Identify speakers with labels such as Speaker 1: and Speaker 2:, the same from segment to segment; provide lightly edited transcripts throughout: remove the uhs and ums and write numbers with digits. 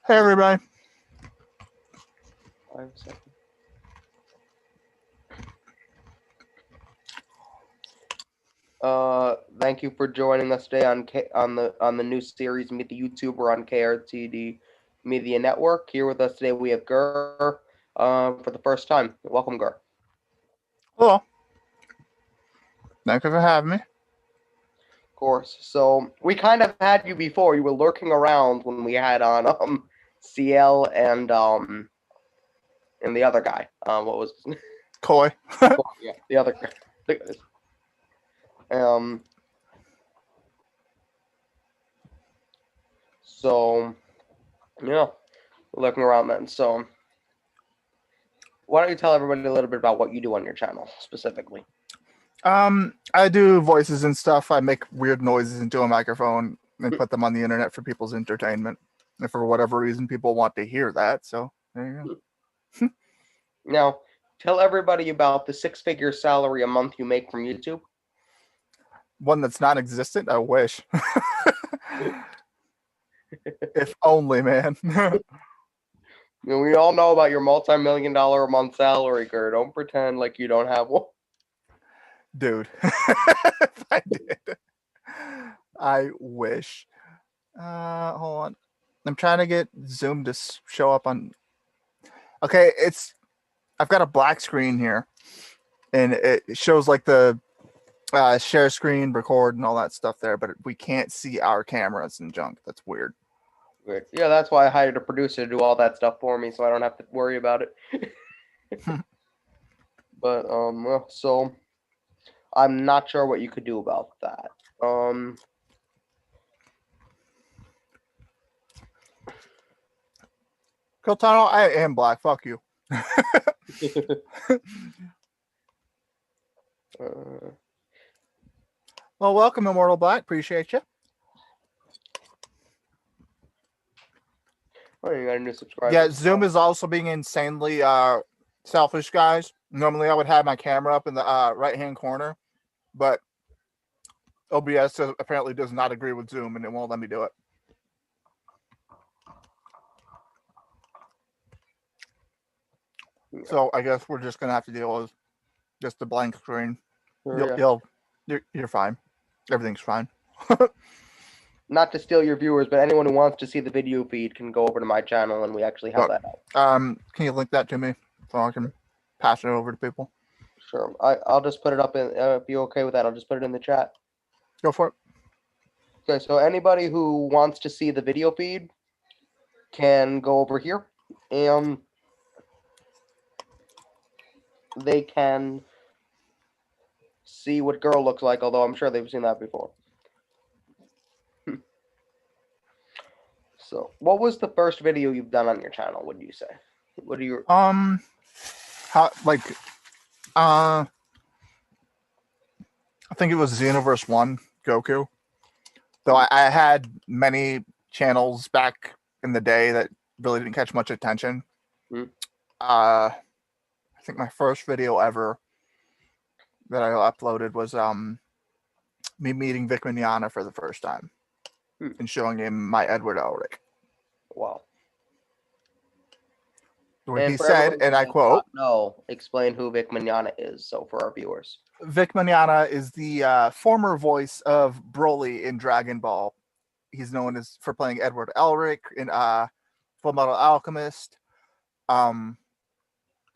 Speaker 1: Hey, everybody.
Speaker 2: 5 seconds. Thank you for joining us today on the new series Meet the YouTuber on KRTD Media Network. Here with us today we have Gur for the first time. Welcome, Gur.
Speaker 1: Hello. Thank you for having me.
Speaker 2: Of course. So we kind of had you before. You were lurking around when we had on CL and the other guy. What was his name?
Speaker 1: Koi.
Speaker 2: Yeah, the other guy. So yeah, looking around then. So why don't you tell everybody a little bit about what you do on your channel specifically?
Speaker 1: I do voices and stuff. I make weird noises into a microphone and put them on the internet for people's entertainment. And for whatever reason, people want to hear that. So there you
Speaker 2: go. Now, tell everybody about the 6-figure salary a month you make from YouTube.
Speaker 1: One that's non-existent? I wish. If only, man.
Speaker 2: We all know about your multi-million-dollar a month salary, Gur. Don't pretend like you don't have one.
Speaker 1: Dude, if I did, I wish. Hold on. I'm trying to get Zoom to show up on. Okay, I've got a black screen here, and it shows like the share screen, record, and all that stuff there, but we can't see our cameras and junk. That's weird.
Speaker 2: Weird. Yeah, that's why I hired a producer to do all that stuff for me, so I don't have to worry about it. But well, so I'm not sure what you could do about that.
Speaker 1: Coltano, I am black. Fuck you. Well, welcome, Immortal Black. Appreciate you.
Speaker 2: Oh, you got a new subscriber.
Speaker 1: Yeah, Zoom is also being insanely selfish, guys. Normally, I would have my camera up in the right-hand corner, but OBS apparently does not agree with Zoom, and it won't let me do it. So I guess we're just gonna have to deal with just the blank screen. You're fine. Everything's fine.
Speaker 2: Not to steal your viewers, but anyone who wants to see the video feed can go over to my channel, and we actually have that out.
Speaker 1: Can you link that to me so I can pass it over to people?
Speaker 2: Sure. I'll just put it up in. If you're okay with that, I'll just put it in the chat.
Speaker 1: Go for it.
Speaker 2: Okay, so anybody who wants to see the video feed can go over here, and they can see what Girl looks like, although I'm sure they've seen that before. So, what was the first video you've done on your channel, would you say? What are your...
Speaker 1: I think it was Xenoverse 1, Goku. Though I had many channels back in the day that really didn't catch much attention. I think my first video ever that I uploaded was me meeting Vic Mignogna for the first time and showing him my Edward Elric.
Speaker 2: Wow.
Speaker 1: Where he said, and I quote,
Speaker 2: "No, explain who Vic Mignogna is, so for our viewers."
Speaker 1: Vic Mignogna is the former voice of Broly in Dragon Ball. He's known for playing Edward Elric in Full Metal Alchemist,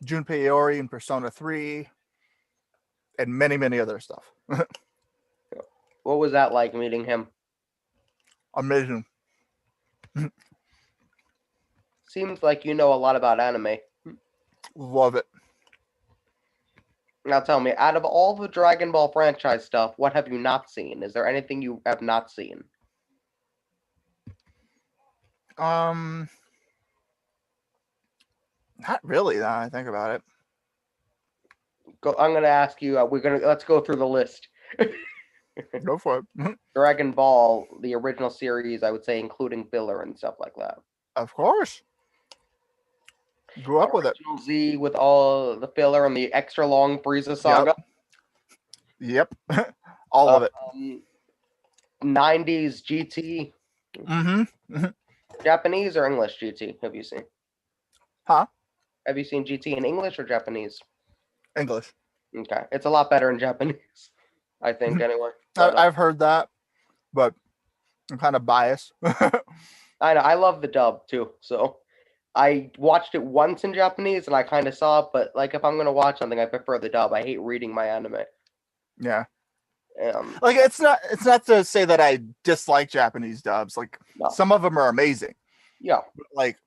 Speaker 1: Junpei Iori in Persona 3, and many, many other stuff.
Speaker 2: What was that like meeting him?
Speaker 1: Amazing.
Speaker 2: Seems like you know a lot about anime.
Speaker 1: Love it.
Speaker 2: Now tell me, out of all the Dragon Ball franchise stuff, what have you not seen? Is there anything you have not seen?
Speaker 1: Not really, now I think about it.
Speaker 2: I'm gonna ask you. Let's go through the list.
Speaker 1: Go for it.
Speaker 2: Dragon Ball, the original series, I would say, including filler and stuff like that.
Speaker 1: Of course. Grew up with it.
Speaker 2: Z with all the filler and the extra long Frieza saga.
Speaker 1: Yep. All of it.
Speaker 2: 90s GT. Japanese or English GT? Have you seen?
Speaker 1: Huh?
Speaker 2: Have you seen GT in English or Japanese?
Speaker 1: English.
Speaker 2: Okay, it's a lot better in Japanese, I think. Anyway, but,
Speaker 1: I've heard that, but I'm kind of biased.
Speaker 2: I know I love the dub too. So I watched it once in Japanese and I kind of saw it, but like if I'm gonna watch something, I prefer the dub. I hate reading my anime.
Speaker 1: Yeah.
Speaker 2: Um,
Speaker 1: Like it's not to say that I dislike Japanese dubs. Like
Speaker 2: no.
Speaker 1: some of them are amazing.
Speaker 2: Yeah.
Speaker 1: Like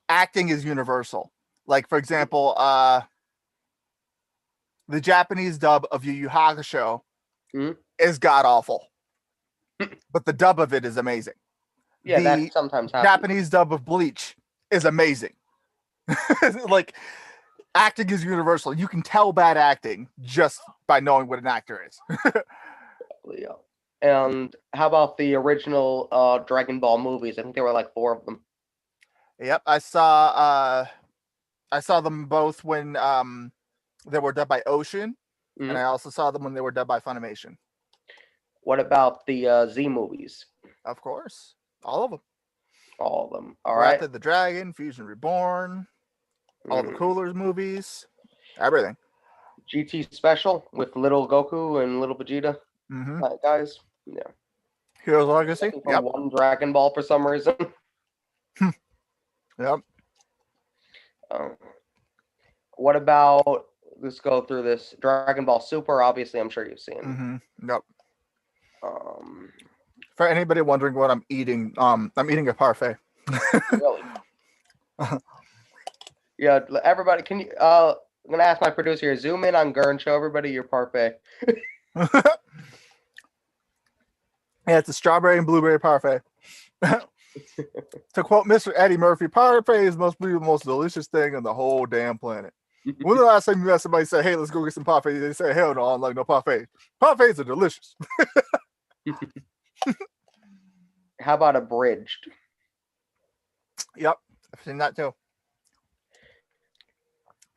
Speaker 1: acting is universal. Like for example, the Japanese dub of Yu Yu Hakusho is god awful, but the dub of it is amazing.
Speaker 2: Yeah,
Speaker 1: the
Speaker 2: that sometimes happens.
Speaker 1: Japanese dub of Bleach is amazing. Like acting is universal. You can tell bad acting just by knowing what an actor is.
Speaker 2: Yeah. And how about the original Dragon Ball movies? I think there were like 4 of them.
Speaker 1: Yep, I saw them both when they were dubbed by Ocean, and I also saw them when they were dubbed by Funimation.
Speaker 2: What about the Z movies?
Speaker 1: Of course, all of them.
Speaker 2: All of them. All
Speaker 1: Wrath
Speaker 2: right.
Speaker 1: of the Dragon, Fusion Reborn, all the Coolers movies, everything.
Speaker 2: GT Special with little Goku and little Vegeta. Guys, yeah.
Speaker 1: Heroes Legacy.
Speaker 2: Yep. One Dragon Ball for some reason.
Speaker 1: Yep.
Speaker 2: What about, let's go through this. Dragon Ball Super, obviously, I'm sure you've seen.
Speaker 1: Yep. For anybody wondering what I'm eating a parfait.
Speaker 2: Really? Yeah, everybody, can you, I'm going to ask my producer here, zoom in on Gurn, show everybody your parfait.
Speaker 1: Yeah, it's a strawberry and blueberry parfait. To quote Mr. Eddie Murphy, parfait is must be the most delicious thing on the whole damn planet. When the last time you had somebody say, "Hey, let's go get some parfait," they say, "Hell no, I'm like no parfait. Parfaits are delicious."
Speaker 2: How about Abridged?
Speaker 1: Yep, I've seen that too.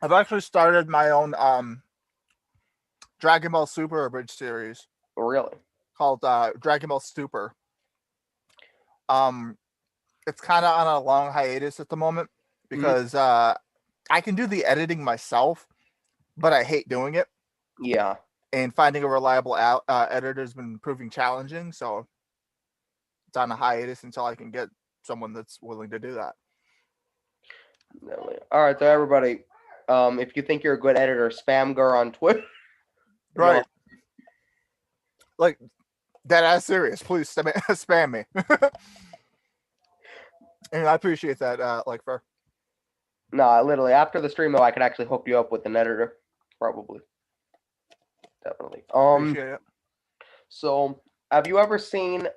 Speaker 1: I've actually started my own Dragon Ball Super Abridged series.
Speaker 2: Really?
Speaker 1: Called Dragon Ball Super. It's kind of on a long hiatus at the moment because I can do the editing myself, but I hate doing it.
Speaker 2: Yeah.
Speaker 1: And finding a reliable editor has been proving challenging, so it's on a hiatus until I can get someone that's willing to do that.
Speaker 2: All right, so everybody, if you think you're a good editor, spam Gur on Twitter.
Speaker 1: Right. Like, that ass serious. Please spam me. And I appreciate that, like, for.
Speaker 2: No, literally, after the stream, though, I could actually hook you up with an editor. Probably. Definitely.
Speaker 1: Appreciate it.
Speaker 2: So, have you ever seen,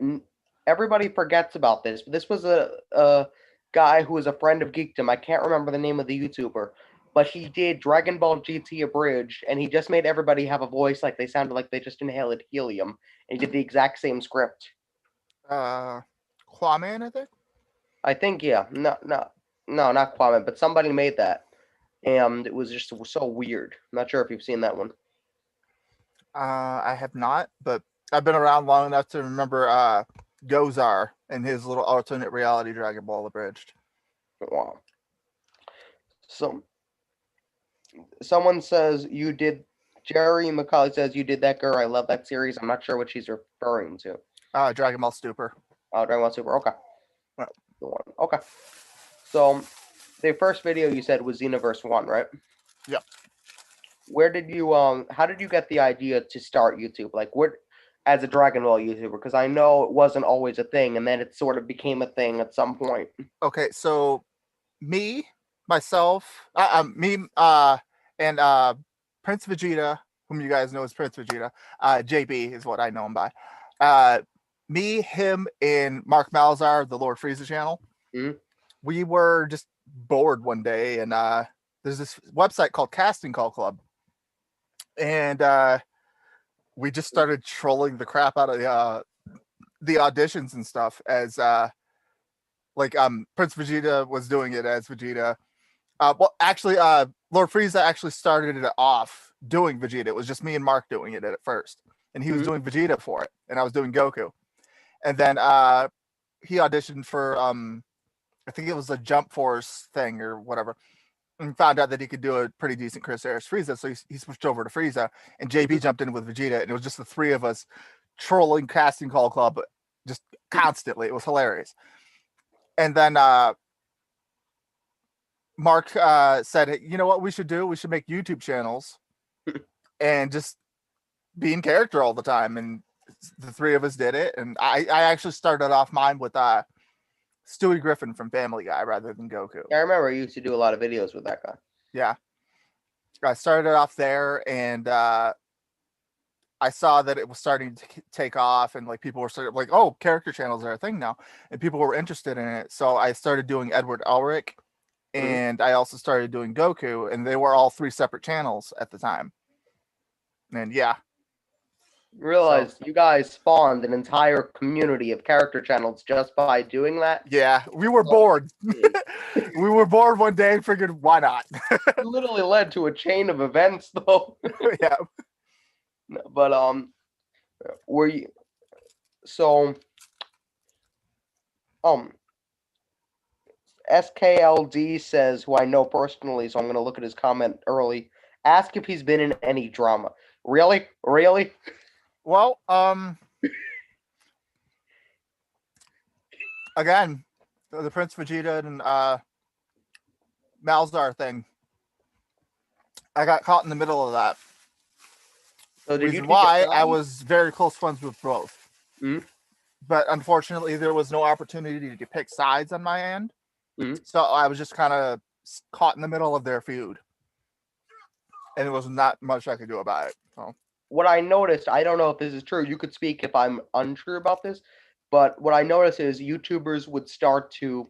Speaker 2: everybody forgets about this, but this was a guy who was a friend of Geekdom. I can't remember the name of the YouTuber, but he did Dragon Ball GT Abridged, and he just made everybody have a voice like they sounded like they just inhaled helium. And he did the exact same script.
Speaker 1: Kwame, I think?
Speaker 2: I think, yeah. No, not Kwame, but somebody made that. And it was just so weird. I'm not sure if you've seen that one.
Speaker 1: I have not, but I've been around long enough to remember Gozar and his little alternate reality Dragon Ball Abridged.
Speaker 2: Wow. So, someone says you did, Jerry McCauley says you did that, girl. I love that series. I'm not sure what she's referring to.
Speaker 1: Dragon Ball Super.
Speaker 2: Oh, Dragon Ball Super. Okay.
Speaker 1: Right.
Speaker 2: The one. Okay. So, the first video you said was Xenoverse 1, right?
Speaker 1: Yep.
Speaker 2: Where did you how did you get the idea to start YouTube? Like, what, as a Dragon Ball YouTuber? Because I know it wasn't always a thing, and then it sort of became a thing at some point.
Speaker 1: Okay, so me, myself, and Prince Vegeta, whom you guys know as Prince Vegeta, JB is what I know him by. Me, him, and Mark Malzar, the Lord Frieza channel. We were just bored one day, and there's this website called Casting Call Club, and we just started trolling the crap out of the auditions and stuff as Prince Vegeta was doing it as Vegeta. Well, actually, Lord Frieza actually started it off doing Vegeta. It was just me and Mark doing it at first, and he was doing Vegeta for it, and I was doing Goku. And then he auditioned for I think it was a Jump Force thing or whatever, and found out that he could do a pretty decent Chris Harris Frieza. So he switched over to Frieza, and JB jumped in with Vegeta, and it was just the three of us trolling Casting Call Club just constantly. It was hilarious. And then Mark said, you know what we should do? We should make YouTube channels and just be in character all the time. And the three of us did it. And I actually started off mine with Stewie Griffin from Family Guy rather than Goku.
Speaker 2: I remember I used to do a lot of videos with that guy.
Speaker 1: Yeah. I started off there, and I saw that it was starting to take off, and like people were sort of like, oh, character channels are a thing now, and people were interested in it. So I started doing Edward Elric, and I also started doing Goku, and they were all three separate channels at the time. And yeah.
Speaker 2: Realize you guys spawned an entire community of character channels just by doing that.
Speaker 1: Yeah, we were bored. We were bored one day and figured, why not?
Speaker 2: It literally led to a chain of events, though.
Speaker 1: Yeah.
Speaker 2: But were you so SKLD says, who I know personally, so I'm gonna look at his comment early. Ask if he's been in any drama. Really?
Speaker 1: Well, again, the Prince Vegeta and Malzar thing. I got caught in the middle of that.
Speaker 2: So did
Speaker 1: reason why I was very close friends with both.
Speaker 2: Mm-hmm.
Speaker 1: But unfortunately, there was no opportunity to pick sides on my end.
Speaker 2: Mm-hmm.
Speaker 1: So I was just kind of caught in the middle of their feud. And there was not much I could do about it. So.
Speaker 2: What I noticed, I don't know if this is true. You could speak if I'm untrue about this. But what I noticed is YouTubers would start to,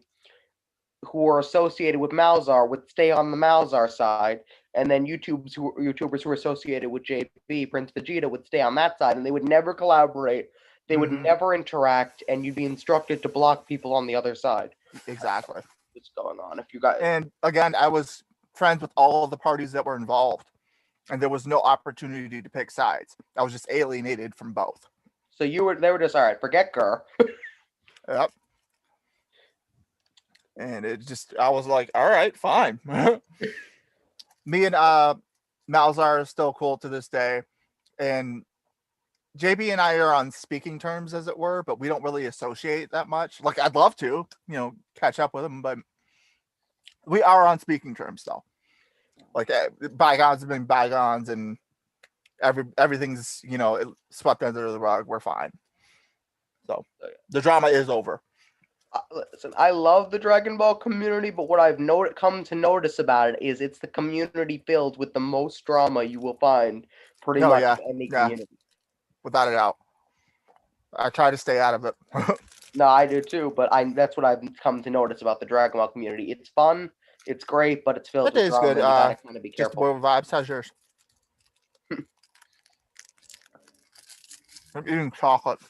Speaker 2: who are associated with Malzar, would stay on the Malzar side. And then YouTubers who were associated with JB, Prince Vegeta, would stay on that side. And they would never collaborate. They would never interact. And you'd be instructed to block people on the other side.
Speaker 1: Exactly.
Speaker 2: What's going on? If you guys...
Speaker 1: And again, I was friends with all of the parties that were involved. And there was no opportunity to pick sides. I was just alienated from both.
Speaker 2: So they were just, all right, forget Gur.
Speaker 1: Yep. And it just, I was like, all right, fine. Me and Malzar are still cool to this day. And JB and I are on speaking terms, as it were, but we don't really associate that much. Like, I'd love to, catch up with him, but we are on speaking terms, though. Like, bygones have been bygones, and everything's, swept under the rug. We're fine. So the drama is over.
Speaker 2: Listen, I love the Dragon Ball community, but what I've come to notice about it is it's the community filled with the most drama you will find pretty much in any community.
Speaker 1: Without a doubt. I try to stay out of it.
Speaker 2: No, I do too, but that's what I've come to notice about the Dragon Ball community. It's fun, it's great, but it's filled with drama. Good. You gotta kind of be careful.
Speaker 1: Just vibes. How's yours? I'm eating chocolate.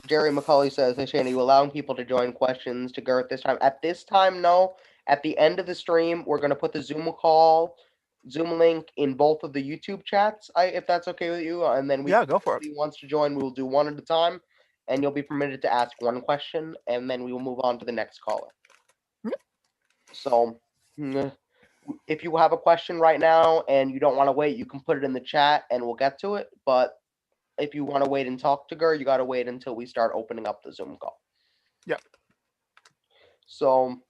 Speaker 2: Jerry McCauley says, hey Shane, are you allowing people to join questions to Gur at this time? At this time, no. At the end of the stream, we're going to put the Zoom link in both of the YouTube chats, if that's okay with you. And then
Speaker 1: go for it.
Speaker 2: If he wants to join, we'll do one at a time. And you'll be permitted to ask one question, and then we will move on to the next caller.
Speaker 1: Yep.
Speaker 2: So, if you have a question right now and you don't want to wait, you can put it in the chat and we'll get to it. But if you want to wait and talk to Gur, you got to wait until we start opening up the Zoom call.
Speaker 1: Yep.
Speaker 2: So,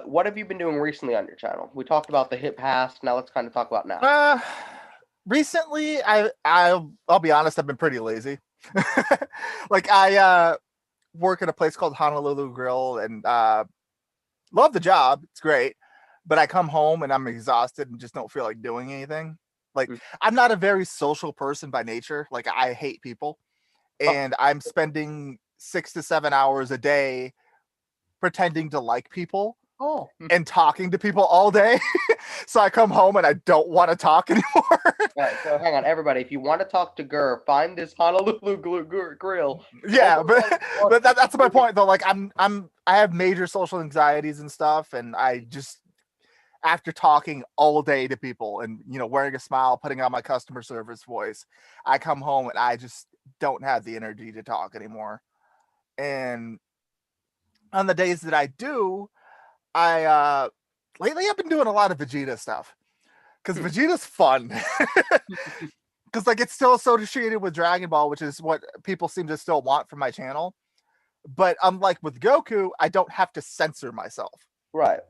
Speaker 2: what have you been doing recently on your channel? We talked about the hit past. Now let's kind of talk about now.
Speaker 1: Recently, I'll be honest, I've been pretty lazy. Like, I work at a place called Honolulu Grill, and love the job. It's great. But I come home and I'm exhausted and just don't feel like doing anything. Like, I'm not a very social person by nature. Like, I hate people. And I'm spending 6 to 7 hours a day pretending to like people and talking to people all day. So I come home and I don't want to talk anymore.
Speaker 2: Right, so hang on, everybody. If you want to talk to Gur, find this Honolulu Grill.
Speaker 1: Yeah, but that's my point though. Like, I have major social anxieties and stuff, and I just, after talking all day to people and wearing a smile, putting on my customer service voice, I come home and I just don't have the energy to talk anymore. And on the days that I do, I lately I've been doing a lot of Vegeta stuff because Vegeta's fun. Because like it's still associated with Dragon Ball, which is what people seem to still want from my channel. But unlike with Goku, I don't have to censor myself.
Speaker 2: Right.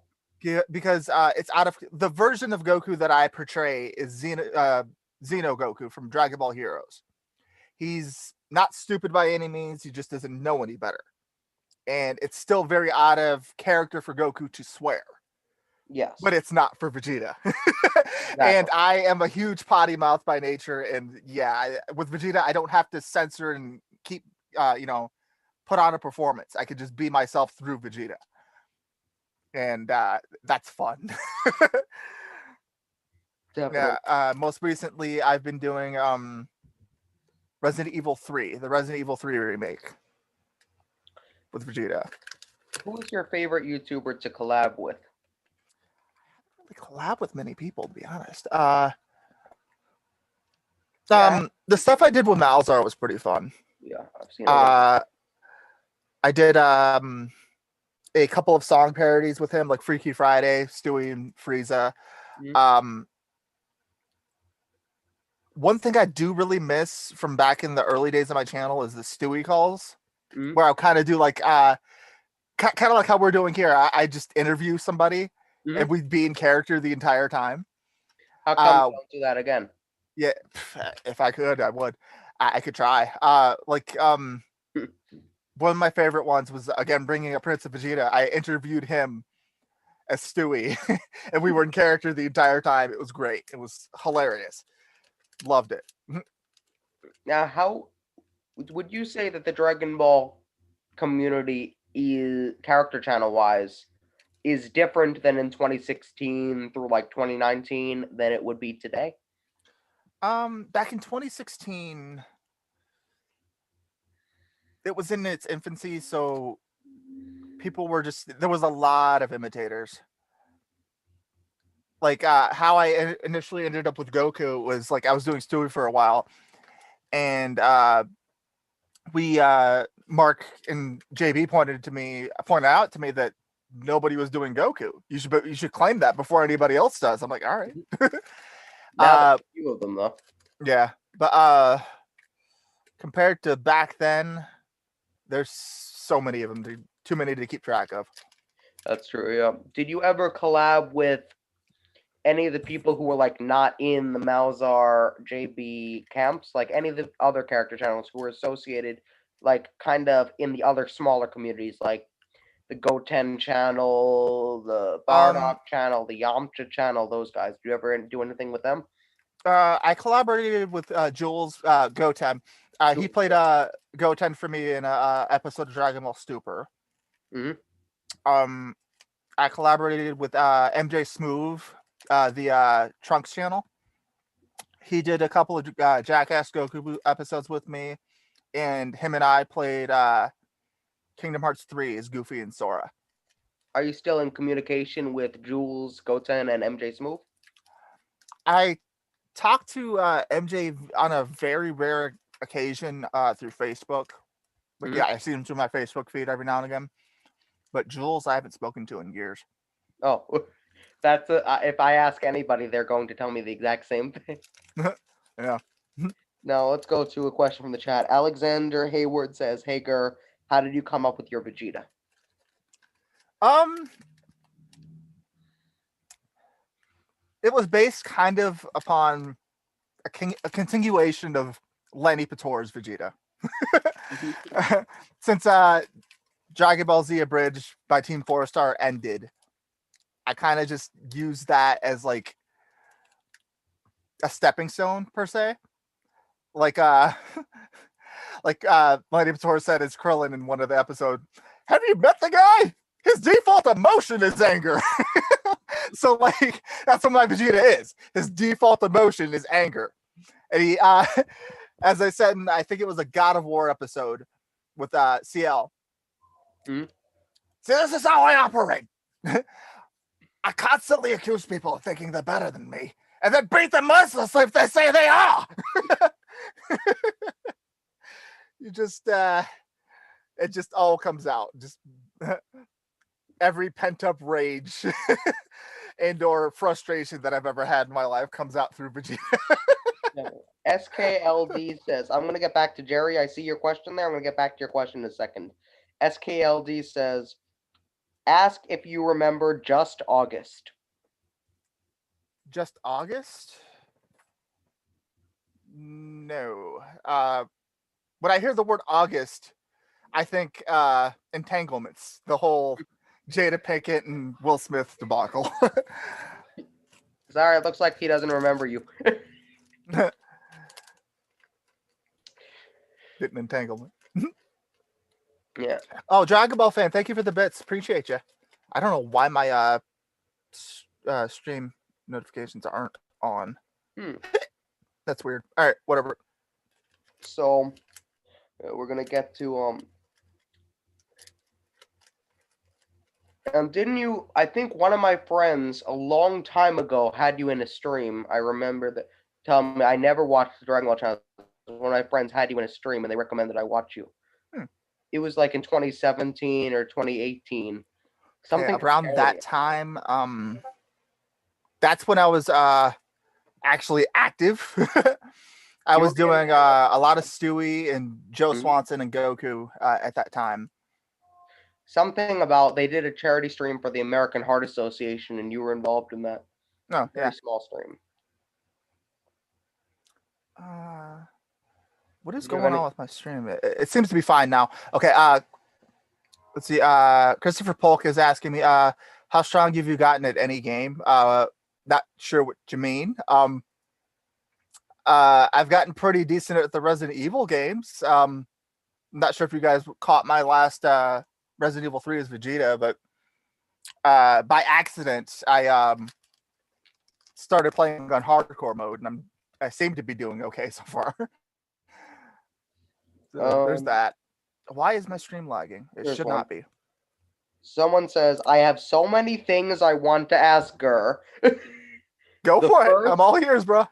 Speaker 1: Because it's out of the version of Goku that I portray is Xeno Goku from Dragon Ball Heroes. He's not stupid by any means. He just doesn't know any better. And it's still very out of character for Goku to swear.
Speaker 2: Yes.
Speaker 1: But it's not for Vegeta.
Speaker 2: Exactly.
Speaker 1: And I am a huge potty mouth by nature. And yeah, with Vegeta, I don't have to censor and keep, put on a performance. I could just be myself through Vegeta. And that's fun.
Speaker 2: Definitely.
Speaker 1: Yeah. Most recently, I've been doing Resident Evil 3, the Resident Evil 3 remake with Vegeta.
Speaker 2: Who is your favorite YouTuber to collab with?
Speaker 1: I collab with many people, to be honest.
Speaker 2: Yeah.
Speaker 1: The stuff I did with Malzar was pretty fun.
Speaker 2: Yeah, I've seen it.
Speaker 1: I did a couple of song parodies with him, like Freaky Friday, Stewie and Frieza.
Speaker 2: Mhm.
Speaker 1: One thing I do really miss from back in the early days of my channel is the Stewie calls,
Speaker 2: Mhm.
Speaker 1: where I'll kind of do like kind of like how we're doing here. I just interview somebody
Speaker 2: Mhm.
Speaker 1: and we'd be in character the entire time.
Speaker 2: How come you don't do that again?
Speaker 1: Yeah, if I could, I would. I could try. One of my favorite ones was, again, bringing up Prince of Vegeta. I interviewed him as Stewie, and we were in character the entire time. It was great. It was hilarious. Loved it.
Speaker 2: Now, how would you say that the Dragon Ball community is character channel wise is different than in 2016 through like 2019 than it would be today?
Speaker 1: Back in 2016, it was in its infancy, so people were there was a lot of imitators. Like how I initially ended up with Goku was like I was doing Stewie for a while, and Mark and JB pointed out to me that nobody was doing Goku. You should claim that before anybody else does. I'm like, all right.
Speaker 2: Now there's a few of them though.
Speaker 1: Yeah, but compared to back then, there's so many of them. Too many to keep track of.
Speaker 2: That's true. Yeah. Did you ever collab with any of the people who were like not in the Malzar JB camps, like any of the other character channels who were associated, like kind of in the other smaller communities, like the Goten channel, the Bardock channel, the Yamcha channel, those guys? Do you ever do anything with them?
Speaker 1: I collaborated with Jules Goten. He played Goten for me in an episode of Dragon Ball Super.
Speaker 2: Mm-hmm.
Speaker 1: I collaborated with MJ Smooth, the Trunks channel. He did a couple of Jackass Goku episodes with me, and him and I played Kingdom Hearts 3 as Goofy and Sora.
Speaker 2: Are you still in communication with Jules, Goten, and MJ Smooth?
Speaker 1: I talked to MJ on a very rare occasion through Facebook. But yeah, I see him through my Facebook feed every now and again. But Jules, I haven't spoken to in years.
Speaker 2: Oh, that's if I ask anybody, they're going to tell me the exact same thing.
Speaker 1: Yeah.
Speaker 2: Now let's go to a question from the chat. Alexander Hayward says, "Hey Gur, how did you come up with your Vegeta?"
Speaker 1: It was based kind of upon a continuation of Lenny Pator's Vegeta. Since Dragon Ball Z Abridged by Team 4-Star ended, I kind of just used that as like a stepping stone per se. Like Lenny Pator said as Krillin in one of the episodes, "Have you met the guy? His default emotion is anger." So like that's what my Vegeta is. His default emotion is anger. And he as I said, I think it was a God of War episode with CL.
Speaker 2: Mm-hmm.
Speaker 1: See, this is how I operate. I constantly accuse people of thinking they're better than me, and then beat them mercilessly if they say they are. You just it just all comes out. Just every pent up rage and or frustration that I've ever had in my life comes out through Vegeta.
Speaker 2: SKLD says, I'm going to get back to Jerry. I see your question there. I'm going to get back to your question in a second. SKLD says, ask if you remember Just August.
Speaker 1: Just August? No. When I hear the word August, I think entanglements, the whole Jada Pinkett and Will Smith debacle.
Speaker 2: Sorry, it looks like he doesn't remember you.
Speaker 1: Didn't entanglement.
Speaker 2: Yeah.
Speaker 1: Oh, Dragon Ball fan, thank you for the bits. Appreciate you. I don't know why my stream notifications aren't on. That's weird. All right, whatever.
Speaker 2: So we're gonna get to didn't you? I think one of my friends a long time ago had you in a stream. I remember that. Tell me, I never watched the Dragon Ball channel. One of my friends had you in a stream, and they recommended I watch you. It was like in 2017 or 2018, something
Speaker 1: around that time. That's when I was actually active. I was doing a lot of Stewie and Joe Swanson and Goku at that time.
Speaker 2: Something about they did a charity stream for the American Heart Association, and you were involved in that.
Speaker 1: Oh,
Speaker 2: very small stream.
Speaker 1: What is going on with my stream? It seems to be fine now. Okay. Let's see. Christopher Polk is asking me, how strong have you gotten at any game? Not sure what you mean. I've gotten pretty decent at the Resident Evil games. I'm not sure if you guys caught my last Resident Evil 3 as Vegeta, but by accident, I started playing on hardcore mode, and I seem to be doing okay so far. So there's that. Why is my stream lagging? It should not be.
Speaker 2: Someone says, I have so many things I want to ask her.
Speaker 1: Go for it. I'm all ears, bro.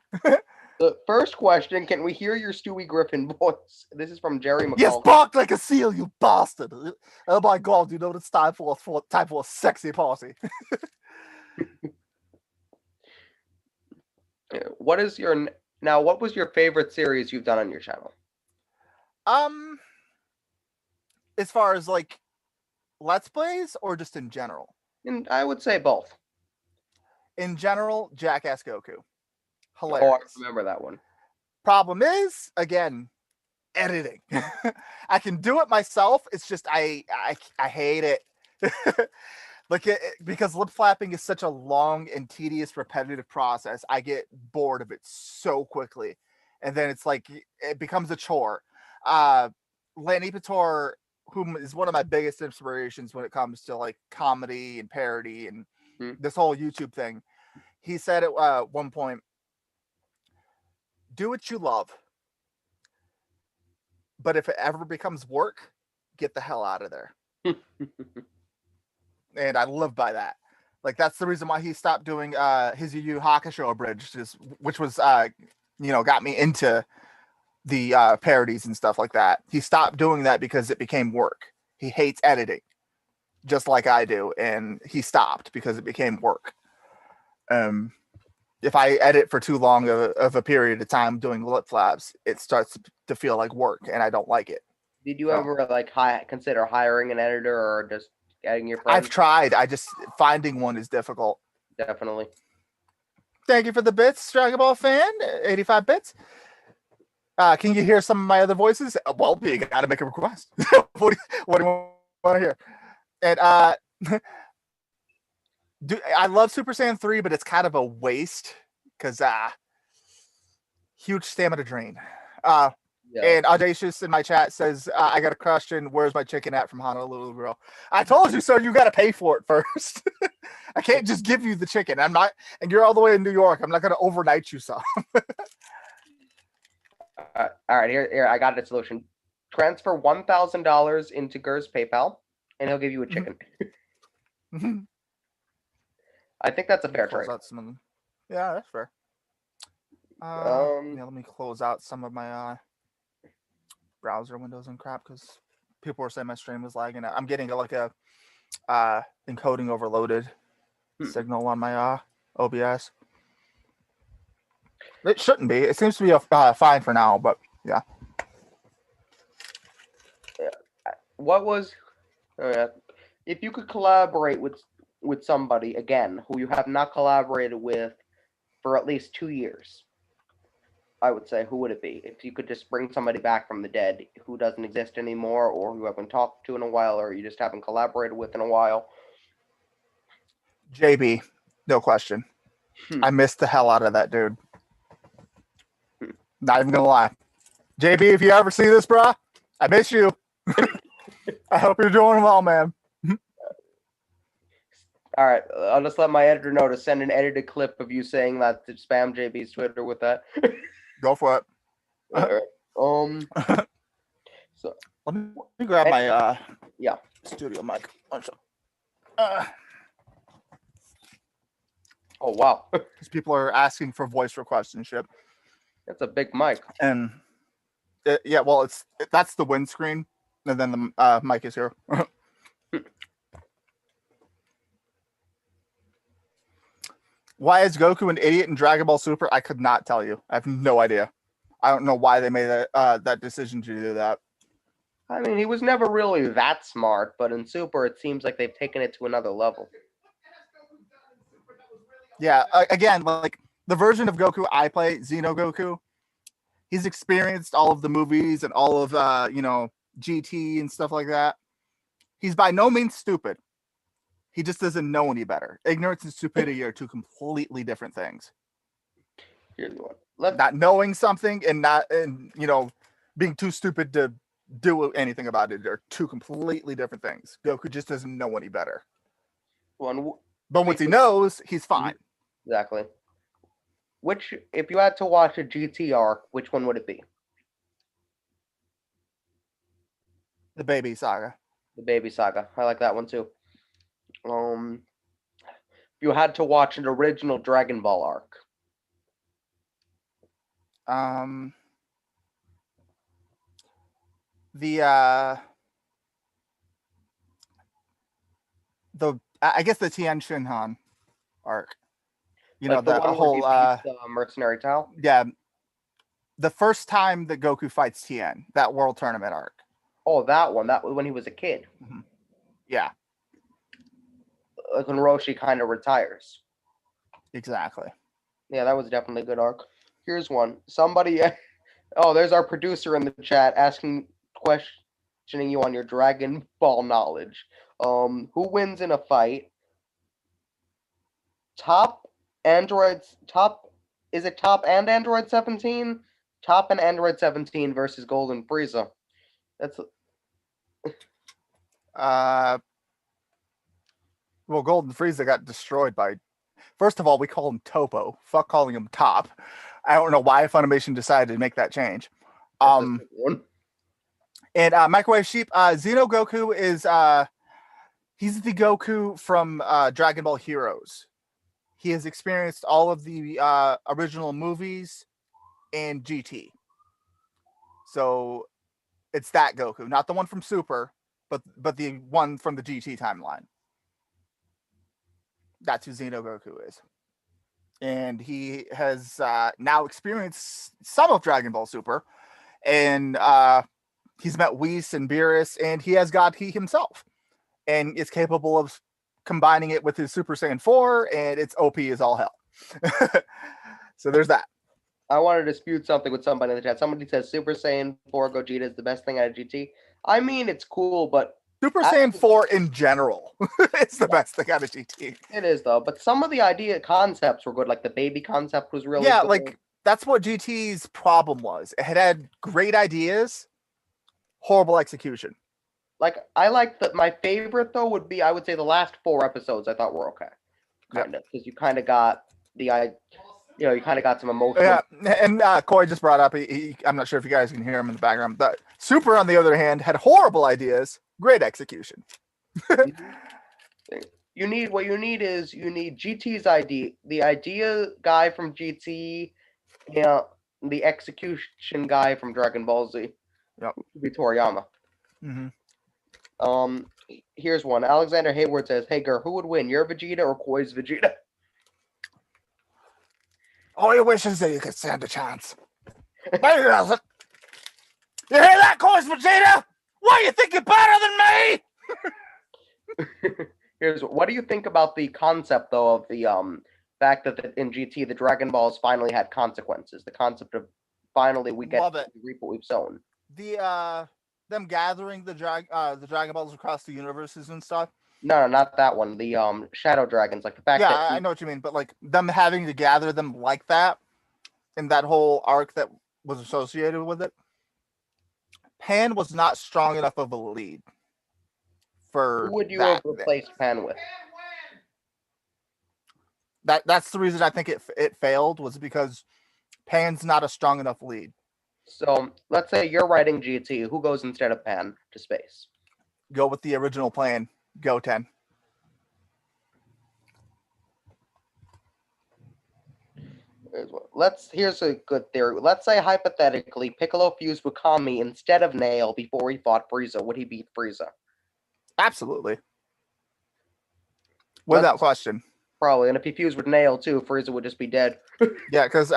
Speaker 2: The first question, can we hear your Stewie Griffin voice? This is from Jerry McCall.
Speaker 1: Yes, bark like a seal, you bastard. Oh my God, you know it's time for a sexy party.
Speaker 2: What was your favorite series you've done on your channel?
Speaker 1: As far as like Let's Plays or just in general?
Speaker 2: And I would say both.
Speaker 1: In general, Jackass Goku. Hilarious.
Speaker 2: Oh, I remember that one.
Speaker 1: Problem is, again, editing. I can do it myself. It's just I hate it. Because lip flapping is such a long and tedious, repetitive process. I get bored of it so quickly, and then it's like it becomes a chore. Lanny Pator, whom is one of my biggest inspirations when it comes to like comedy and parody and this whole YouTube thing, he said at one point, do what you love, but if it ever becomes work, get the hell out of there. And I live by that. Like, that's the reason why he stopped doing his Yu Yu Hakusho abridged, which was got me into the parodies and stuff like that. He stopped doing that because it became work. He hates editing, just like I do, and he stopped because it became work. If I edit for too long of a period of time doing lip flaps, it starts to feel like work, and I don't like it.
Speaker 2: Did you ever consider hiring an editor or just getting your friends?
Speaker 1: I've tried. Finding one is difficult.
Speaker 2: Definitely.
Speaker 1: Thank you for the bits, Dragon Ball fan. 85 bits. Can you hear some of my other voices? Well, you got to make a request. What do you want to hear? And I love Super Saiyan 3, but it's kind of a waste because huge stamina drain. And Audacious in my chat says, I got a question. Where's my chicken at from Honolulu Grill? I told you, sir, you got to pay for it first. I can't just give you the chicken. And you're all the way in New York. I'm not going to overnight you some.
Speaker 2: All right, here, I got a solution. Transfer $1,000 into Gur's PayPal, and he'll give you a chicken. I think that's a fair trade.
Speaker 1: Yeah, that's fair. Let me close out some of my browser windows and crap because people were saying my stream was lagging. I'm getting like a encoding overloaded signal on my OBS. It shouldn't be. It seems to be fine for now, but yeah.
Speaker 2: What was if you could collaborate with somebody again who you have not collaborated with for at least 2 years? I would say, who would it be? If you could just bring somebody back from the dead who doesn't exist anymore, or who you haven't talked to in a while, or you just haven't collaborated with in a while.
Speaker 1: JB, no question. I missed the hell out of that dude. Not even gonna lie. JB, if you ever see this, brah, I miss you. I hope you're doing well, man.
Speaker 2: All right, I'll just let my editor know to send an edited clip of you saying that to spam JB's Twitter with that.
Speaker 1: Go for it.
Speaker 2: All right. So
Speaker 1: let me grab my
Speaker 2: yeah
Speaker 1: studio mic.
Speaker 2: Oh wow!
Speaker 1: Because people are asking for voice requests and shit.
Speaker 2: That's a big mic.
Speaker 1: And yeah, well, that's the windscreen, and then the mic is here. Why is Goku an idiot in Dragon Ball Super? I could not tell you. I have no idea. I don't know why they made that decision to do that.
Speaker 2: I mean, he was never really that smart, but in Super, it seems like they've taken it to another level.
Speaker 1: Yeah, again, like the version of Goku I play, Xeno Goku, he's experienced all of the movies and all of GT and stuff like that. He's by no means stupid. He just doesn't know any better. Ignorance and stupidity are two completely different things.
Speaker 2: Here's one.
Speaker 1: Not knowing something and being too stupid to do anything about it are two completely different things. Goku just doesn't know any better. But once he knows, he's fine.
Speaker 2: Exactly. If you had to watch a GT arc, which one would it be?
Speaker 1: The Baby Saga.
Speaker 2: The Baby Saga. I like that one too. If you had to watch an original Dragon Ball arc.
Speaker 1: I guess the Tien Shinhan arc.
Speaker 2: Like the whole Mercenary Tao.
Speaker 1: Yeah, the first time that Goku fights Tien, that World Tournament arc.
Speaker 2: Oh, that one. That was when he was a kid.
Speaker 1: Mm-hmm. Yeah.
Speaker 2: Like when Roshi kind of retires.
Speaker 1: Exactly.
Speaker 2: Yeah, that was definitely a good arc. Here's one. Somebody. Oh, there's our producer in the chat questioning you on your Dragon Ball knowledge. Who wins in a fight? Is it Top and Android 17? Top and Android 17 versus Golden Frieza. That's
Speaker 1: well, Golden Frieza got destroyed by. First of all, we call him Topo. Fuck calling him Top. I don't know why Funimation decided to make that change. And Microwave Sheep, Xeno Goku is he's the Goku from Dragon Ball Heroes. He has experienced all of the original movies and GT. So it's that Goku, not the one from Super, but the one from the GT timeline. That's who Xeno Goku is. And he has now experienced some of Dragon Ball Super. And he's met Whis and Beerus, and he has God He himself. And is capable of combining it with his Super Saiyan 4, and its OP is all hell. So there's that.
Speaker 2: I want to dispute something with somebody in the chat. Somebody says Super Saiyan 4 Gogeta is the best thing out of GT. I mean, it's cool, but
Speaker 1: Super Saiyan 4 in general it's the best thing out of GT.
Speaker 2: It is, though. But some of the concepts were good. Like the baby concept was really good.
Speaker 1: Like that's what GT's problem was. It had great ideas, horrible execution.
Speaker 2: Like, I like that. My favorite, though, would be, I would say, the last 4 episodes I thought were okay. Kind of. Because you kind of got you kind of got some emotion.
Speaker 1: Yeah, and Corey just brought up, I'm not sure if you guys can hear him in the background, but Super, on the other hand, had horrible ideas, great execution.
Speaker 2: You need GT's idea, the idea guy from GT, the execution guy from Dragon Ball Z.
Speaker 1: Yep.
Speaker 2: It would be Toriyama.
Speaker 1: Mm-hmm.
Speaker 2: Here's one. Alexander Hayward says, "Hey, Gur, who would win, your Vegeta or Koi's Vegeta?"
Speaker 1: All he wishes that you could stand a chance. But he doesn't. You hear that, Course Vegeta? Why you think you're better than me?
Speaker 2: What do you think about the concept though of the fact that in GT the Dragon Balls finally had consequences? The concept of finally we get
Speaker 1: Love it.
Speaker 2: to reap what we've sown.
Speaker 1: The them gathering the Dragon Balls across the universes and stuff.
Speaker 2: No, not that one. The Shadow Dragons, like the fact
Speaker 1: Yeah,
Speaker 2: that
Speaker 1: I know what you mean, but like them having to gather them like that, in that whole arc that was associated with it. Pan was not strong enough of a lead for
Speaker 2: who would you
Speaker 1: that.
Speaker 2: have replaced Pan with?
Speaker 1: That's the reason I think it failed, was because Pan's not a strong enough lead.
Speaker 2: So let's say you're writing GT. Who goes instead of Pan to space?
Speaker 1: Go with the original plan. Go 10.
Speaker 2: Here's a good theory. Let's say hypothetically Piccolo fused with Kami instead of Nail before he fought Frieza. Would he beat Frieza?
Speaker 1: Absolutely. Without question.
Speaker 2: Probably. And if he fused with Nail too, Frieza would just be dead.
Speaker 1: Yeah, because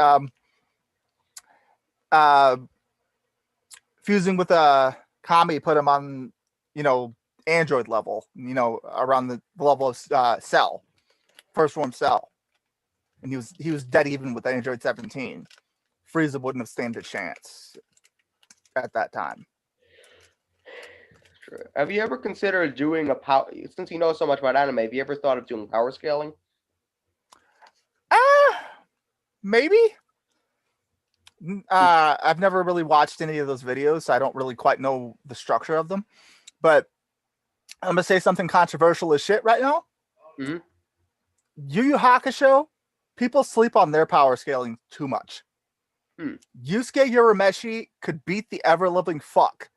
Speaker 1: fusing with Kami put him on, android level, around the level of Cell, first form Cell. And he was dead even with Android 17. Frieza wouldn't have stand a chance at that time.
Speaker 2: True. Have you ever considered doing a power? Since you know so much about anime, have you ever thought of doing power scaling?
Speaker 1: Maybe. I've never really watched any of those videos, so I don't really quite know the structure of them. But I'm gonna say something controversial as shit right now.
Speaker 2: Mm-hmm.
Speaker 1: Yu Yu Hakusho, people sleep on their power scaling too much. Yusuke Urameshi could beat the ever-living fuck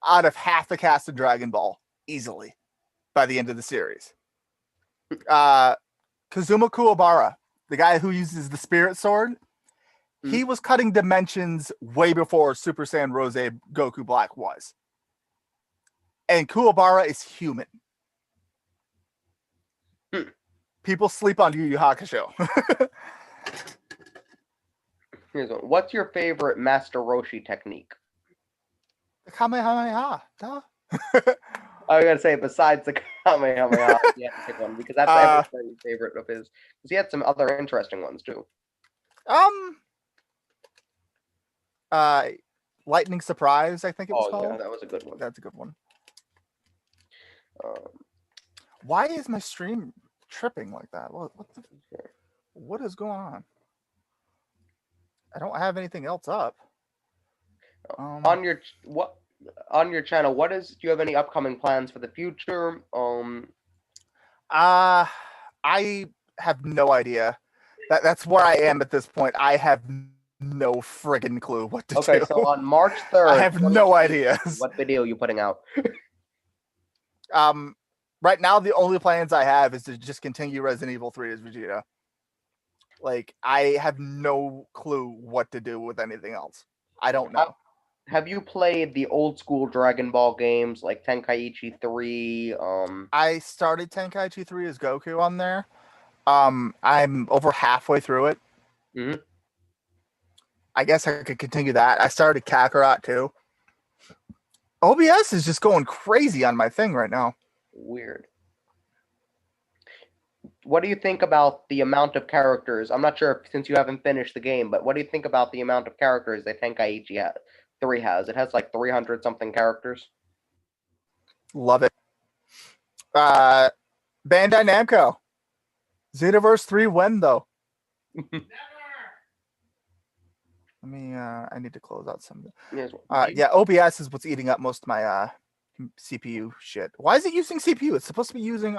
Speaker 1: out of half the cast of Dragon Ball easily by the end of the series. Kazuma Kuwabara, the guy who uses the Spirit Sword, he was cutting dimensions way before Super Saiyan Rose Goku Black was. And Kuwabara is human. People sleep on Yu Yu Hakusho.
Speaker 2: Here's one. What's your favorite Master Roshi technique?
Speaker 1: The Kamehameha. Duh.
Speaker 2: I was gonna say besides the Kamehameha, you have to pick one because that's everybody's favorite of his. Because he had some other interesting ones too.
Speaker 1: Lightning Surprise, I think it was called.
Speaker 2: Yeah, that was a good one.
Speaker 1: That's a good one. Why is my stream tripping like that? What is going on? I don't have anything else up.
Speaker 2: On your channel, do you have any upcoming plans for the future?
Speaker 1: I have no idea. That's where I am at this point. I have no friggin' clue what to do.
Speaker 2: Okay, so on March 3rd,
Speaker 1: I have no idea.
Speaker 2: What video are you putting out?
Speaker 1: Right now the only plans I have is to just continue Resident Evil 3 as Vegeta. Like, I have no clue what to do with anything else. I don't know.
Speaker 2: Have you played the old school Dragon Ball games like Tenkaichi 3?
Speaker 1: I started Tenkaichi 3 as Goku on there. I'm over halfway through it.
Speaker 2: Mm-hmm.
Speaker 1: I guess I could continue that. I started Kakarot too. OBS is just going crazy on my thing right now.
Speaker 2: Weird. What do you think about the amount of characters? I'm not sure since you haven't finished the game, but what do you think about the amount of characters that Tenkaichi 3 has? It has like 300 something characters.
Speaker 1: Love it. Bandai Namco. Xenoverse 3 when though? Let me I need to close out some. Yeah, OBS is what's eating up most of my CPU shit. Why is it using CPU? It's supposed to be using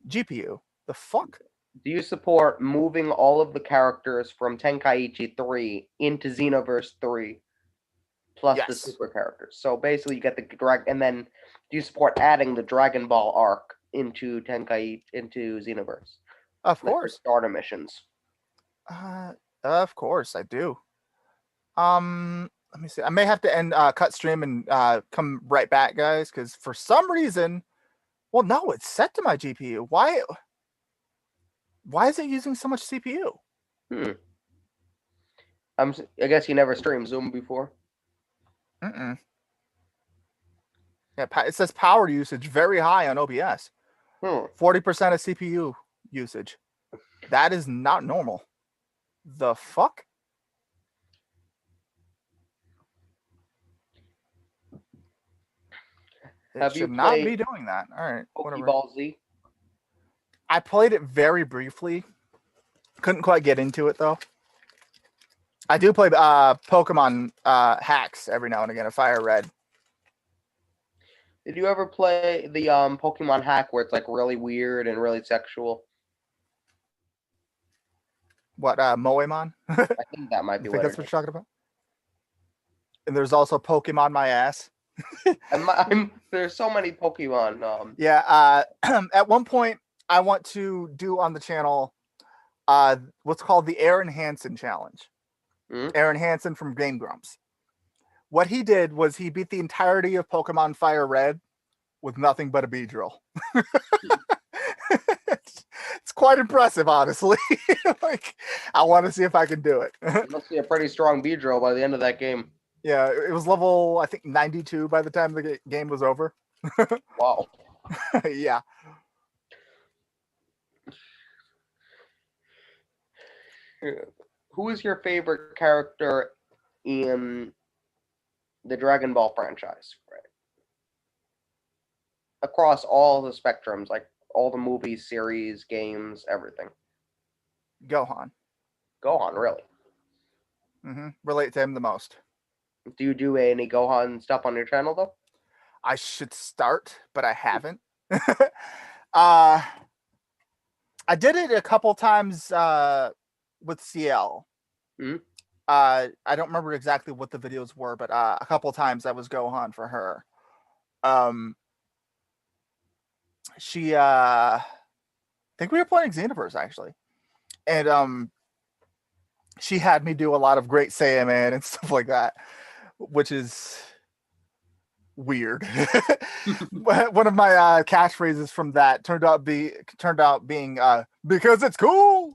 Speaker 1: GPU. The fuck?
Speaker 2: Do you support moving all of the characters from Tenkaichi 3 into Xenoverse 3 plus the super characters? So basically you get the and then do you support adding the Dragon Ball arc into Xenoverse?
Speaker 1: Of course.
Speaker 2: Starter missions.
Speaker 1: Of course I do. let me see. I may have to end cut stream and come right back, guys, because for some reason, well, no, it's set to my GPU. Why? Why is it using so much CPU?
Speaker 2: Hmm. I guess you never streamed Zoom before.
Speaker 1: Mm-mm. Yeah, it says power usage very high on OBS. 40% of CPU usage. That is not normal. The fuck? It
Speaker 2: Have you
Speaker 1: should not be
Speaker 2: played
Speaker 1: doing that. All right, whatever.
Speaker 2: Pokeball Z?
Speaker 1: I played it very briefly. Couldn't quite get into it though. I do play Pokemon hacks every now and again. A Fire Red.
Speaker 2: Did you ever play the Pokemon hack where it's like really weird and really sexual?
Speaker 1: What Moemon?
Speaker 2: I think that might
Speaker 1: I
Speaker 2: be
Speaker 1: think
Speaker 2: what
Speaker 1: that's
Speaker 2: it
Speaker 1: what
Speaker 2: is.
Speaker 1: you're talking about. And there's also Pokemon My Ass.
Speaker 2: There's so many Pokemon.
Speaker 1: Yeah. At one point, I want to do on the channel what's called the Aaron Hansen challenge. Aaron Hansen from Game Grumps. What he did was he beat the entirety of Pokemon Fire Red with nothing but a Beedrill. It's quite impressive, honestly. Like, I want to see if I can do it.
Speaker 2: You must be a pretty strong Beedrill by the end of that game.
Speaker 1: Yeah, it was level, I think, 92 by the time the game was over.
Speaker 2: Wow.
Speaker 1: Yeah.
Speaker 2: Who is your favorite character in the Dragon Ball franchise? Right. Across all the spectrums, like all the movies, series, games, everything.
Speaker 1: Gohan.
Speaker 2: Gohan, really?
Speaker 1: Relate to him the most.
Speaker 2: Do you do any Gohan stuff on your channel, though?
Speaker 1: I should start, but I haven't. I did it a couple times with CL. I don't remember exactly what the videos were, but a couple times I was Gohan for her. She I think we were playing Xenoverse actually. And she had me do a lot of Great Saiyaman and stuff like that, which is weird. One of my catchphrases from that turned out being because it's cool.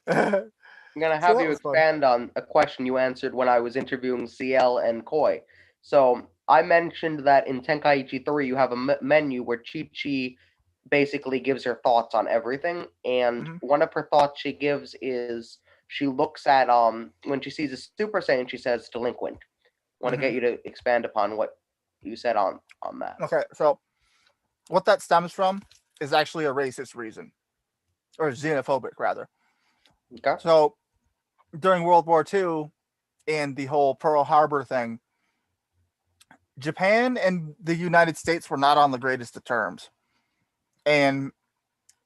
Speaker 2: I'm gonna have you expand on a question you answered when I was interviewing CL and Koi. So I mentioned that in Tenkaichi 3 you have a menu where Chi-Chi basically gives her thoughts on everything, and one of her thoughts she gives is she looks at when she sees a Super Saiyan, she says delinquent. I want to get you to expand upon what you said on that.
Speaker 1: Okay, so what that stems from is actually a racist reason, or xenophobic rather.
Speaker 2: Okay.
Speaker 1: So during World War II and the whole Pearl Harbor thing, Japan and the United States were not on the greatest of terms. And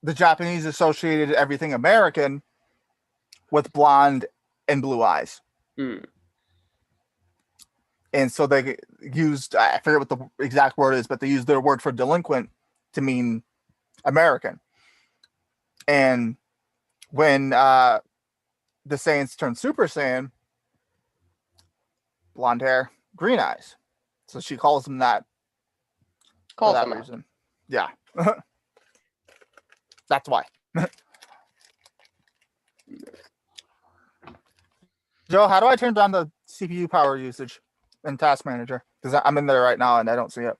Speaker 1: the Japanese associated everything American with blonde and blue eyes. And so they used, I forget what the exact word is, but they used their word for delinquent to mean American. And when the Saiyans turned Super Saiyan, blonde hair, green eyes. So she calls them that for that reason. Yeah. That's why. Joe, how do I turn down the CPU power usage in Task Manager? Because I'm in there right now and I don't see it.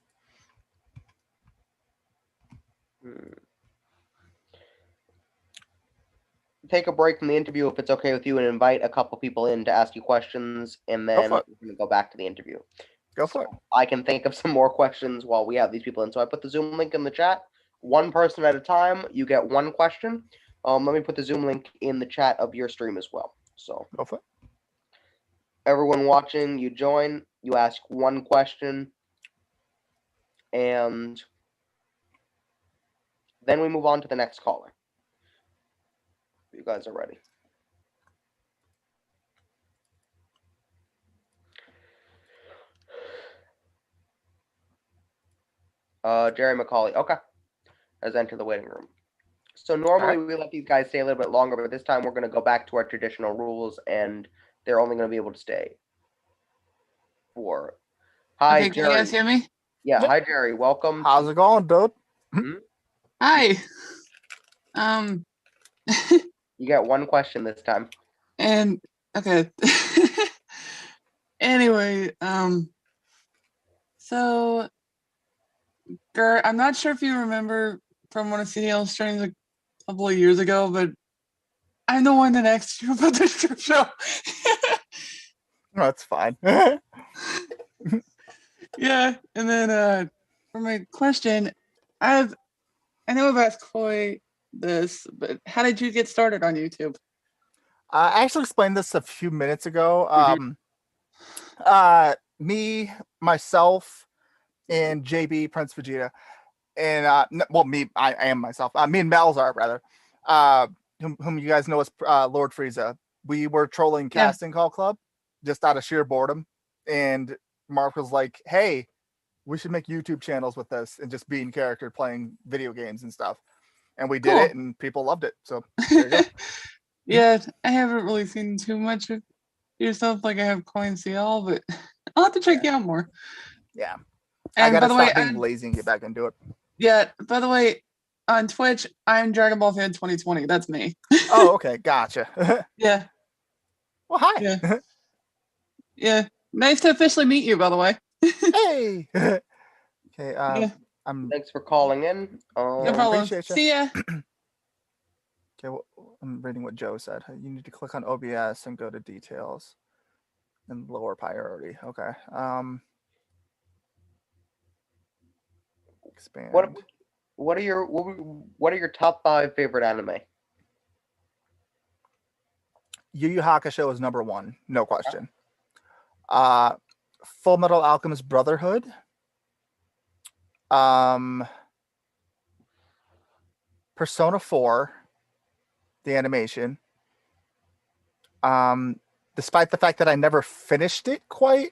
Speaker 2: Take a break from the interview if it's okay with you and invite a couple people in to ask you questions, and then we're going to go back to the interview.
Speaker 1: Go for it.
Speaker 2: I can think of some more questions while we have these people in. So I put the Zoom link in the chat. One person at a time, you get one question. Let me put the Zoom link in the chat of your stream as well. So
Speaker 1: go for it.
Speaker 2: Everyone watching, you join, you ask one question, and then we move on to the next caller. You guys are ready. Jerry McCauley. Okay. Has entered the waiting room. So normally we let these guys stay a little bit longer, but this time we're going to go back to our traditional rules, and they're only going to be able to stay for. Hi,
Speaker 3: Okay, can you guys
Speaker 2: Jerry.
Speaker 3: hear me?
Speaker 2: Yeah,
Speaker 1: Yep.
Speaker 2: hi, Jerry. Welcome.
Speaker 1: How's it going, dude?
Speaker 3: Hi.
Speaker 2: You got one question this time.
Speaker 3: And okay. Anyway, so Gert, I'm not sure if you remember from one of CDL streams a couple of years ago, but I'm the one that asked you about the strip show.
Speaker 1: That's fine.
Speaker 3: Yeah, and then for my question, I know I've asked Chloe this, but how did you get started on YouTube?
Speaker 1: I actually explained this a few minutes ago. Me, myself, and JB Prince Vegeta, and I am myself. Me and Malzar, rather, whom you guys know as Lord Frieza. We were trolling Casting Call Club just out of sheer boredom, and Mark was like, "Hey, we should make YouTube channels with this and just be in character playing video games and stuff." And we did
Speaker 3: Cool.
Speaker 1: it, and people loved it. So there you go.
Speaker 3: Yeah, I haven't really seen too much of your stuff like I have Coin CL, but I'll have to check you out more.
Speaker 1: Yeah.
Speaker 3: And
Speaker 1: I gotta
Speaker 3: by the way,
Speaker 1: stop being lazy and get back into it.
Speaker 3: yeah, by the way, on Twitch, I'm Dragon Ball Fan 2020. That's me.
Speaker 1: Oh, okay, gotcha.
Speaker 3: Yeah.
Speaker 1: Well, hi.
Speaker 3: Yeah. Yeah. Nice to officially meet you, by the way.
Speaker 1: Hey. Okay.
Speaker 3: Yeah.
Speaker 2: Thanks for calling in.
Speaker 3: No problem.
Speaker 1: Appreciate you.
Speaker 3: See ya.
Speaker 1: Okay, well, I'm reading what Joe said. You need to click on OBS and go to details and lower priority. Okay. Expand.
Speaker 2: What are your top 5 favorite anime?
Speaker 1: Yu Yu Hakusho is number 1, no question. Full Metal Alchemist Brotherhood. Persona 4, the animation. Despite the fact that I never finished it quite,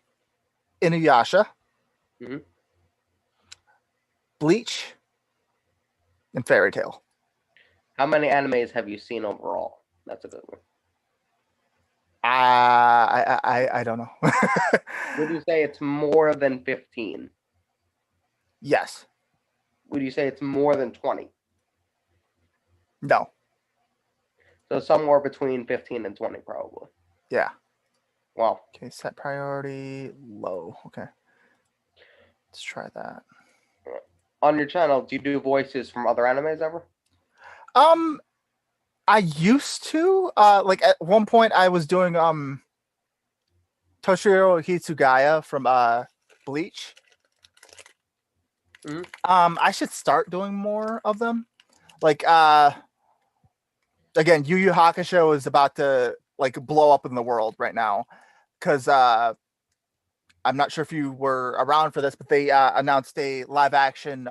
Speaker 1: Inuyasha.
Speaker 2: Mm-hmm.
Speaker 1: Bleach, and Fairy Tail.
Speaker 2: How many animes have you seen overall? That's a good one.
Speaker 1: I don't know.
Speaker 2: Would you say it's more than 15?
Speaker 1: Yes.
Speaker 2: Would you say it's more than 20?
Speaker 1: No.
Speaker 2: So somewhere between 15 and 20, probably.
Speaker 1: Yeah.
Speaker 2: Wow.
Speaker 1: Okay, set priority low. Okay. Let's try that.
Speaker 2: On your channel, do you do voices from other animes ever?
Speaker 1: I used to. Like at one point I was doing Toshiro Hitsugaya from Bleach.
Speaker 2: Mm-hmm.
Speaker 1: I should start doing more of them. Like again, Yu Yu Hakusho is about to like blow up in the world right now because I'm not sure if you were around for this, but they announced a live action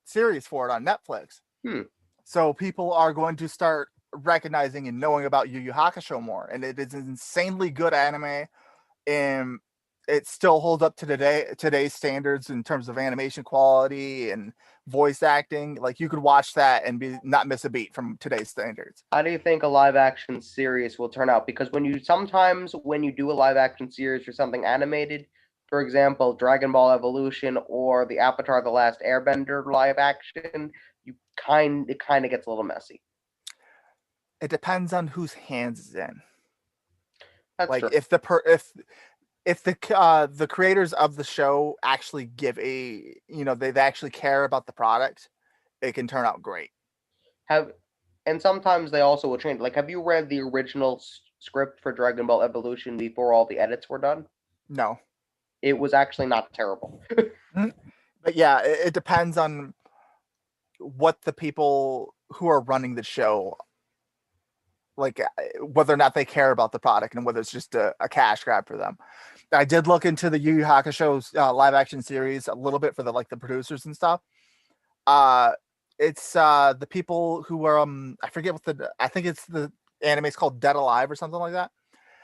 Speaker 1: series for it on Netflix. So people are going to start recognizing and knowing about Yu Yu Hakusho more, and it is an insanely good anime, and it still holds up to today's standards in terms of animation quality and voice acting. Like you could watch that and not miss a beat from today's standards.
Speaker 2: How do you think a live action series will turn out? Because when you do a live action series for something animated, for example, Dragon Ball Evolution or the Avatar: The Last Airbender live action, it kind of gets a little messy.
Speaker 1: It depends on whose hands it's in.
Speaker 2: That's
Speaker 1: like
Speaker 2: true.
Speaker 1: if the creators of the show actually give they actually care about the product, it can turn out great.
Speaker 2: And sometimes they also will change. Like, have you read the original script for Dragon Ball Evolution before all the edits were done?
Speaker 1: No.
Speaker 2: It was actually not terrible.
Speaker 1: But yeah, it depends on what the people who are running the show, like whether or not they care about the product and whether it's just a cash grab for them. I did look into the Yu Yu Hakusho's live action series a little bit for the producers and stuff. It's the people who are I forget I think it's the anime is called Dead Alive or something like that.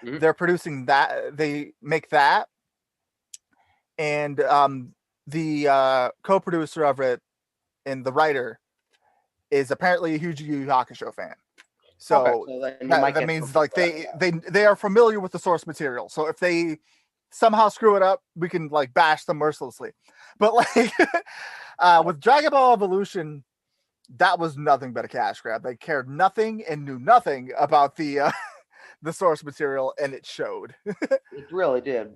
Speaker 1: Mm-hmm. They're producing that. They make that, and the co-producer of it and the writer is apparently a huge Yu Yu Hakusho fan. So
Speaker 2: so then you might
Speaker 1: that
Speaker 2: get
Speaker 1: means
Speaker 2: some-
Speaker 1: like they are familiar with the source material. So if they somehow screw it up, we can like bash them mercilessly. But like with Dragon Ball Evolution, that was nothing but a cash grab. They cared nothing and knew nothing about the the source material, and it showed.
Speaker 2: It really did.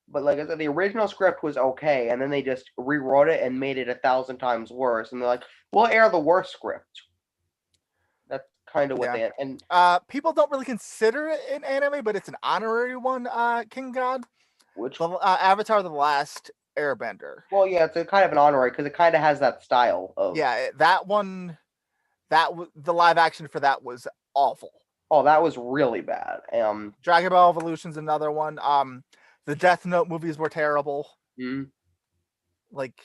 Speaker 2: But like I said, the original script was okay, and then they just rewrote it and made it 1,000 times worse. And they're like, "We'll air the worst script." That's kind of what
Speaker 1: Yeah.
Speaker 2: they and
Speaker 1: People don't really consider it an anime, but it's an honorary one. King God,
Speaker 2: which
Speaker 1: Avatar: The Last Airbender.
Speaker 2: well, yeah, it's a kind of an honorary because it kind of has that style of
Speaker 1: Yeah, that one, the live action for that was awful.
Speaker 2: oh, that was really bad.
Speaker 1: Dragon Ball Evolution's another one. The Death Note movies were terrible.
Speaker 2: mm,
Speaker 1: Like,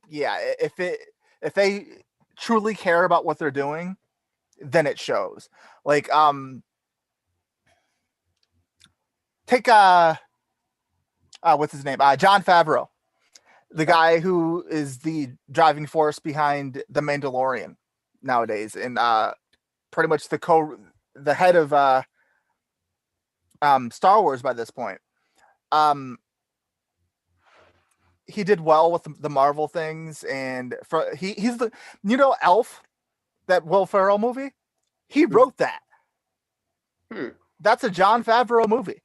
Speaker 1: yeah, if they truly care about what they're doing, then it shows. Like, take what's his name? Jon Favreau, the guy who is the driving force behind The Mandalorian nowadays, and pretty much the head of Star Wars by this point. He did well with the Marvel things, and he's the Elf, that Will Ferrell movie. He wrote that. That's a Jon Favreau movie,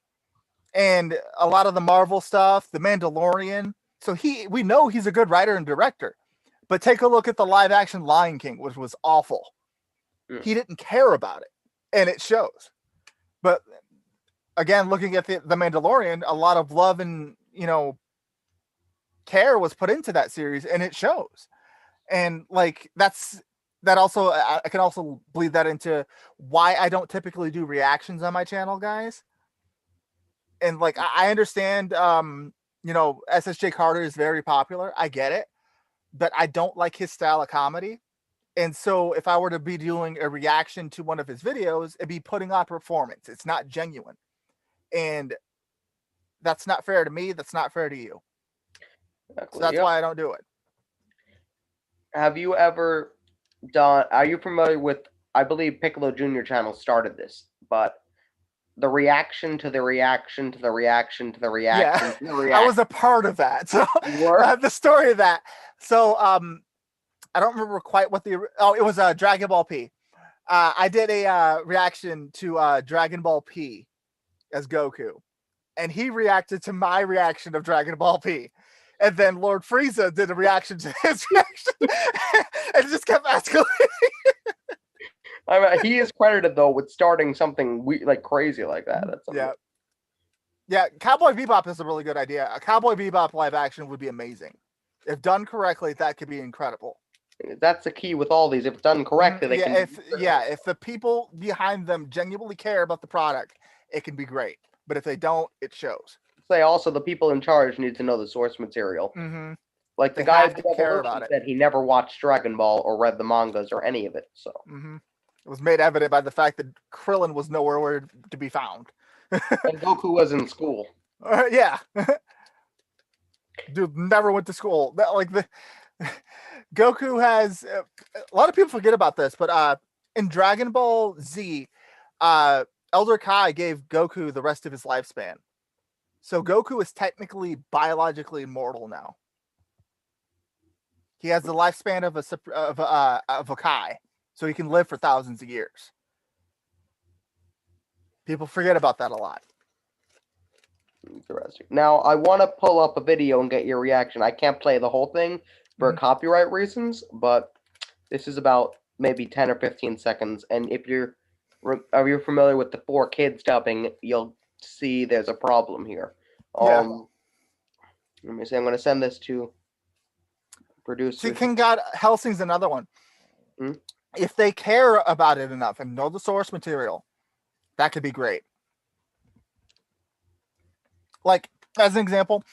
Speaker 1: and a lot of the Marvel stuff, The Mandalorian. So we know he's a good writer and director. But take a look at the live action Lion King, which was awful. He didn't care about it, and it shows. But again, looking at the Mandalorian, a lot of love and care was put into that series, and it shows. And like that also, I can also bleed that into why I don't typically do reactions on my channel, guys. And like I understand, SSJ Carter is very popular. I get it, but I don't like his style of comedy. And so if I were to be doing a reaction to one of his videos, it'd be putting on performance. It's not genuine. And that's not fair to me. That's not fair to you. So that's why I don't do it.
Speaker 2: Have you ever done? Are you familiar with? I believe Piccolo Junior channel started this, but the reaction to the reaction to the reaction to the reaction.
Speaker 1: Yeah,
Speaker 2: to the reaction.
Speaker 1: I was a part of that. So the story of that. So I don't remember quite what it was Dragon Ball P. I did a reaction to Dragon Ball P as Goku, and he reacted to my reaction of Dragon Ball P. And then Lord Frieza did a reaction to his reaction, and it just kept escalating.
Speaker 2: I mean, he is credited though with starting something like crazy like that. That's
Speaker 1: yeah. Cowboy Bebop is a really good idea. A Cowboy Bebop live action would be amazing if done correctly. That could be incredible.
Speaker 2: That's the key with all these. If done correctly, they can.
Speaker 1: If the people behind them genuinely care about the product, it can be great. But if they don't, it shows.
Speaker 2: Say also the people in charge need to know the source material.
Speaker 1: Mm-hmm.
Speaker 2: Like the guy who care about it said he never watched Dragon Ball or read the mangas or any of it. So
Speaker 1: it was made evident by the fact that Krillin was nowhere to be found.
Speaker 2: And Goku was in school.
Speaker 1: Yeah. Dude never went to school. Goku has a lot of people forget about this, but in Dragon Ball Z, Elder Kai gave Goku the rest of his lifespan. So Goku is technically biologically immortal now. He has the lifespan of a Kai, so he can live for thousands of years. People forget about that a lot.
Speaker 2: Interesting. Now I want to pull up a video and get your reaction. I can't play the whole thing for copyright reasons, but this is about maybe 10 or 15 seconds. And if you're familiar with the 4Kids dubbing, you'll see there's a problem here. Let me see. I'm going to send this to producer.
Speaker 1: See, King God Helsing's another one. If they care about it enough and know the source material, that could be great. Like, as an example,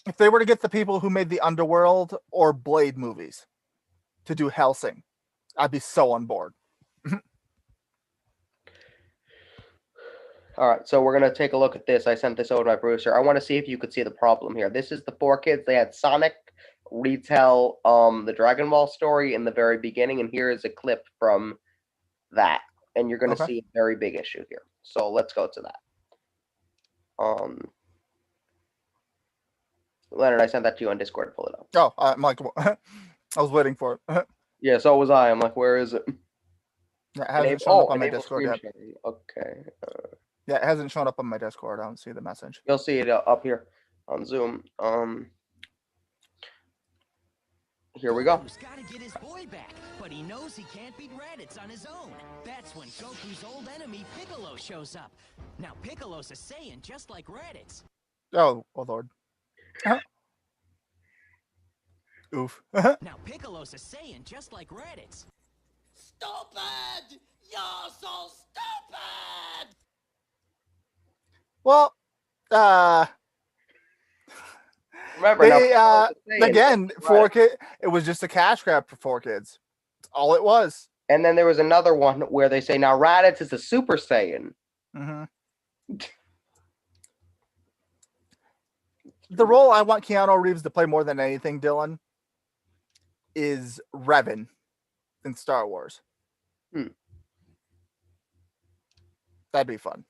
Speaker 1: if they were to get the people who made the Underworld or Blade movies to do Helsing, I'd be so on board.
Speaker 2: All right, so we're going to take a look at this. I sent this over to my producer. I want to see if you could see the problem here. This is the 4Kids. They had Sonic retell the Dragon Ball story in the very beginning, and here is a clip from that. and you're going to
Speaker 1: Okay.
Speaker 2: see a very big issue here. So let's go to that. Leonard, I sent that to you on Discord. Pull it up.
Speaker 1: Oh, I'm like, I was waiting for it.
Speaker 2: Yeah, so was I. I'm like, where is it?
Speaker 1: Yeah, it hasn't shown up on my
Speaker 2: enable
Speaker 1: Discord
Speaker 2: screen
Speaker 1: yet.
Speaker 2: sharing. Okay.
Speaker 1: Yeah, it hasn't shown up on my Discord. I don't see the message.
Speaker 2: You'll see it up here on Zoom. Here we go.
Speaker 4: Goku's gotta get his boy back, but he knows he can't beat Raditz on his own. That's when Goku's old enemy Piccolo shows up. Now Piccolo's a Saiyan just like Raditz.
Speaker 1: Oh Lord. Oof.
Speaker 4: Now Piccolo's a Saiyan just like Raditz.
Speaker 5: Stupid! You're so stupid!
Speaker 1: Well,
Speaker 2: Remember, now,
Speaker 1: they,
Speaker 2: Piccolo's a Saiyan,
Speaker 1: again,
Speaker 2: right.
Speaker 1: 4 kids. It was just a cash grab for 4 kids. That's all it was.
Speaker 2: And then there was another one where they say, now Raditz is a Super Saiyan.
Speaker 1: Mm-hmm. The role I want Keanu Reeves to play more than anything, Dylan, is Revan in Star Wars. That'd be fun.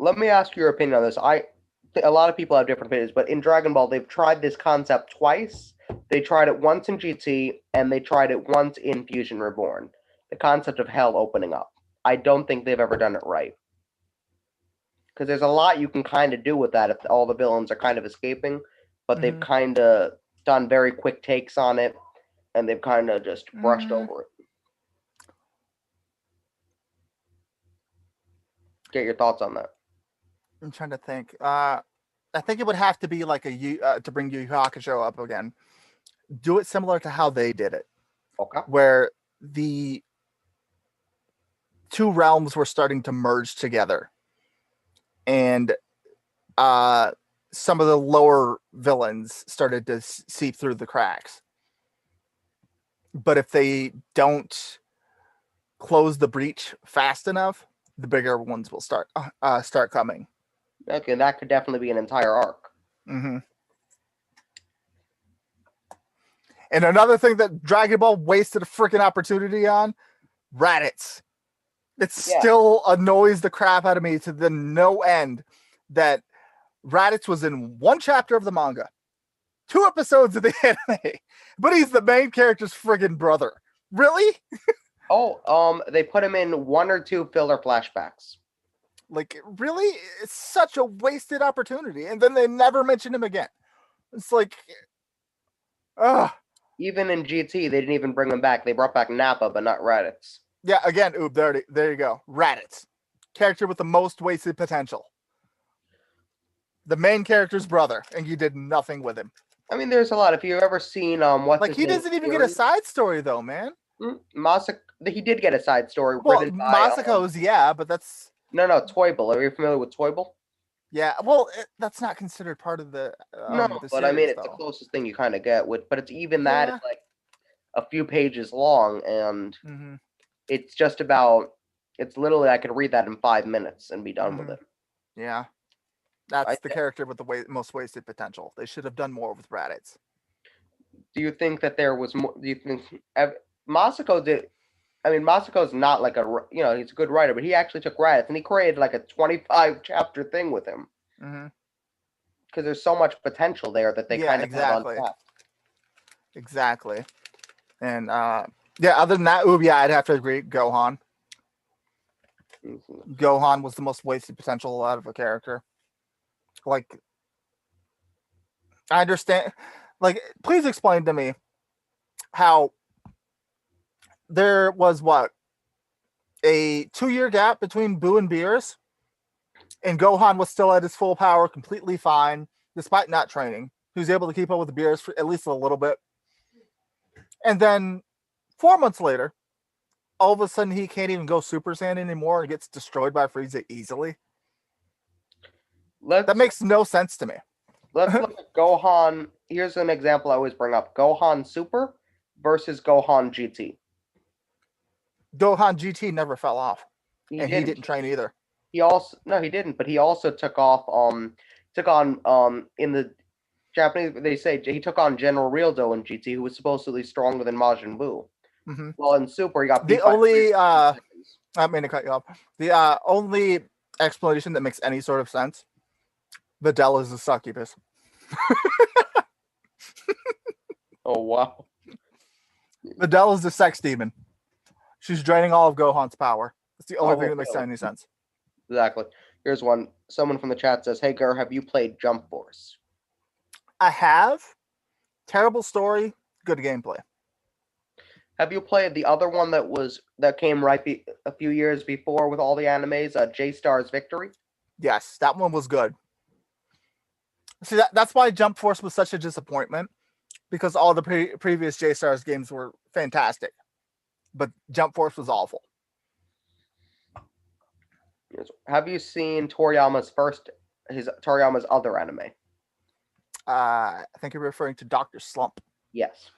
Speaker 2: Let me ask your opinion on this. A lot of people have different opinions, but in Dragon Ball, they've tried this concept twice. They tried it once in GT, and they tried it once in Fusion Reborn. The concept of hell opening up. I don't think they've ever done it right. Because there's a lot you can kind of do with that if all the villains are kind of escaping, but they've kind of done very quick takes on it, and they've kind of just brushed over it. Get your thoughts on that.
Speaker 1: I'm trying to think. I think it would have to be like to bring Yu Yu Hakusho up again. Do it similar to how they did it,
Speaker 2: Okay.
Speaker 1: where the 2 realms were starting to merge together, and some of the lower villains started to seep through the cracks. But if they don't close the breach fast enough, the bigger ones will start coming.
Speaker 2: Okay, that could definitely be an entire arc.
Speaker 1: Mm-hmm. And another thing that Dragon Ball wasted a freaking opportunity on, Raditz. It still annoys the crap out of me to the no end that Raditz was in 1 chapter of the manga, 2 episodes of the anime, but he's the main character's friggin' brother. Really?
Speaker 2: They put him in 1 or 2 filler flashbacks.
Speaker 1: Like, really? It's such a wasted opportunity. And then they never mention him again. It's like,
Speaker 2: Even in GT, they didn't even bring him back. They brought back Nappa, but not Raditz.
Speaker 1: Yeah, again, there you go. Raditz. Character with the most wasted potential. The main character's brother, and you did nothing with him.
Speaker 2: I mean, there's a lot. If you've ever seen
Speaker 1: he doesn't even get a side story though, man.
Speaker 2: He did get a side story
Speaker 1: Well,
Speaker 2: written by
Speaker 1: Masako's, yeah, but that's
Speaker 2: no, Toyble. Are you familiar with Toyble?
Speaker 1: Yeah, well, that's not considered part of the
Speaker 2: No,
Speaker 1: the
Speaker 2: but I mean,
Speaker 1: series,
Speaker 2: it's the
Speaker 1: though.
Speaker 2: closest thing you kind of get with. But it's even that
Speaker 1: Yeah.
Speaker 2: it's like a few pages long, and
Speaker 1: Mm-hmm.
Speaker 2: it's just about. It's literally I could read that in 5 minutes and be done with it.
Speaker 1: Yeah, that's
Speaker 2: I
Speaker 1: the
Speaker 2: thi-
Speaker 1: character with the most wasted potential. They should have done more with Raditz.
Speaker 2: Do you think that there was more? Do you think Masako did? I mean, Masako's not like he's a good writer, but he actually took Raditz and he created like a 25 chapter thing with him
Speaker 1: Mm-hmm.
Speaker 2: because there's so much potential there that they kind of have untapped.
Speaker 1: Exactly. And other than that, I'd have to agree. Gohan.
Speaker 2: Mhm.
Speaker 1: Gohan was the most wasted potential out of a character. Like, I understand. Like, please explain to me how there was a 2-year gap between Boo and Beerus, and Gohan was still at his full power, completely fine, despite not training. He was able to keep up with Beerus for at least a little bit. And then 4 months later, all of a sudden he can't even go Super Saiyan anymore and gets destroyed by Frieza easily. That makes no sense to me.
Speaker 2: Let's look at Gohan. Here's an example I always bring up: Gohan Super versus Gohan GT.
Speaker 1: Gohan GT never fell off,
Speaker 2: He
Speaker 1: he didn't train either.
Speaker 2: He didn't, but he also took off. Took on in the Japanese they say he took on General Realdo in GT, who was supposedly stronger than Majin Buu.
Speaker 1: Mhm.
Speaker 2: Well, in Super, he got
Speaker 1: The
Speaker 2: beat by
Speaker 1: only
Speaker 2: 3 seconds.
Speaker 1: I mean to cut you off. The only explanation that makes any sort of sense: Videl is a succubus.
Speaker 2: Oh, wow.
Speaker 1: Videl is the sex demon. She's draining all of Gohan's power. It's the only
Speaker 2: Oh,
Speaker 1: thing that makes
Speaker 2: really?
Speaker 1: any sense.
Speaker 2: Exactly. Here's one. Someone from the chat says, "Hey, Gur, have you played Jump Force?"
Speaker 1: I have. Terrible story, good gameplay.
Speaker 2: Have you played the other one that came a few years before with all the animes, J Star's Victory?
Speaker 1: Yes, that one was good. See, that's why Jump Force was such a disappointment, because all the previous J-Stars games were fantastic, but Jump Force was awful.
Speaker 2: Yes. Have you seen Toriyama's other anime?
Speaker 1: I think you're referring to Dr. Slump.
Speaker 2: Yes.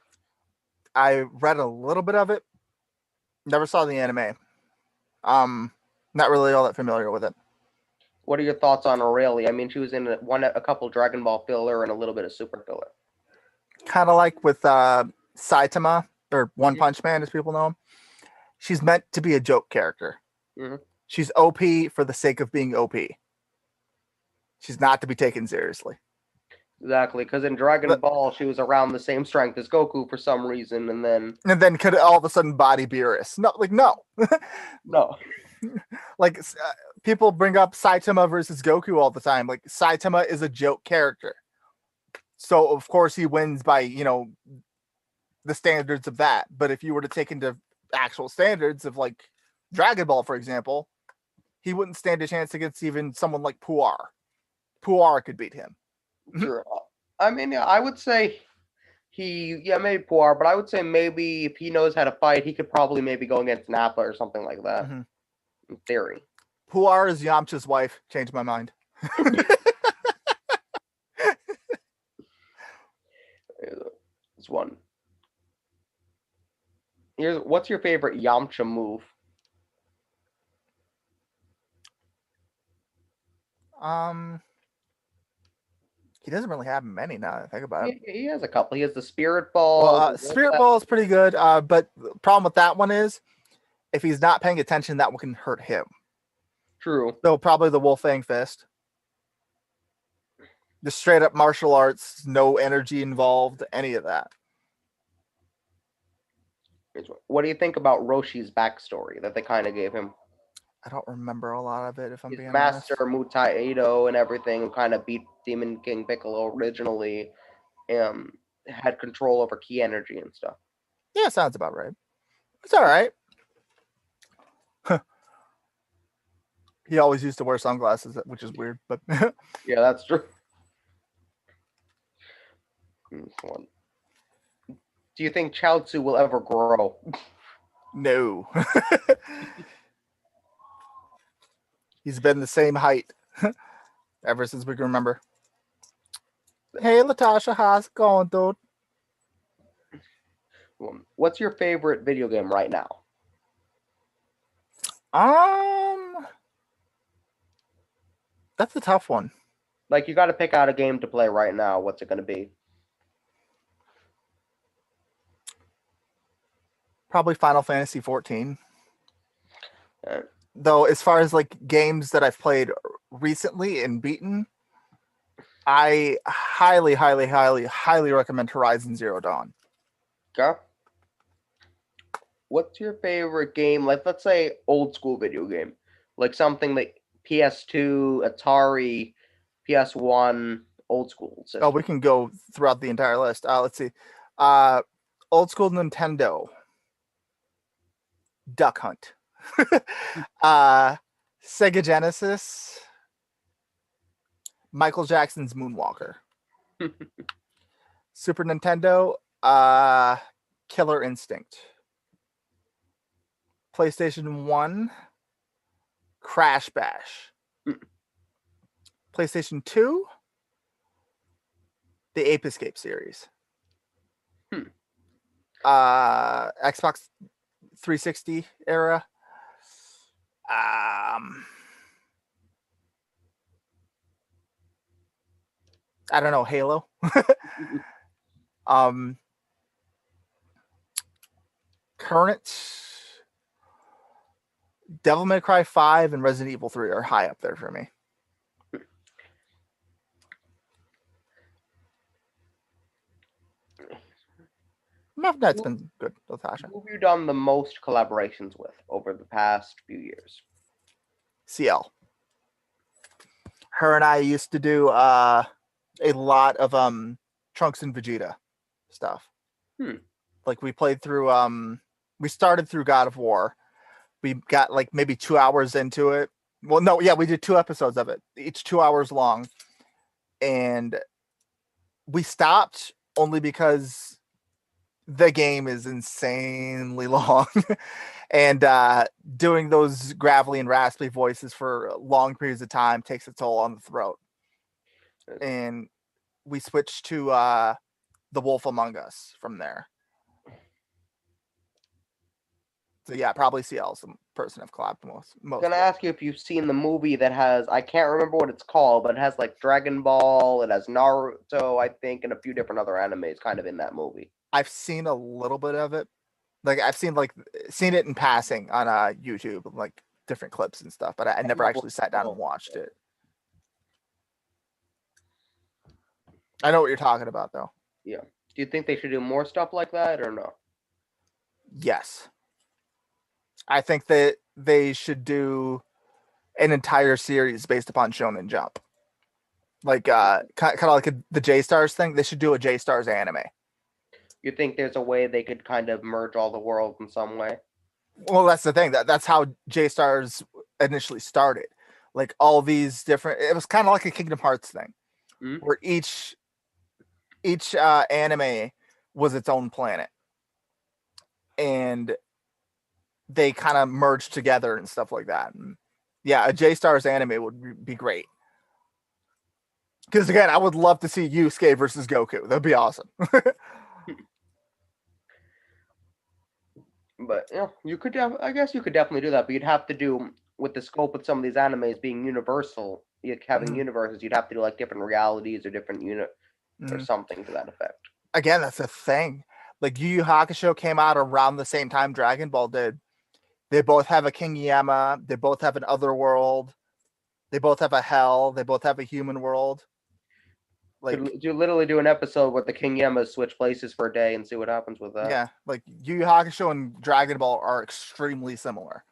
Speaker 1: I read a little bit of it. Never saw the anime. Not really all that familiar with it.
Speaker 2: What are your thoughts on Aurelie? I mean, she was in a couple Dragon Ball filler and a little bit of Super filler.
Speaker 1: Kind of like with Saitama, or One Punch Man, as people know him. She's meant to be a joke character.
Speaker 2: Mhm.
Speaker 1: She's OP for the sake of being OP. She's not to be taken seriously.
Speaker 2: Exactly, because in Dragon Ball, she was around the same strength as Goku for some reason, and then
Speaker 1: could all of a sudden body Beerus. No,
Speaker 2: no.
Speaker 1: Like people bring up Saitama versus Goku all the time. Like Saitama is a joke character, so of course he wins by the standards of that. But if you were to take into actual standards of like Dragon Ball, for example, he wouldn't stand a chance against even someone like Puar. Puar could beat him.
Speaker 2: Sure. I mean, yeah, I would say maybe Puar, but I would say maybe if he knows how to fight, he could probably maybe go against Nappa or something like that.
Speaker 1: Mhm.
Speaker 2: In theory.
Speaker 1: Puar is Yamcha's wife. Changed my mind.
Speaker 2: This one. What's your favorite Yamcha move?
Speaker 1: He doesn't really have many now that I think about it.
Speaker 2: He has a couple. He has the Spirit Ball.
Speaker 1: Well, Spirit Ball is pretty good, but the problem with that one is if he's not paying attention, that one can hurt him.
Speaker 2: True.
Speaker 1: So probably the Wolfang Fist. Just straight up martial arts, no energy involved, any of that.
Speaker 2: What do you think about Roshi's backstory that they kind of gave him?
Speaker 1: I don't remember a lot of it, if I'm
Speaker 2: His
Speaker 1: being
Speaker 2: master
Speaker 1: honest.
Speaker 2: Mutai Edo and everything kind of beat Demon King Piccolo originally, had control over ki energy and stuff.
Speaker 1: Yeah, sounds about right. It's all right. He always used to wear sunglasses, which is weird, but
Speaker 2: Yeah, that's true. One. Do you think Chaozu will ever grow?
Speaker 1: no. He's been the same height ever since we can remember. Hey, Latasha, how's it going, dude?
Speaker 2: What's your favorite video game right now?
Speaker 1: That's a tough one.
Speaker 2: Like, you got to pick out a game to play right now. What's it going to be?
Speaker 1: Probably Final Fantasy 14.
Speaker 2: Uh,
Speaker 1: Though, as far as like games that I've played recently and beaten, I highly, highly, highly, highly recommend Horizon Zero Dawn.
Speaker 2: Okay. What's your favorite game? Like, let's say old school video game, like something like PS2, Atari, PS1, old school system.
Speaker 1: Oh, we can go throughout the entire list. Let's see. Old school Nintendo. Duck Hunt. Sega Genesis. Michael Jackson's Moonwalker. Super Nintendo. Killer Instinct. PlayStation 1. Crash Bash. PlayStation 2. The Ape Escape series. Xbox 360 era. I don't know, Halo. current Devil May Cry 5 and Resident Evil 3 are high up there for me. That's been good, Latasha.
Speaker 2: Who have you done the most collaborations with over the past few years?
Speaker 1: CL. Her and I used to do a lot of Trunks and Vegeta stuff. Like we played through we started through God of War. We got like maybe 2 hours into it. Well, no, yeah, we did 2 episodes of it, each 2 hours long. And we stopped only because the game is insanely long. And doing those gravelly and raspy voices for long periods of time takes a toll on the throat. And we switched to The Wolf Among Us from there. So yeah, probably CL is the person I've collabed most.
Speaker 2: I'm gonna ask you if you've seen the movie that has, I can't remember what it's called, but it has like Dragon Ball, it has Naruto, I think, and a few different other animes kind of in that movie.
Speaker 1: I've seen a little bit of it. Like I've seen it in passing on YouTube, like different clips and stuff, but I never actually sat down and watched it. I know what you're talking about though.
Speaker 2: Yeah. Do you think they should do more stuff like that or no?
Speaker 1: Yes. I think that they should do an entire series based upon Shonen Jump. Like kind of like the J-Stars thing. They should do a J-Stars anime.
Speaker 2: You think there's a way they could kind of merge all the worlds in some way?
Speaker 1: Well, that's the thing. That's how J-Stars initially started. Like all these different, it was kind of like a Kingdom Hearts thing, where each anime was its own planet, and they kind of merged together and stuff like that. And yeah, a J-Stars anime would be great. Because again, I would love to see Yusuke versus Goku. That'd be awesome.
Speaker 2: But yeah, you could. I guess you could definitely do that. But you'd have to do with the scope with some of these animes being universal, having universes. You'd have to do like different realities or different or something to that effect.
Speaker 1: Again, that's a thing. Like Yu Yu Hakusho came out around the same time Dragon Ball did. They both have a King Yama. They both have an other world. They both have a hell. They both have a human world. Like
Speaker 2: you literally do an episode where the King Yamas switch places for a day and see what happens with that.
Speaker 1: Yeah, like Yu Yu Hakusho and Dragon Ball are extremely similar.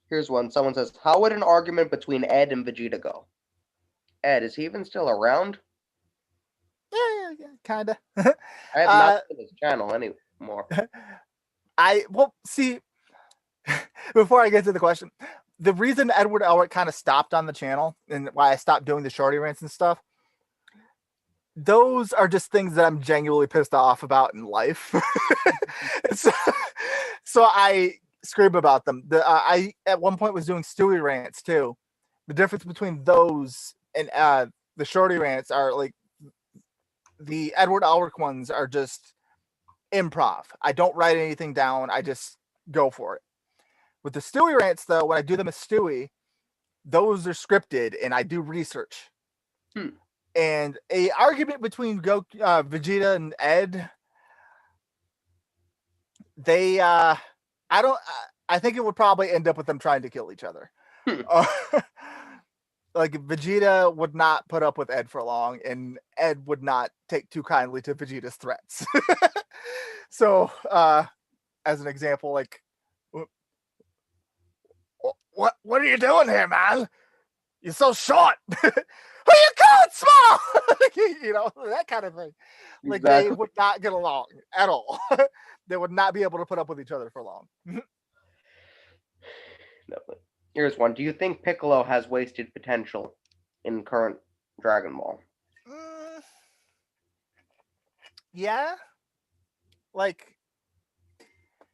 Speaker 2: Here's one. Someone says, "How would an argument between Ed and Vegeta go?" Ed, is he even still around?
Speaker 1: Yeah, kinda.
Speaker 2: I have not seen his channel anymore.
Speaker 1: See, before I get to the question, the reason Edward Elric kind of stopped on the channel and why I stopped doing the shorty rants and stuff, those are just things that I'm genuinely pissed off about in life. so I scream about them. I at one point was doing Stewie rants too. The difference between those and the shorty rants are like the Edward Elric ones are just improv. I don't write anything down. I just go for it. With the Stewie rants, though, when I do them as Stewie, those are scripted and I do research. And a argument between Vegeta and Ed, I think it would probably end up with them trying to kill each other. Like Vegeta would not put up with Ed for long, and Ed would not take too kindly to Vegeta's threats. So, as an example, like, what are you doing here, man? You're so short. Who you calling small? You know, that kind of thing. Like exactly. They would not get along at all. They would not be able to put up with each other for long.
Speaker 2: Definitely. Here's one. Do you think Piccolo has wasted potential in current Dragon Ball?
Speaker 1: Yeah. Like,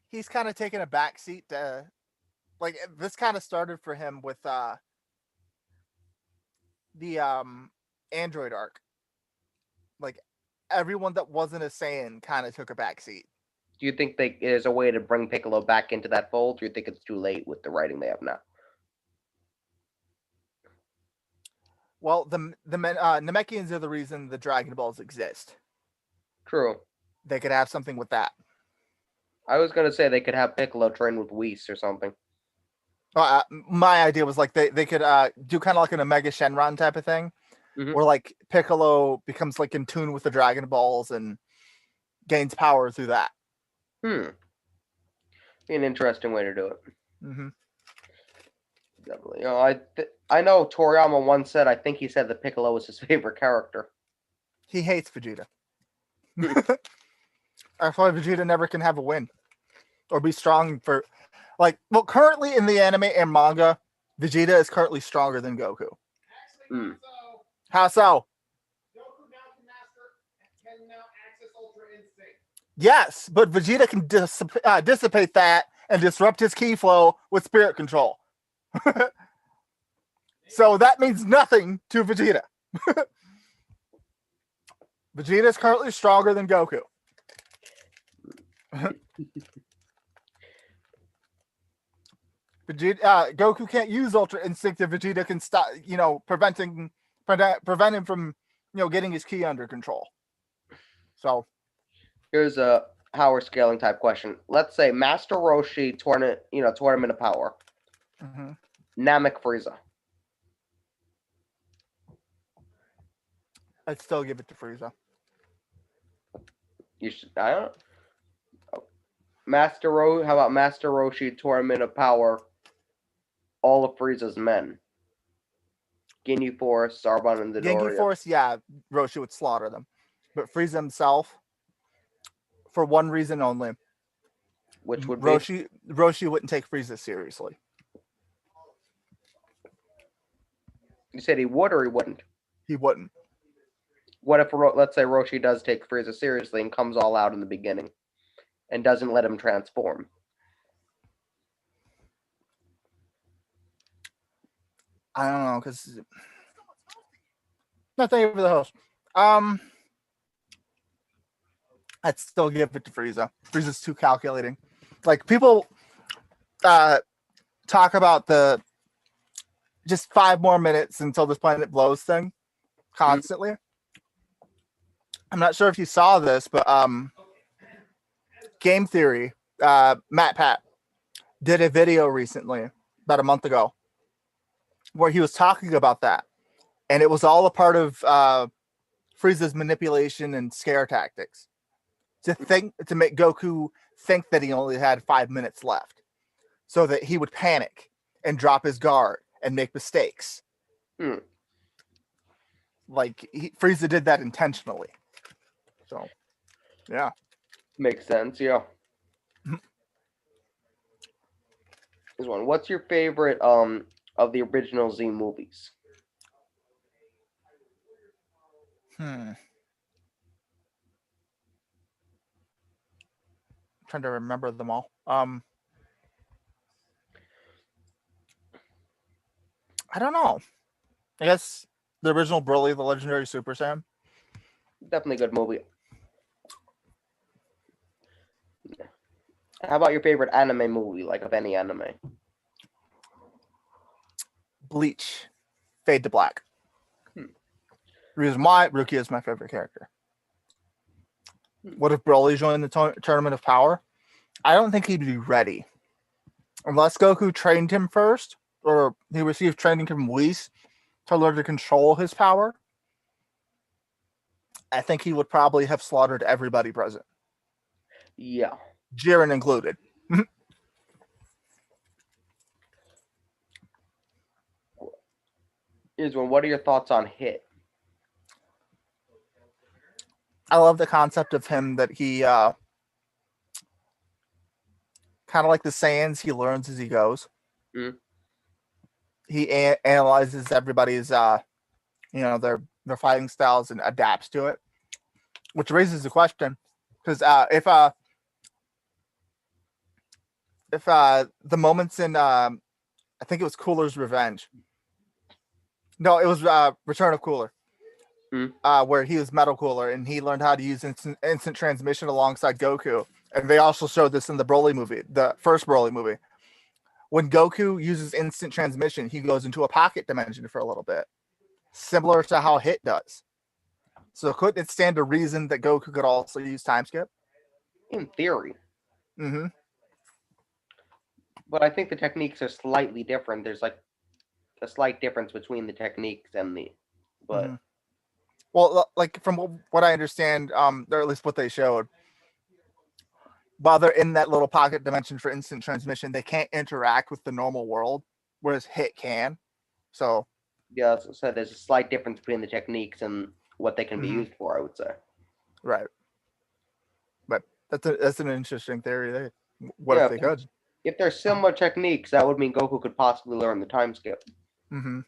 Speaker 1: he's kind of taken a backseat to, like, this kind of started for him with the Android arc. Like, everyone that wasn't a Saiyan kind of took a backseat.
Speaker 2: Do you think there's a way to bring Piccolo back into that fold, or do you think it's too late with the writing they have now?
Speaker 1: Well, the Namekians are the reason the Dragon Balls exist.
Speaker 2: True.
Speaker 1: They could have something with that.
Speaker 2: I was gonna say they could have Piccolo train with Whis or something.
Speaker 1: My idea was like they could do kind of like an Omega Shenron type of thing,
Speaker 2: Mhm.
Speaker 1: where like Piccolo becomes like in tune with the Dragon Balls and gains power through that.
Speaker 2: Be an interesting way to do it.
Speaker 1: Mm-hmm.
Speaker 2: Definitely. I know Toriyama once said, I think he said that Piccolo was his favorite character.
Speaker 1: He hates Vegeta. That's why Vegeta never can have a win or be strong for, like, well, currently in the anime and manga, Vegeta is currently stronger than Goku. How so? Yes, but Vegeta can dissipate that and disrupt his ki flow with spirit control. So that means nothing to Vegeta. Vegeta is currently stronger than Goku. Goku can't use Ultra Instinct if Vegeta can stop, prevent him from, getting his ki under control. So
Speaker 2: Here's a power scaling type question. Let's say Master Roshi Tournament of Power. Namek Frieza.
Speaker 1: I'd still give it to Frieza.
Speaker 2: You should. I don't. How about Master Roshi Tournament of Power? All of Frieza's men. Ginyu Force, Sarban, and the
Speaker 1: Genki Force, yeah, Roshi would slaughter them. But Frieza himself, for one reason only.
Speaker 2: Which would
Speaker 1: Roshi wouldn't take Frieza seriously.
Speaker 2: You said he would or he wouldn't?
Speaker 1: He wouldn't.
Speaker 2: What if, let's say, Roshi does take Frieza seriously and comes all out in the beginning and doesn't let him transform?
Speaker 1: I don't know, because no, thank you for the host. I'd still give it to Frieza. Frieza's too calculating. Like, people talk about the just 5 more minutes until this planet blows thing constantly. I'm not sure if you saw this, but Game Theory, Matt Pat, did a video recently, about a month ago, where he was talking about that. And it was all a part of Frieza's manipulation and scare tactics to make Goku think that he only had 5 minutes left, so that he would panic and drop his guard and make mistakes. Like, Frieza did that intentionally. So, yeah.
Speaker 2: Makes sense, yeah. This one. What's your favorite of the original Z movies?
Speaker 1: Trying to remember them all. I don't know. I guess the original Broly, the Legendary Super Saiyan.
Speaker 2: Definitely a good movie. How about your favorite anime movie, like of any anime?
Speaker 1: Bleach, Fade to Black. Reason why Rukia is my favorite character. What if Broly joined the Tournament of Power? I don't think he'd be ready. Unless Goku trained him first, or he received training from Whis to learn to control his power. I think he would probably have slaughtered everybody present.
Speaker 2: Yeah.
Speaker 1: Jiren included.
Speaker 2: Here's one. What are your thoughts on Hit?
Speaker 1: I love the concept of him that he kind of like the Saiyans, he learns as he goes. He analyzes everybody's their fighting styles and adapts to it, which raises the question, because if the moments in I think it was Cooler's Revenge. No, it was Return of Cooler. Where he was Metal Cooler and he learned how to use instant transmission alongside Goku. And they also showed this in the Broly movie, the first Broly movie. When Goku uses instant transmission, he goes into a pocket dimension for a little bit, similar to how Hit does. So couldn't it stand to reason that Goku could also use time skip?
Speaker 2: In theory.
Speaker 1: Mm-hmm.
Speaker 2: But I think the techniques are slightly different. There's like a slight difference between the techniques and the. But
Speaker 1: Mhm. Well, like from what I understand, or at least what they showed, while they're in that little pocket dimension for instant transmission, they can't interact with the normal world, whereas Hit can. So,
Speaker 2: yeah, as I said, there's a slight difference between the techniques and what they can be
Speaker 1: Mhm.
Speaker 2: used for, I would say.
Speaker 1: right. But that's an interesting theory. What
Speaker 2: Yeah,
Speaker 1: if they could?
Speaker 2: if there's similar techniques, that would mean Goku could possibly learn the time skip.
Speaker 1: Mm-hmm.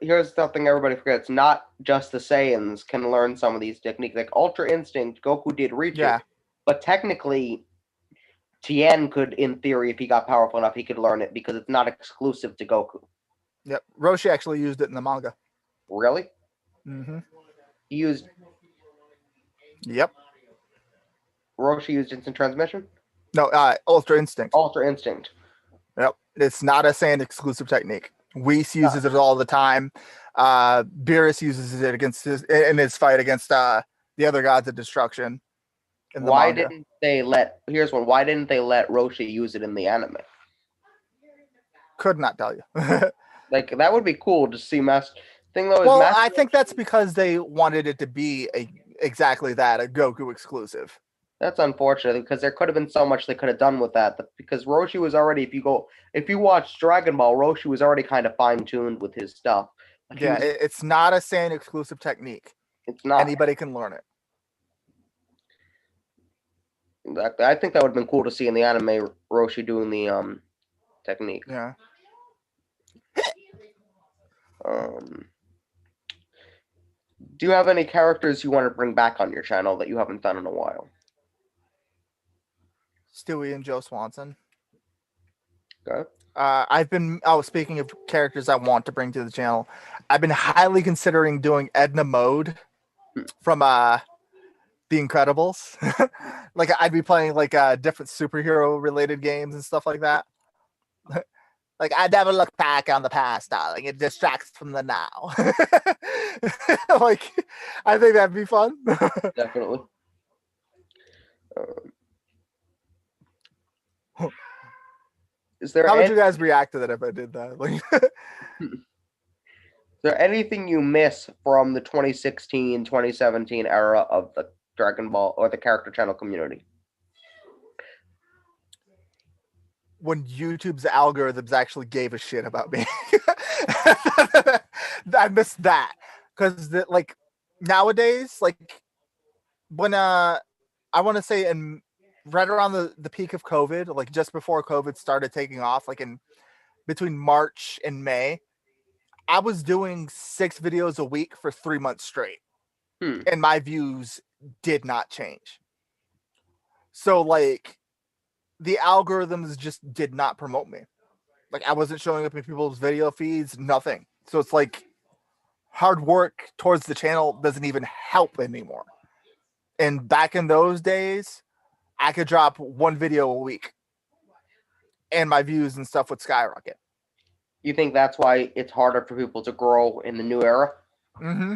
Speaker 2: Here's something everybody forgets: not just the Saiyans can learn some of these techniques. Like Ultra Instinct, Goku did reach
Speaker 1: Yeah.
Speaker 2: it, but technically, Tien could, in theory, if he got powerful enough, he could learn it because it's not exclusive to Goku.
Speaker 1: Yep. Roshi actually used it in the manga.
Speaker 2: Really?
Speaker 1: Mm-hmm.
Speaker 2: He used
Speaker 1: Yep.
Speaker 2: Roshi used instant transmission?
Speaker 1: No, Ultra Instinct.
Speaker 2: Ultra Instinct.
Speaker 1: Yep. It's not a Saiyan exclusive technique. Whis uses it all the time. Beerus uses it in his fight against the other gods of destruction. In the
Speaker 2: Why
Speaker 1: manga.
Speaker 2: didn't they let? Here's one. Why didn't they let Roshi use it in the anime?
Speaker 1: Could not tell you.
Speaker 2: Like that would be cool to see. Thing though is,
Speaker 1: Well, I think that's because they wanted it to be exactly that, a Goku exclusive.
Speaker 2: that's unfortunate because there could have been so much they could have done with that. Because Roshi was already, if you watch Dragon Ball, Roshi was already kind of fine tuned with his stuff. Like
Speaker 1: Yeah, it's not a Saiyan exclusive technique.
Speaker 2: it's not.
Speaker 1: Anybody can learn it.
Speaker 2: Exactly. I think that would have been cool to see in the anime Roshi doing the technique.
Speaker 1: Yeah.
Speaker 2: Do you have any characters you want to bring back on your channel that you haven't done in a while?
Speaker 1: Stewie and Joe Swanson.
Speaker 2: Okay.
Speaker 1: Speaking of characters I want to bring to the channel, I've been highly considering doing Edna Mode from The Incredibles. Like I'd be playing like different superhero related games and stuff like that. Like I never look back on the past, darling. It distracts from the now. Like I think that'd be fun.
Speaker 2: Definitely. Is there
Speaker 1: How would you guys react to that if I did that? Like,
Speaker 2: is there anything you miss from the 2016, 2017 era of the Dragon Ball or the character channel community?
Speaker 1: when YouTube's algorithms actually gave a shit about me. I missed that because like nowadays, like when I want to say in right around the peak of COVID, like just before COVID started taking off, like in between March and May, I was doing 6 videos a week for 3 months straight, and my views did not change. So like the algorithms just did not promote me. Like I wasn't showing up in people's video feeds, nothing. So it's like hard work towards the channel doesn't even help anymore. And back in those days, I could drop 1 video a week and my views and stuff would skyrocket.
Speaker 2: You think that's why it's harder for people to grow in the new era?
Speaker 1: Mm-hmm.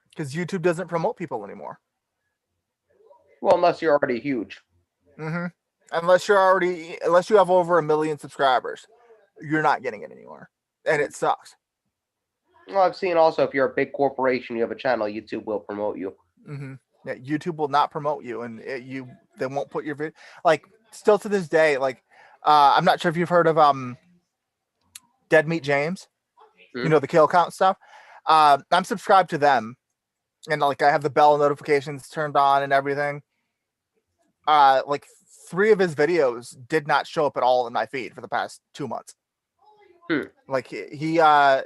Speaker 1: Because YouTube doesn't promote people anymore.
Speaker 2: Well, unless you're already huge.
Speaker 1: Mm-hmm. Unless you have over 1 million subscribers, you're not getting it anymore. And it sucks.
Speaker 2: Well, I've seen also if you're a big corporation, you have a channel, YouTube will promote you.
Speaker 1: Mm-hmm. Yeah, YouTube will not promote you, and they won't put your video. Like still to this day, like I'm not sure if you've heard of Dead Meat James. You know, the kill count stuff. I'm subscribed to them, and like I have the bell notifications turned on and everything. Like 3 of his videos did not show up at all in my feed for the past 2 months. Like he I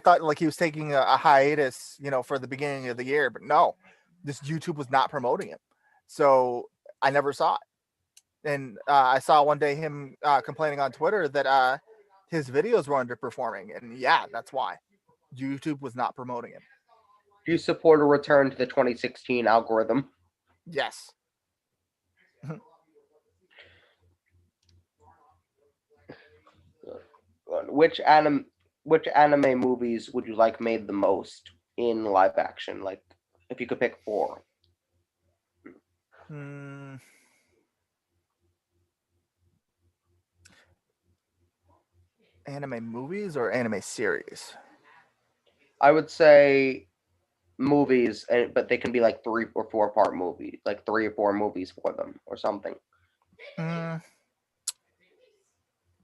Speaker 1: thought like he was taking a hiatus, you know, for the beginning of the year, but no, this YouTube was not promoting him. So I never saw it. And I saw one day him complaining on Twitter that his videos were underperforming. And yeah, that's why YouTube was not promoting him.
Speaker 2: Do you support a return to the 2016 algorithm?
Speaker 1: Yes.
Speaker 2: Which anime movies would you like made the most in live action? Like, if you could pick 4.
Speaker 1: Hmm. Anime movies or anime series?
Speaker 2: I would say movies, but they can be like 3 or 4 part movies, like 3 or 4 movies for them or something.
Speaker 1: Hmm.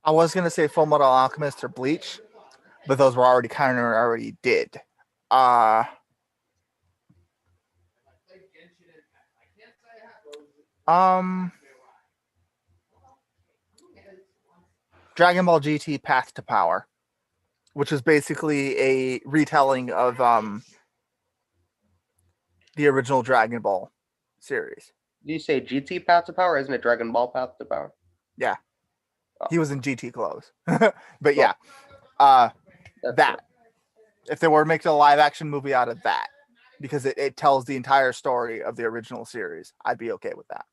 Speaker 1: I was gonna say Full Metal Alchemist or Bleach, but those were already did. Uh um Dragon Ball GT Path to Power, which is basically a retelling of the original Dragon Ball series.
Speaker 2: Do you say GT Path to Power? Isn't it Dragon Ball Path to Power?
Speaker 1: Yeah.
Speaker 2: Oh.
Speaker 1: He was in GT clothes. But yeah.
Speaker 2: That's
Speaker 1: That. If they were to make a live action movie out of that, because it tells the entire story of the original series, I'd be okay with that.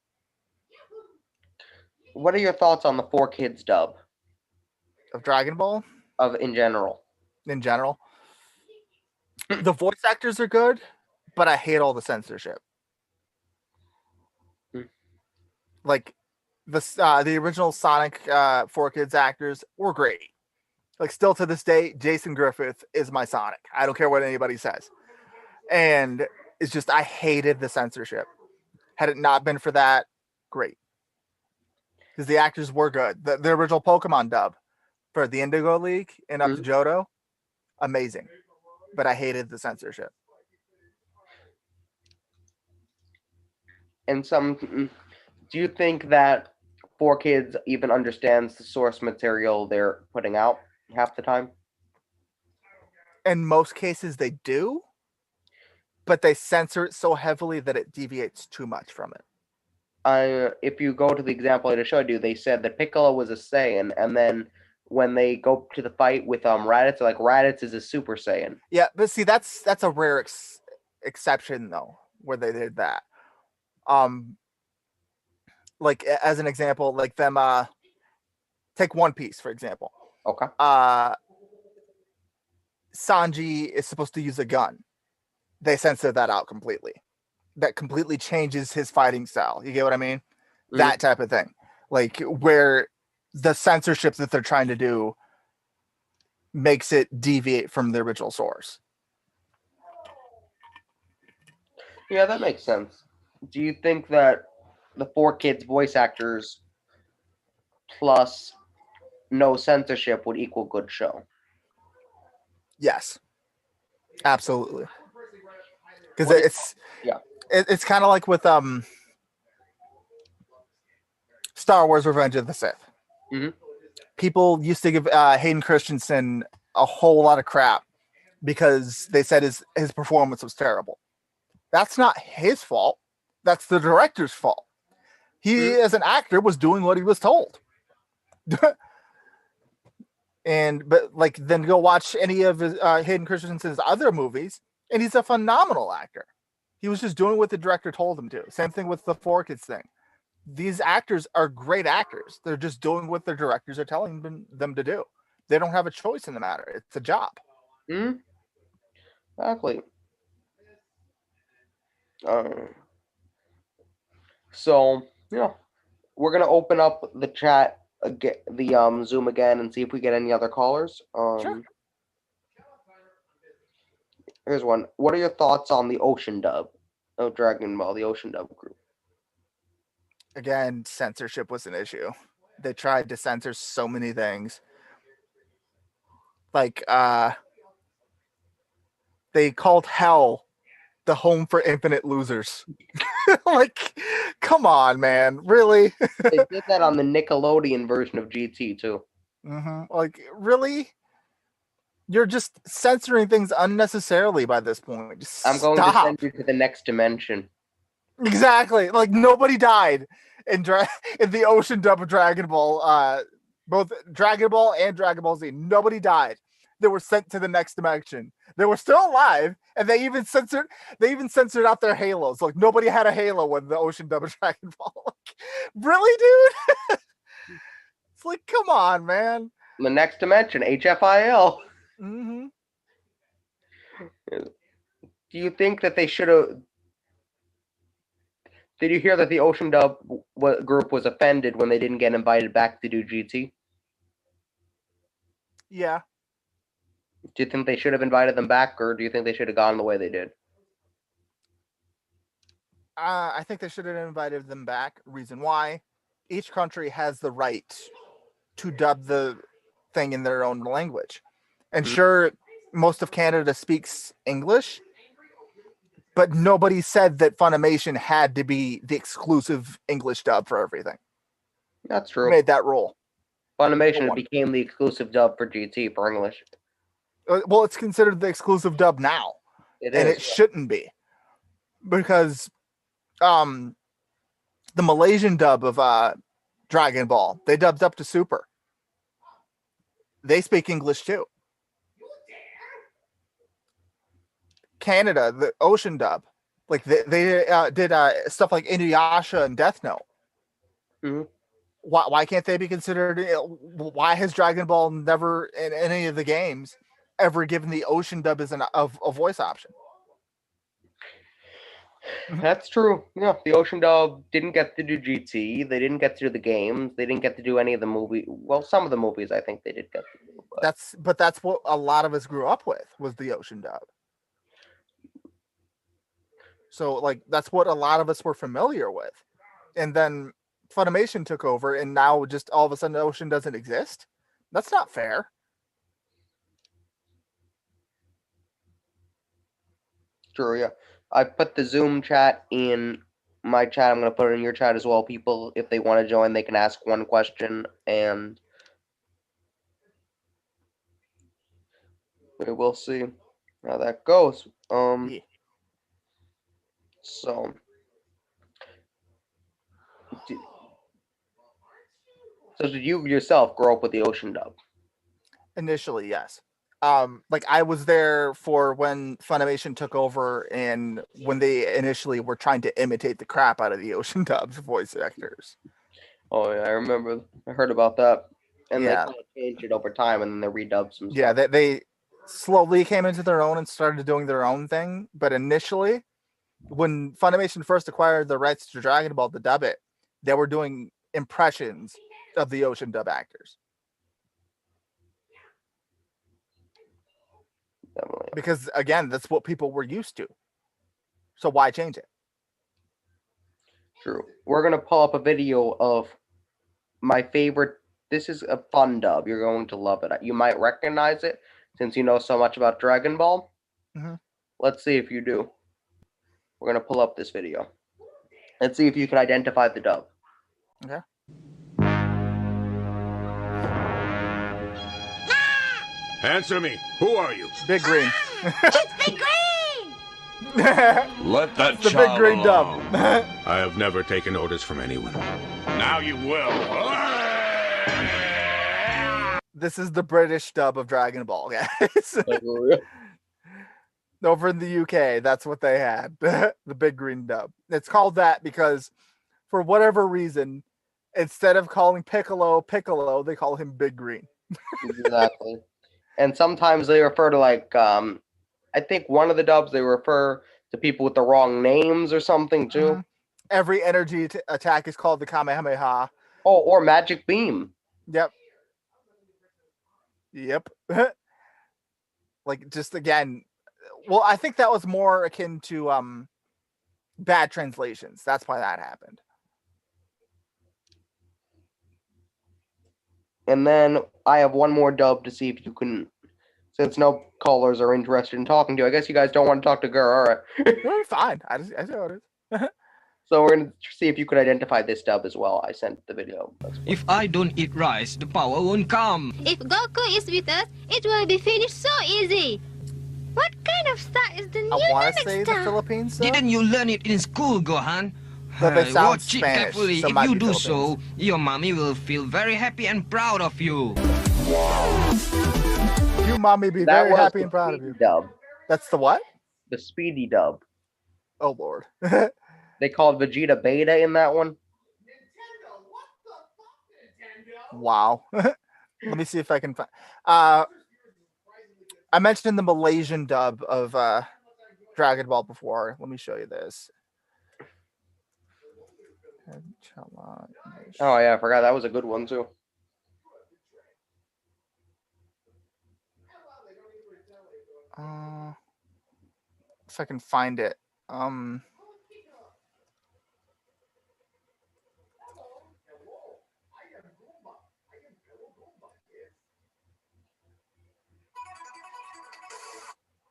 Speaker 2: What are your thoughts on the 4Kids dub
Speaker 1: Of Dragon Ball
Speaker 2: in general?
Speaker 1: in general, the voice actors are good, but I hate all the censorship.
Speaker 2: Hmm.
Speaker 1: Like the original Sonic 4Kids actors were great. Like still to this day, Jason Griffith is my Sonic. I don't care what anybody says. And it's just I hated the censorship. Had it not been for that, great. Because the actors were good. The original Pokemon dub for the Indigo League and up to Johto, amazing. But I hated the censorship.
Speaker 2: And do you think that 4Kids even understands the source material they're putting out half the time?
Speaker 1: In most cases, they do, but they censor it so heavily that it deviates too much from it.
Speaker 2: If you go to the example I just showed you, they said that Piccolo was a Saiyan, and then when they go to the fight with Raditz, they're like Raditz is a Super Saiyan.
Speaker 1: Yeah, but see, that's a rare exception though, where they did that. Like as an example, like them take One Piece for example.
Speaker 2: Okay.
Speaker 1: Sanji is supposed to use a gun. They censor that out completely. That completely changes his fighting style. You get what I mean? Mm-hmm. That type of thing. Like where the censorship that they're trying to do makes it deviate from the original source.
Speaker 2: Yeah, that makes sense. Do you think that the 4Kids voice actors plus no censorship would equal good show?
Speaker 1: Yes, absolutely. Because it's kind of like with Star Wars: Revenge of the Sith.
Speaker 2: Mm-hmm.
Speaker 1: People used to give Hayden Christensen a whole lot of crap because they said his performance was terrible. That's not his fault. That's the director's fault. He, as an actor, was doing what he was told. But then go watch any of his, Hayden Christensen's other movies, and he's a phenomenal actor. He was just doing what the director told him to. Same thing with the 4Kids thing. These actors are great actors. They're just doing what their directors are telling them to do. They don't have a choice in the matter. It's a job.
Speaker 2: Mm-hmm. Exactly. So yeah, we're gonna open up the chat again, the Zoom again, and see if we get any other callers.
Speaker 1: Sure.
Speaker 2: Here's one. What are your thoughts on the Ocean dub of Dragon Ball, the Ocean dub group?
Speaker 1: Again, censorship was an issue. They tried to censor so many things. Like they called Hell the home for infinite losers. Like, come on, man. Really?
Speaker 2: They did that on the Nickelodeon version of GT too.
Speaker 1: Mm-hmm. Like, really? You're just censoring things unnecessarily by this point. Just
Speaker 2: I'm going
Speaker 1: stop.
Speaker 2: to send you to the next dimension.
Speaker 1: Exactly. Like nobody died in the Ocean dub of Dragon Ball. Both Dragon Ball and Dragon Ball Z. Nobody died. They were sent to the next dimension. They were still alive, and they even censored out their halos. Like nobody had a halo in the Ocean dub of Dragon Ball. Like, really, dude? It's like, come on, man.
Speaker 2: The next dimension, HFIL.
Speaker 1: Mm-hmm.
Speaker 2: Do you think that they should have? Did you hear that the Ocean Dub group was offended when they didn't get invited back to do GT?
Speaker 1: Yeah.
Speaker 2: Do you think they should have invited them back, or do you think they should have gone the way they did?
Speaker 1: I think they should have invited them back. Reason why? Each country has the right to dub the thing in their own language. And sure, most of Canada speaks English, but nobody said that Funimation had to be the exclusive English dub for everything.
Speaker 2: That's true.
Speaker 1: Made that rule.
Speaker 2: Funimation became the exclusive dub for GT for English.
Speaker 1: Well, it's considered the exclusive dub now. It shouldn't be. Because the Malaysian dub of Dragon Ball, they dubbed up to Super. They speak English too. Canada, the Ocean dub, like they did stuff like Inuyasha and Death Note.
Speaker 2: Mm-hmm.
Speaker 1: Why can't they be considered? Why has Dragon Ball never in any of the games ever given the Ocean dub as a voice option?
Speaker 2: That's true. Yeah, the Ocean dub didn't get to do GT. They didn't get to do the games. They didn't get to do any of the movie. Well, some of the movies I think they did get to do.
Speaker 1: But that's what a lot of us grew up with, was the Ocean dub. So like that's what a lot of us were familiar with. And then Funimation took over, and now just all of a sudden Ocean doesn't exist. That's not fair.
Speaker 2: True, yeah. I put the Zoom chat in my chat. I'm going to put it in your chat as well. People, if they want to join, they can ask one question, and we will see how that goes.
Speaker 1: Yeah.
Speaker 2: So did you yourself grow up with the Ocean dub?
Speaker 1: Initially, yes. Like I was there for when Funimation took over, and when they initially were trying to imitate the crap out of the Ocean dub's voice actors.
Speaker 2: Oh yeah, I remember. I heard about that. And
Speaker 1: Yeah.
Speaker 2: they kind of changed it over time, and then they redubbed some
Speaker 1: Yeah,
Speaker 2: stuff.
Speaker 1: they slowly came into their own and started doing their own thing. But initially, when Funimation first acquired the rights to Dragon Ball to dub it, they were doing impressions of the Ocean dub actors.
Speaker 2: Definitely.
Speaker 1: Because again, that's what people were used to. So why change it?
Speaker 2: True. We're gonna pull up a video of my favorite. This is a fun dub. You're going to love it. You might recognize it since you know so much about Dragon Ball.
Speaker 1: Mhm.
Speaker 2: Let's see if you do. We're gonna pull up this video. Let's see if you can identify the dub.
Speaker 1: Okay.
Speaker 6: Answer me. Who are you?
Speaker 1: Big Green.
Speaker 5: It's Big Green!
Speaker 6: Let that
Speaker 1: The Big Green dub.
Speaker 6: I have never taken orders from anyone. Now you will.
Speaker 1: This is the British dub of Dragon Ball, guys. Over in the UK, that's what they had. The Big Green dub. It's called that because for whatever reason, instead of calling Piccolo, they call him Big Green.
Speaker 2: Exactly. And sometimes they refer to I think one of the dubs they refer to people with the wrong names or something too.
Speaker 1: Mhm. Every energy attack is called the Kamehameha.
Speaker 2: Oh, or Magic Beam.
Speaker 1: Yep. Like just again, well, I think that was more akin to bad translations. That's why that happened.
Speaker 2: And then I have one more dub to see if you can, since no callers are interested in talking to you. I guess you guys don't want to talk to Gur, all right.
Speaker 1: You're fine. I know it is.
Speaker 2: So we're going to see if you could identify this dub as well. I sent the video.
Speaker 7: If I don't eat rice, the power won't come.
Speaker 8: If Goku is with us, it will be finished so easy. What kind of star is the new
Speaker 1: I want to
Speaker 8: Namek
Speaker 1: say the
Speaker 8: star?
Speaker 1: Philippines. Star?
Speaker 7: Didn't you learn it in school, Gohan?
Speaker 1: But they sound
Speaker 7: Watch it
Speaker 1: Spanish,
Speaker 7: carefully.
Speaker 1: so it
Speaker 7: If
Speaker 1: might
Speaker 7: you
Speaker 1: be
Speaker 7: do so,
Speaker 1: Philippines.
Speaker 7: your mommy will feel very happy and proud of you.
Speaker 1: You mommy be
Speaker 2: That
Speaker 1: very
Speaker 2: was
Speaker 1: happy
Speaker 2: the
Speaker 1: and proud of
Speaker 2: Speedy
Speaker 1: you.
Speaker 2: Dub.
Speaker 1: That's the what?
Speaker 2: The Speedy dub.
Speaker 1: Oh Lord.
Speaker 2: They called Vegeta Beta in that one.
Speaker 1: Wow. Let me see if I can find. I mentioned the Malaysian dub of Dragon Ball before. Let me show you this. Chala English.
Speaker 2: Oh yeah, I forgot that was a good one too.
Speaker 1: If I can find it. Hold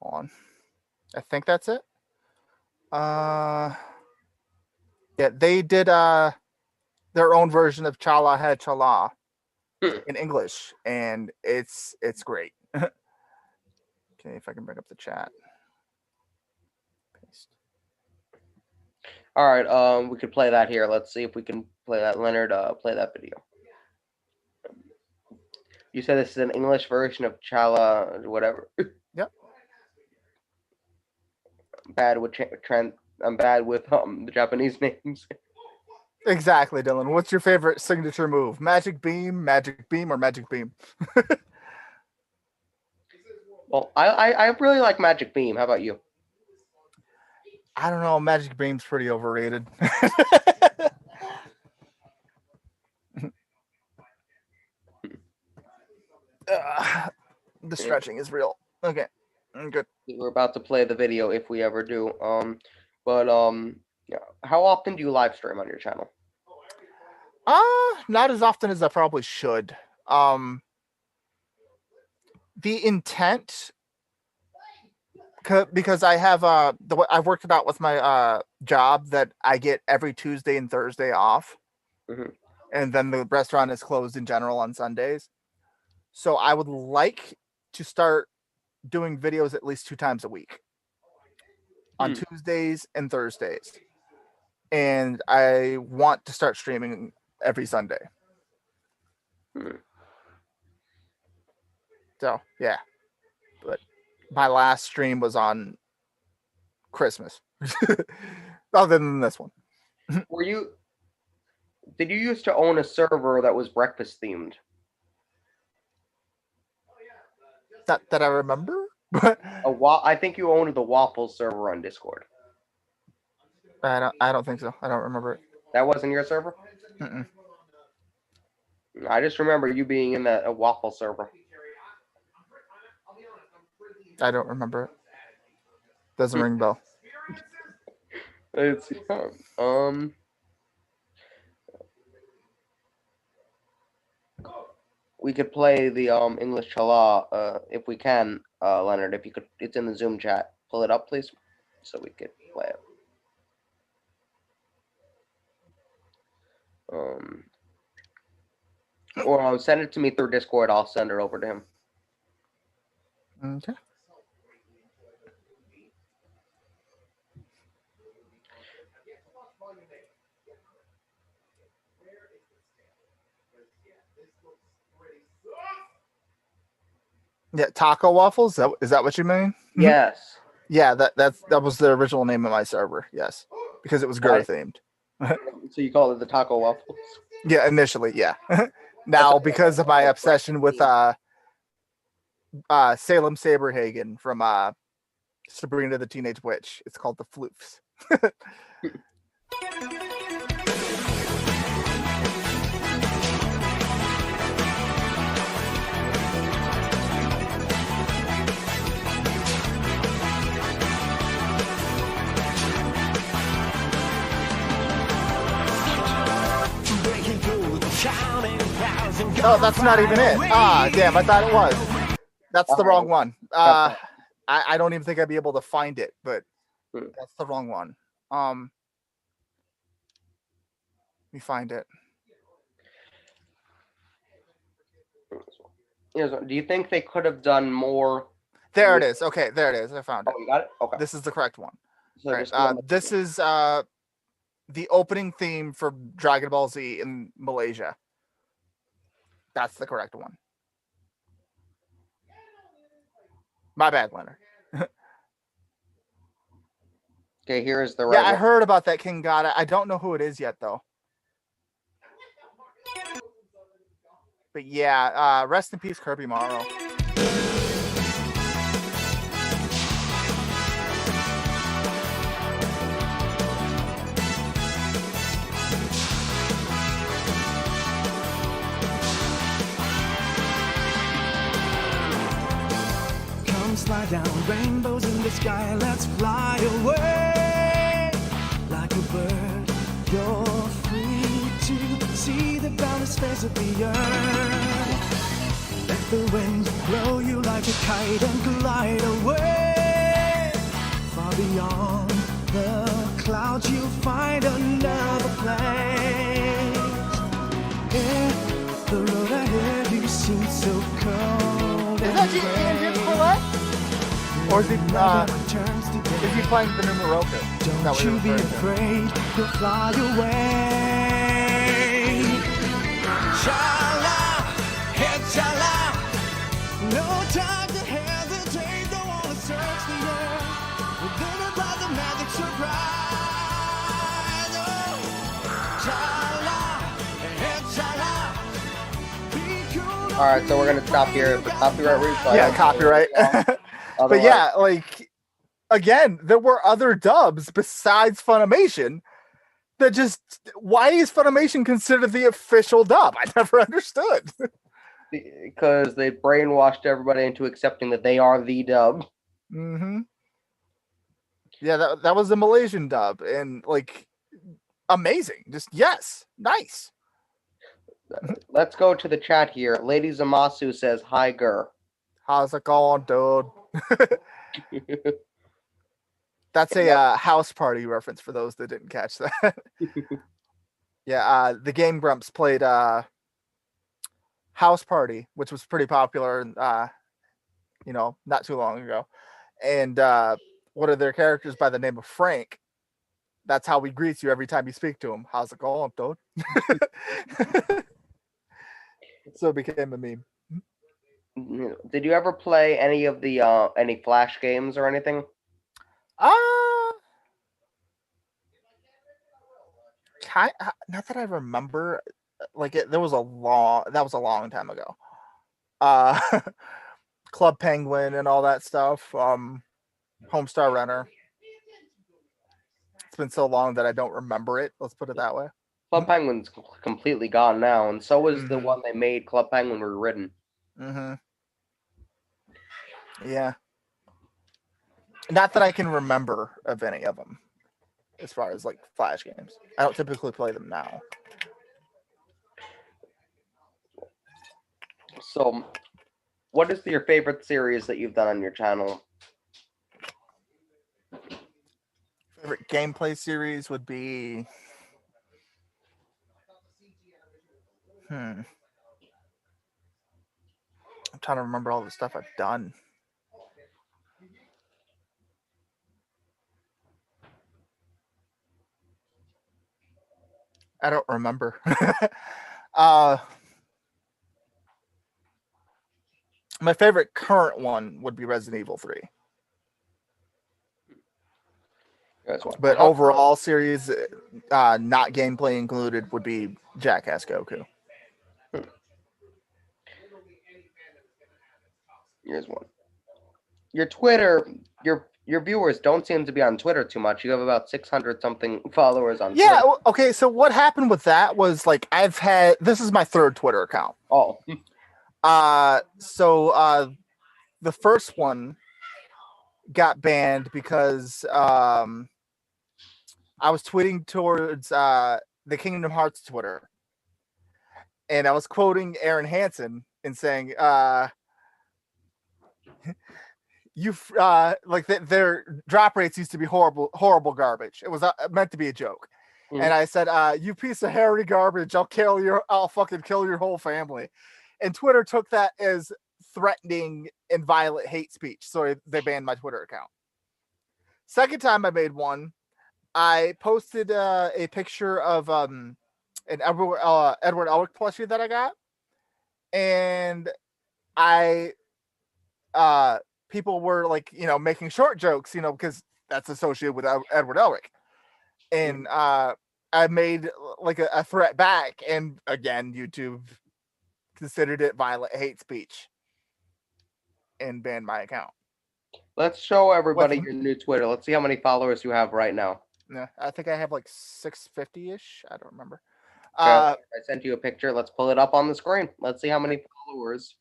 Speaker 1: on. I think that's it. Yeah, they did their own version of Chala Hai Chala in English, and it's great. Okay, if I can bring up the chat. Paste.
Speaker 2: All right, we could play that here. Let's see if we can play that. Leonard, play that video. You said this is an English version of Chala, whatever.
Speaker 1: Yep.
Speaker 2: I'm bad with the Japanese names.
Speaker 1: Exactly, Dylan. What's your favorite signature move? Magic Beam, or Magic Beam?
Speaker 2: Well, I really like Magic Beam. How about you?
Speaker 1: I don't know. Magic Beam's pretty overrated. The stretching is real. Okay, I'm good.
Speaker 2: We're about to play the video if we ever do. Yeah. How often do you live stream on your channel?
Speaker 1: Not as often as I probably should. The intent, because I have I've worked it out with my job that I get every Tuesday and Thursday off, and then the restaurant is closed in general on Sundays. So I would like to start doing videos at least 2 times a week on Tuesdays and Thursdays. And I want to start streaming every Sunday. So, yeah. But my last stream was on Christmas. Other than this one.
Speaker 2: Did you used to own a server that was breakfast themed?
Speaker 1: Not that I remember.
Speaker 2: I think you owned the Waffle server on Discord.
Speaker 1: I don't think so. I don't remember it.
Speaker 2: That wasn't your server?
Speaker 1: Mm-mm.
Speaker 2: I just remember you being in a Waffle server.
Speaker 1: I don't remember it. Doesn't ring bell.
Speaker 2: It's we could play the English Chala if we can, Leonard. If you could, it's in the Zoom chat. Pull it up, please, so we could play it. Or send it to me through Discord. I'll send it over to him.
Speaker 1: Okay. Yeah, taco waffles. Is that what you mean?
Speaker 2: Yes.
Speaker 1: Yeah, that was the original name of my server. Yes, because it was girl themed.
Speaker 2: So you call it the taco waffles?
Speaker 1: Yeah, initially, yeah. Now, because of my obsession with Salem Saberhagen from Sabrina the Teenage Witch, it's called the Floofs. No, that's not even it. Damn, I thought it was. That's the wrong one. I don't even think I'd be able to find it, but that's the wrong one. Let me find it.
Speaker 2: Do you think they could have done more?
Speaker 1: There it is. Okay, there it is. I found it.
Speaker 2: Oh, you got it? Okay.
Speaker 1: This is the correct one.
Speaker 2: So
Speaker 1: right. This is the opening theme for Dragon Ball Z in Malaysia. That's the correct one. My bad, Leonard.
Speaker 2: Okay, here is the right
Speaker 1: I
Speaker 2: one.
Speaker 1: heard about that King God. I don't know who it is yet, though. But yeah, rest in peace, Kirby Morrow.
Speaker 9: and slide down, rainbows in the sky, let's fly away. Like a bird, you're free to see the boundless face of the earth. Let the winds blow you like a kite and glide away. Far beyond the clouds you'll find another place. Yeah, the road ahead you seem so cold.
Speaker 1: Is that James Collette? Or is he playing the new Morocco?
Speaker 9: Don't you be afraid, you'll fly away. Chala, hey chala. No time to hesitate, don't wanna search the air. We're living by the magic surprise. Oh, chala, hey chala. Be cool.
Speaker 2: All right, so we're gonna stop here for copyright reasons.
Speaker 1: Yeah, copyright. But yeah, like, again, there were other dubs besides Funimation that just, why is Funimation considered the official dub? I never understood.
Speaker 2: Because they brainwashed everybody into accepting that they are the dub.
Speaker 1: Mm-hmm. Yeah, that was the Malaysian dub, and like, amazing. Just yes, nice.
Speaker 2: Let's go to the chat here. Lady Zamasu says, "Hi, Gur."
Speaker 1: How's it going, dude? That's a House Party reference for those that didn't catch that. Yeah, the Game Grumps played House Party, which was pretty popular, not too long ago. And one of their characters by the name of Frank, that's how we greet you every time you speak to him. How's it going, dude? So it became a meme.
Speaker 2: Did you ever play any of the any Flash games or anything?
Speaker 1: Not that I remember. Like that was a long time ago. Club Penguin and all that stuff. Homestar Runner. It's been so long that I don't remember it. Let's put it that way.
Speaker 2: Club Penguin's completely gone now, and so is the one they made, Club Penguin Rewritten.
Speaker 1: Mm-hmm. Yeah. Not that I can remember of any of them, as far as like Flash games. I don't typically play them now.
Speaker 2: So, what is your favorite series that you've done on your channel?
Speaker 1: Favorite gameplay series would be... I'm trying to remember all the stuff I've done. I don't remember. My favorite current one would be Resident Evil 3. But overall series, not gameplay included, would be Jackass Goku.
Speaker 2: Here's one. Your Twitter, your viewers don't seem to be on Twitter too much. You have about 600 something followers on Twitter.
Speaker 1: Yeah, okay, so what happened with that was like this is my third Twitter account.
Speaker 2: Oh.
Speaker 1: So the first one got banned because I was tweeting towards the Kingdom Hearts Twitter. And I was quoting Aaron Hansen and saying, their drop rates used to be horrible garbage. It was meant to be a joke. Mm-hmm. And I said, you piece of hairy garbage, I'll fucking kill your whole family. And Twitter took that as threatening and violent hate speech. So they banned my Twitter account. Second time I made one, I posted a picture of an Edward Elric plushie that I got. And people were like, making short jokes, because that's associated with Edward Elric. And I made like a threat back. And again, YouTube considered it violent hate speech and banned my account.
Speaker 2: Let's show everybody your new Twitter. Let's see how many followers you have right now.
Speaker 1: Yeah, I think I have like 650-ish. I don't remember.
Speaker 2: I sent you a picture. Let's pull it up on the screen. Let's see how many followers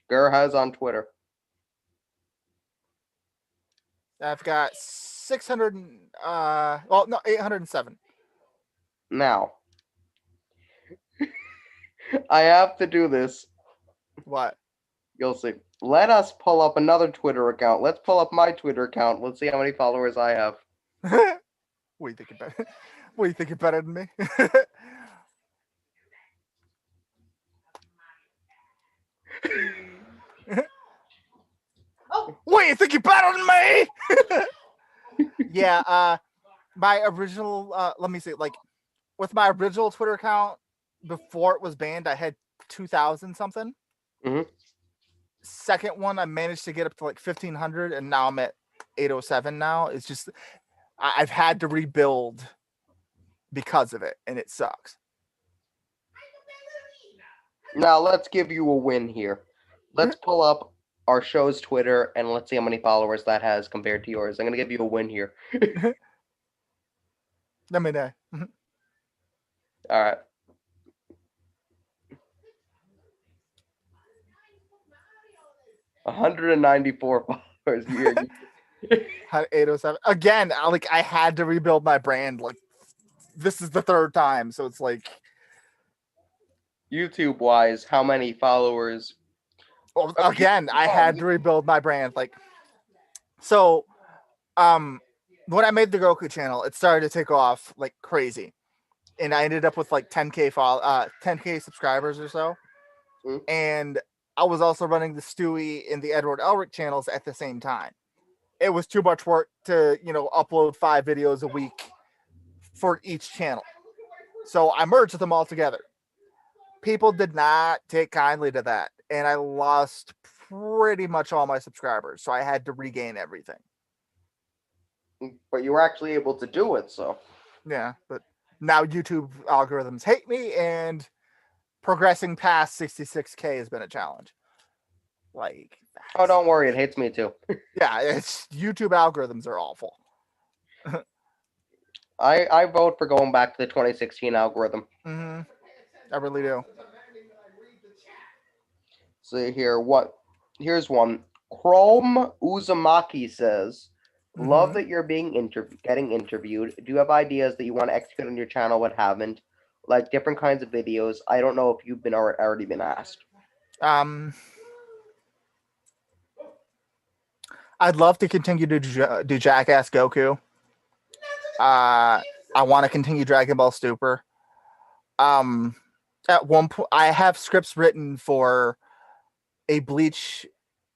Speaker 2: Gur has on Twitter.
Speaker 1: I've got 600. Well, no, 807.
Speaker 2: Now, I have to do this.
Speaker 1: What?
Speaker 2: You'll see. Let us pull up another Twitter account. Let's pull up my Twitter account. Let's see how many followers I have.
Speaker 1: What do you think about it? What do you think you're better than me? What do you think you're better than me? Yeah, my original let me see, like with my original Twitter account before it was banned, I had 2,000 something.
Speaker 2: Mhm.
Speaker 1: Second one, I managed to get up to like 1,500, and now I'm at 807 now. It's just I've had to rebuild because of it, and it sucks.
Speaker 2: Now, let's give you a win here. Let's pull up our show's Twitter, and let's see how many followers that has compared to yours. I'm going to give you a win here.
Speaker 1: Let me know.
Speaker 2: All right. $194 followers here.
Speaker 1: 807 again. I had to rebuild my brand. Like this is the third time, so it's like
Speaker 2: YouTube wise, how many followers?
Speaker 1: well, again, I had to rebuild my brand. Like so, when I made the Goku channel, it started to take off like crazy, and I ended up with like 10K subscribers or so, and I was also running the Stewie and the Edward Elric channels at the same time. It was too much work to, upload 5 videos a week for each channel. So I merged them all together. People did not take kindly to that. And I lost pretty much all my subscribers. So I had to regain everything.
Speaker 2: But you were actually able to do it, so.
Speaker 1: Yeah, but now YouTube algorithms hate me, and progressing past 66K has been a challenge. Like,
Speaker 2: oh, don't worry, it hates me too.
Speaker 1: Yeah, it's YouTube algorithms are awful.
Speaker 2: I vote for going back to the 2016 algorithm.
Speaker 1: Mm-hmm. I really do.
Speaker 2: See here, here's one. Chrome Uzumaki says, love that you're being getting interviewed. Do you have ideas that you want to execute on your channel but haven't? Like different kinds of videos. I don't know if you've been already been asked.
Speaker 1: I'd love to continue to do Jackass Goku. I want to continue Dragon Ball Super. At one point, I have scripts written for a Bleach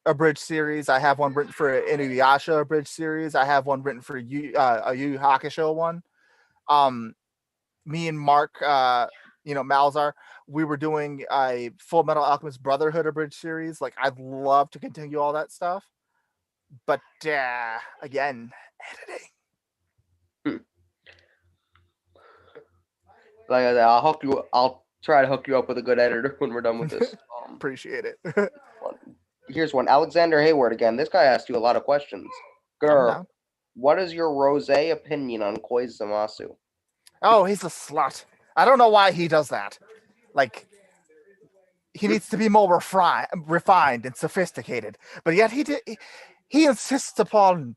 Speaker 1: abridged series. I have one written for an Inuyasha abridged series. I have one written for a Yu Yu Hakusho one. Me and Mark, Malzar, we were doing a Full Metal Alchemist Brotherhood abridged series. Like, I'd love to continue all that stuff. But again, editing.
Speaker 2: Like I said, I'll try to hook you up with a good editor when we're done with this.
Speaker 1: Appreciate it.
Speaker 2: Here's one. Alexander Hayward again. This guy asked you a lot of questions. Girl, what is your rosé opinion on Koizamasu?
Speaker 1: Oh, he's a slut. I don't know why he does that. Like, he needs to be more refined and sophisticated. But yet he insists upon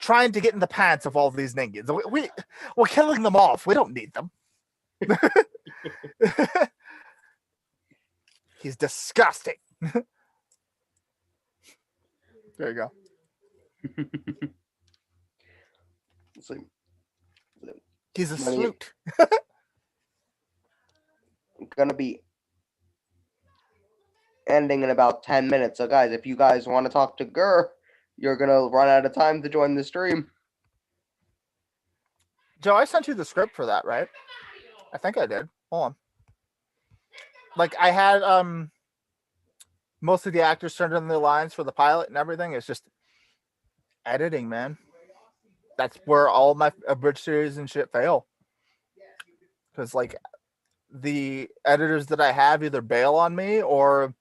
Speaker 1: trying to get in the pants of all these ninjas. We're killing them off. We don't need them. He's disgusting. There you go. He's a sloot.
Speaker 2: Gonna be ending in about 10 minutes. So guys, if you guys want to talk to Gur, you're gonna run out of time to join the stream.
Speaker 1: Joe, I sent you the script for that, right? I think I did. Hold on. Like, I had most of the actors turned in their lines for the pilot and everything. It's just editing, man. That's where all my abridged series and shit fail. Because, like, the editors that I have either bail on me or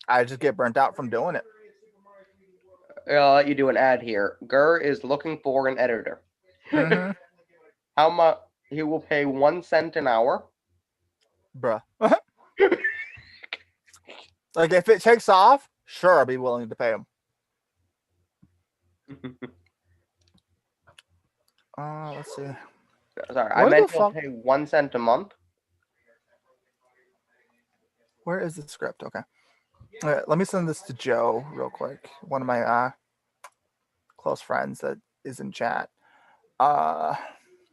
Speaker 1: I just get burnt out from doing it.
Speaker 2: I'll let you do an ad here. Gur is looking for an editor.
Speaker 1: Mm-hmm.
Speaker 2: How much? He will pay 1 cent an hour.
Speaker 1: Bruh. Like, if it takes off, sure, I'll be willing to pay him. Let's see.
Speaker 2: Sorry, I
Speaker 1: Where the
Speaker 2: meant to
Speaker 1: fuck-
Speaker 2: pay 1 cent a month.
Speaker 1: Where is the script? Okay. Let me send this to Joe real quick. One of my close friends that is in chat.
Speaker 2: All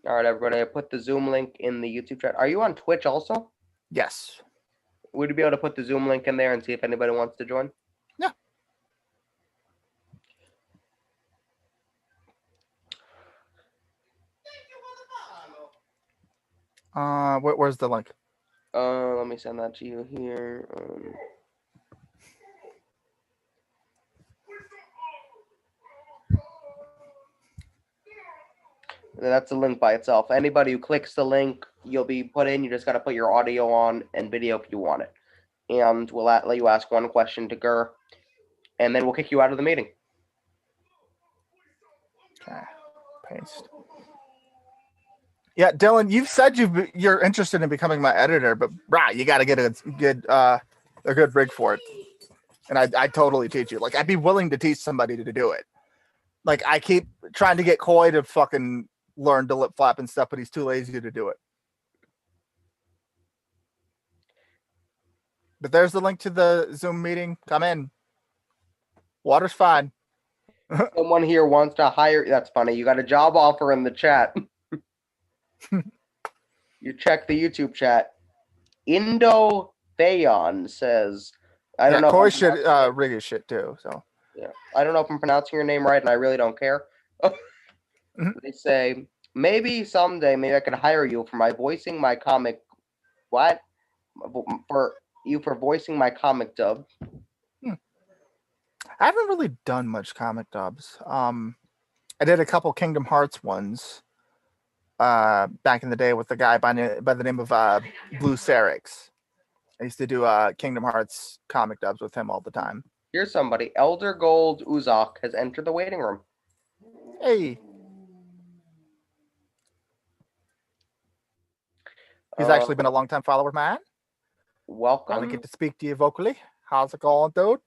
Speaker 2: right, everybody. I put the Zoom link in the YouTube chat. Are you on Twitch also?
Speaker 1: Yes.
Speaker 2: Would you be able to put the Zoom link in there and see if anybody wants to join?
Speaker 1: Yeah. Where's the link?
Speaker 2: Let me send that to you here. That's the link by itself. Anybody who clicks the link, you'll be put in. You just got to put your audio on and video if you want it. And we'll let you ask one question to Gur, and then we'll kick you out of the meeting.
Speaker 1: Okay. Paste. Yeah, Dylan, you've said you're interested in becoming my editor, but you got to get a good rig for it. And I totally teach you. Like, I'd be willing to teach somebody to do it. Like, I keep trying to get Coy to fucking learn to lip flap and stuff, but he's too lazy to do it. But there's the link to the Zoom meeting. Come in. Water's fine.
Speaker 2: Someone here wants to hire. That's funny. You got a job offer in the chat. You check the YouTube chat. Indo Theon says, I don't know.
Speaker 1: Coy should rig his shit too. So
Speaker 2: yeah, I don't know if I'm pronouncing your name right, and I really don't care. They say maybe someday, maybe I could hire you for my voicing my comic. What? For voicing my comic dub.
Speaker 1: I haven't really done much comic dubs. I did a couple Kingdom Hearts ones back in the day with the guy by the name of Blue Serix. I used to do Kingdom Hearts comic dubs with him all the time.
Speaker 2: Here's somebody. Elder Gold Uzak has entered the waiting room.
Speaker 1: Hey. He's actually been a long-time follower of mine.
Speaker 2: Welcome.
Speaker 1: I get to speak to you vocally. How's it going, dude?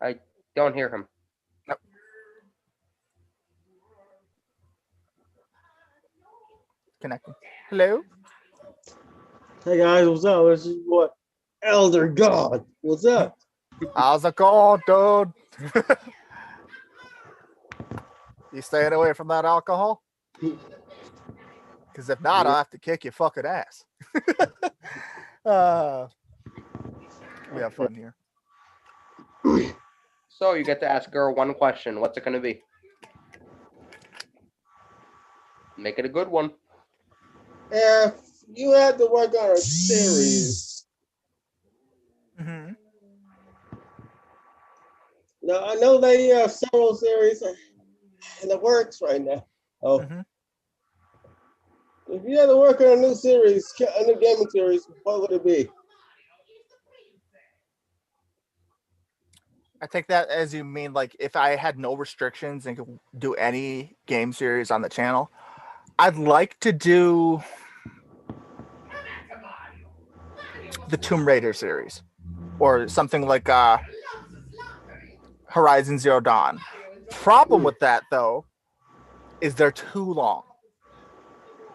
Speaker 2: I don't hear him.
Speaker 1: Nope. Connecting. Hello?
Speaker 10: Hey guys, what's up? This is what Elder God. What's up?
Speaker 1: How's it going, dude? You staying away from that alcohol? Because if not, I'll have to kick your fucking ass. We have fun here.
Speaker 2: So you get to ask her one question. What's it going to be? Make it a good one.
Speaker 10: If you had to work on a series.
Speaker 1: Mm-hmm.
Speaker 10: Now, I know they have several series in the works right now. Oh.
Speaker 1: Mm-hmm.
Speaker 10: If you had to work on a new series, a new gaming series, what would it be?
Speaker 1: I take that as you mean like if I had no restrictions and could do any game series on the channel, I'd like to do the Tomb Raider series or something like Horizon Zero Dawn. Problem with that though is they're too long.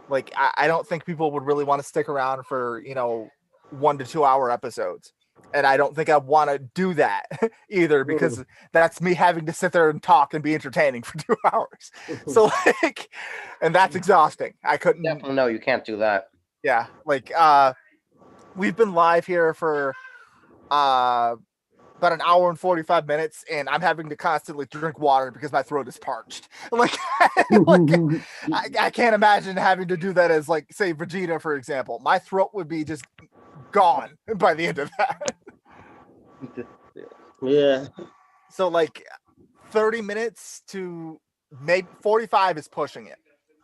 Speaker 1: Like I don't think people would really want to stick around for 1 to 2 hour episodes. And I don't think I want to do that either because that's me having to sit there and talk and be entertaining for 2 hours. So and that's exhausting. I couldn't.
Speaker 2: Definitely no, you can't do that.
Speaker 1: Yeah. We've been live here for about an hour and 45 minutes and I'm having to constantly drink water because my throat is parched. I can't imagine having to do that as say Vegeta, for example. My throat would be just gone by the end of that.
Speaker 10: Yeah.
Speaker 1: So 30 minutes to maybe 45 is pushing it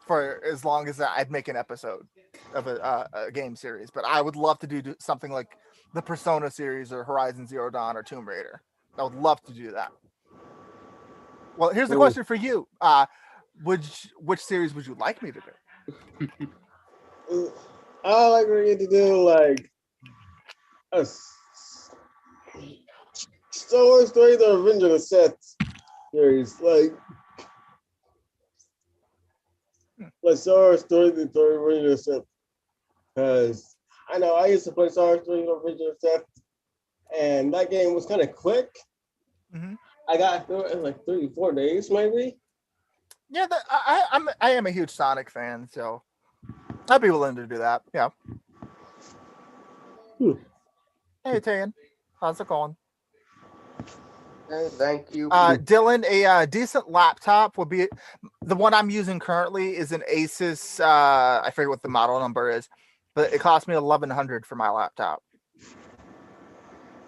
Speaker 1: for as long as I'd make an episode of a game series. But I would love to do something like the Persona series or Horizon Zero Dawn or Tomb Raider. I would love to do that. Well, here's the question for you. Which series would you like me to do?
Speaker 10: I like to do a Star Wars 3, the Revenge of the Sith series. like Star Wars 3, the third original set. Because I know I used to play Star Wars 3, the original set, and that game was kind of quick.
Speaker 1: Mm-hmm.
Speaker 10: I got through it in like 3-4 days, maybe.
Speaker 1: Yeah, I am a huge Sonic fan, so I'd be willing to do that. Yeah. Hey, Tan. How's it going?
Speaker 2: Okay, thank you.
Speaker 1: Dylan, a decent laptop would be the one I'm using currently is an Asus. I forget what the model number is, but it cost me $1,100 for my laptop.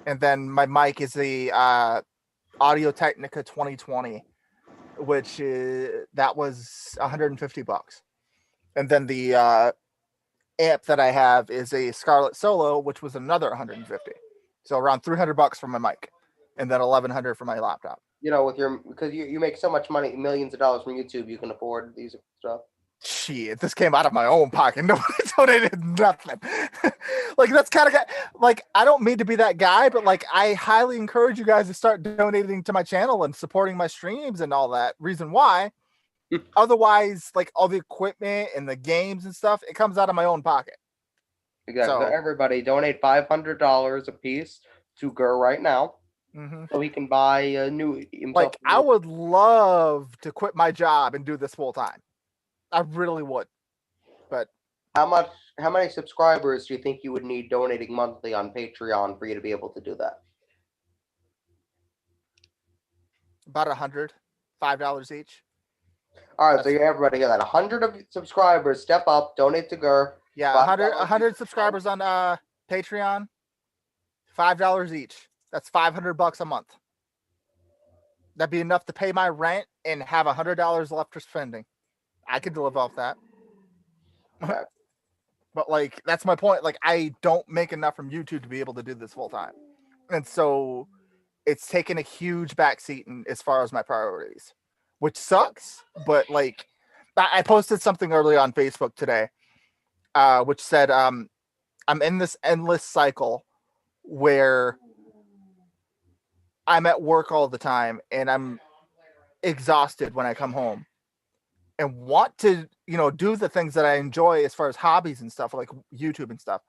Speaker 1: And then my mic is the Audio Technica 2020, which that was $150. And then the amp that I have is a Scarlett Solo, which was another $150. So around $300 for my mic, and then $1,100 for my laptop.
Speaker 2: You know, because you make so much money, millions of dollars from YouTube, you can afford these stuff.
Speaker 1: Shit, this came out of my own pocket. Nobody donated nothing. Like, that's kind of like, I don't mean to be that guy, but like, I highly encourage you guys to start donating to my channel and supporting my streams and all that. Reason why, otherwise, like all the equipment and the games and stuff, it comes out of my own pocket.
Speaker 2: Exactly. So everybody donate $500 a piece to Gur right now, so he can buy a new.
Speaker 1: Like, I would love to quit my job and do this full time. I really would. But
Speaker 2: how many subscribers do you think you would need donating monthly on Patreon for you to be able to do that?
Speaker 1: About 100, $5 each.
Speaker 2: All right, so everybody hear that? 100 of subscribers step up, donate to Gur.
Speaker 1: Yeah, 100 subscribers on Patreon, $5 each. That's $500 a month. That'd be enough to pay my rent and have $100 left for spending. I could live off that.
Speaker 2: Okay.
Speaker 1: But like, that's my point. Like, I don't make enough from YouTube to be able to do this full time. And so it's taken a huge backseat as far as my priorities, which sucks. But like, I posted something early on Facebook today, which said, I'm in this endless cycle where I'm at work all the time and I'm exhausted when I come home and want to, do the things that I enjoy as far as hobbies and stuff like YouTube and stuff.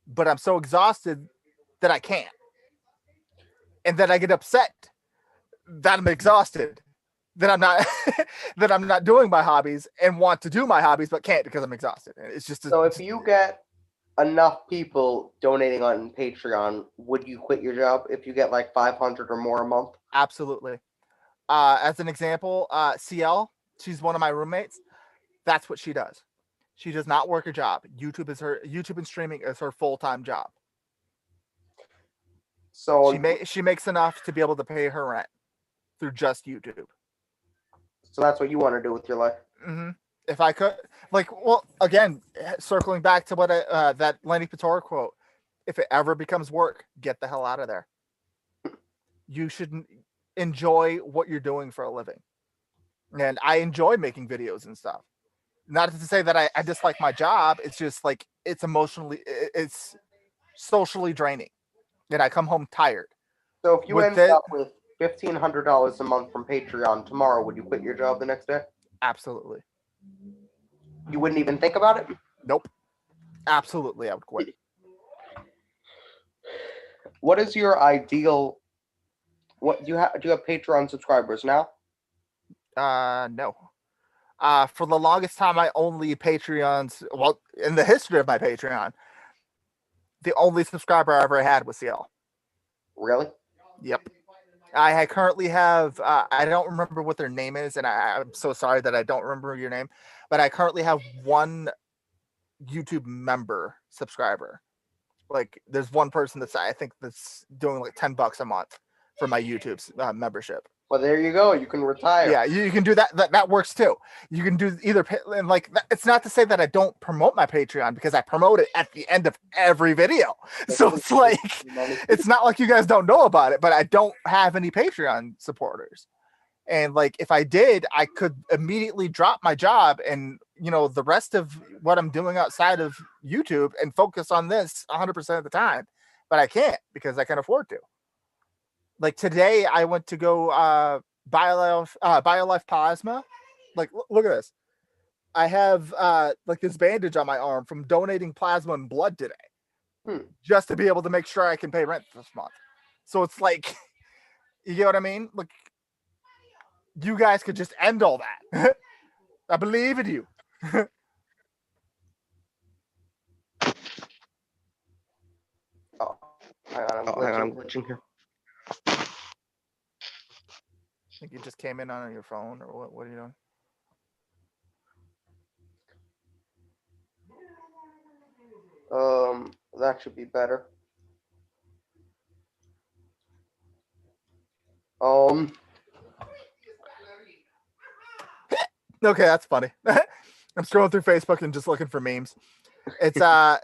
Speaker 1: But I'm so exhausted that I can't. And then I get upset that I'm exhausted, that I'm not, that I'm not doing my hobbies and want to do my hobbies, but can't because I'm exhausted. It's just,
Speaker 2: so if you get enough people donating on Patreon, would you quit your job if you get like 500 or more a month?
Speaker 1: Absolutely. As an example, CL, she's one of my roommates. That's what she does. She does not work a job. YouTube and streaming is her full-time job.
Speaker 2: So
Speaker 1: she makes enough to be able to pay her rent through just YouTube.
Speaker 2: So that's what you want to do with your life.
Speaker 1: Mm-hmm. If I could, again, circling back to what that Lenny Pitora quote, if it ever becomes work, get the hell out of there. You should enjoy what you're doing for a living. And I enjoy making videos and stuff. Not to say that I dislike my job. It's just like, it's socially draining. And I come home tired.
Speaker 2: So if you ended up with $1,500 a month from Patreon tomorrow, would you quit your job the next day?
Speaker 1: Absolutely.
Speaker 2: You wouldn't even think about it?
Speaker 1: Nope. Absolutely, I would quit.
Speaker 2: What is your ideal? What do you have Patreon subscribers now?
Speaker 1: No. For the longest time, I only Patreons. Well, in the history of my Patreon, the only subscriber I ever had was CL.
Speaker 2: Really?
Speaker 1: Yep. I currently have, I don't remember what their name is, and I'm so sorry that I don't remember your name, but I currently have one YouTube member subscriber. Like, there's one person that's doing like $10 a month for my YouTube membership.
Speaker 2: Well, there you go. You can retire.
Speaker 1: Yeah, you can do that. That works too. You can do either, and like, it's not to say that I don't promote my Patreon, because I promote it at the end of every video. So it's like, it's not like you guys don't know about it, but I don't have any Patreon supporters. And like, if I did, I could immediately drop my job and, the rest of what I'm doing outside of YouTube and focus on this 100% of the time. But I can't, because I can't afford to. Like today, I went to go BioLife Plasma. Like, look at this. I have like this bandage on my arm from donating plasma and blood today, just to be able to make sure I can pay rent this month. So it's like, you get what I mean? Like, you guys could just end all that. I believe in you.
Speaker 2: Hang on, I'm glitching here.
Speaker 1: I think you just came in on your phone, or what? What are you doing?
Speaker 2: That should be better.
Speaker 1: Okay, that's funny. I'm scrolling through Facebook and just looking for memes. It's it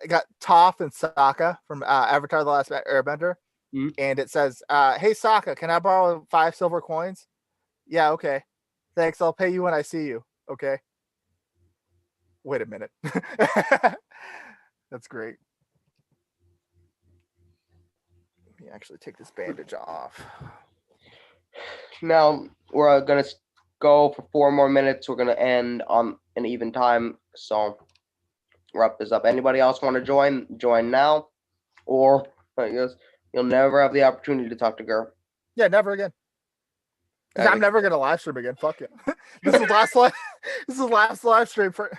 Speaker 1: got Toph and Sokka from Avatar: The Last Airbender, and it says, "Hey Sokka, can I borrow 5 silver coins?" Yeah, okay. Thanks. I'll pay you when I see you. Okay. Wait a minute. That's great. Let me actually take this bandage off.
Speaker 2: Now we're gonna go for 4 more minutes. We're gonna end on an even time. So wrap this up. Anybody else want to join? Join now, or I guess you'll never have the opportunity to talk to Gur.
Speaker 1: Yeah, never again. I'm never gonna live stream again. Fuck it. This is last live. This is last live stream for.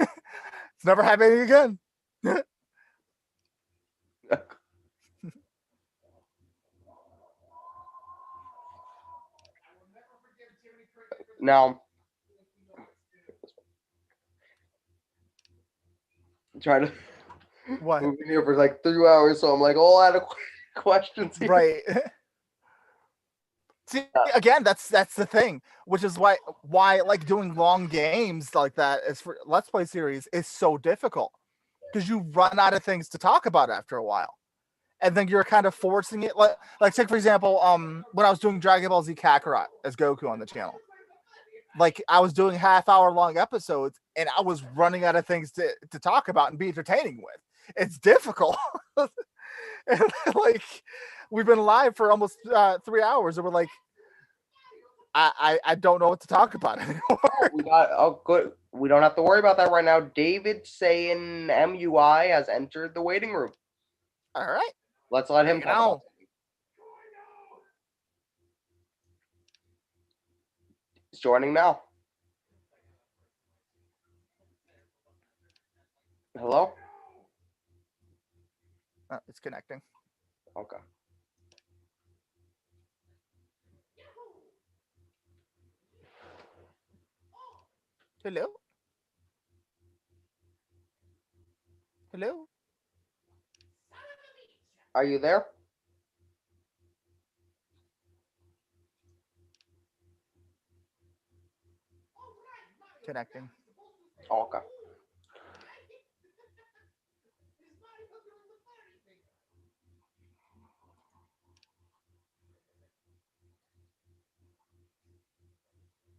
Speaker 1: It's never happening again.
Speaker 2: Now, I'm trying to
Speaker 1: what?
Speaker 2: We've been here for like 3 hours, so I'm like all out of questions here.
Speaker 1: Right. See, again, that's the thing, which is why like doing long games like that is for Let's Play series is so difficult, because you run out of things to talk about after a while, and then you're kind of forcing it. Like take for example, when I was doing Dragon Ball Z Kakarot as Goku on the channel, like I was doing half-hour long episodes, and I was running out of things to talk about and be entertaining with. It's difficult. And like we've been live for almost 3 hours, and we're like, I don't know what to talk about anymore.
Speaker 2: Good. We don't have to worry about that right now. David saying MUI has entered the waiting room.
Speaker 1: All right.
Speaker 2: Let's let him talk about it. He's joining now. Hello?
Speaker 1: It's connecting.
Speaker 2: Okay.
Speaker 1: Hello? Hello?
Speaker 2: Are you there?
Speaker 1: Connecting.
Speaker 2: Okay.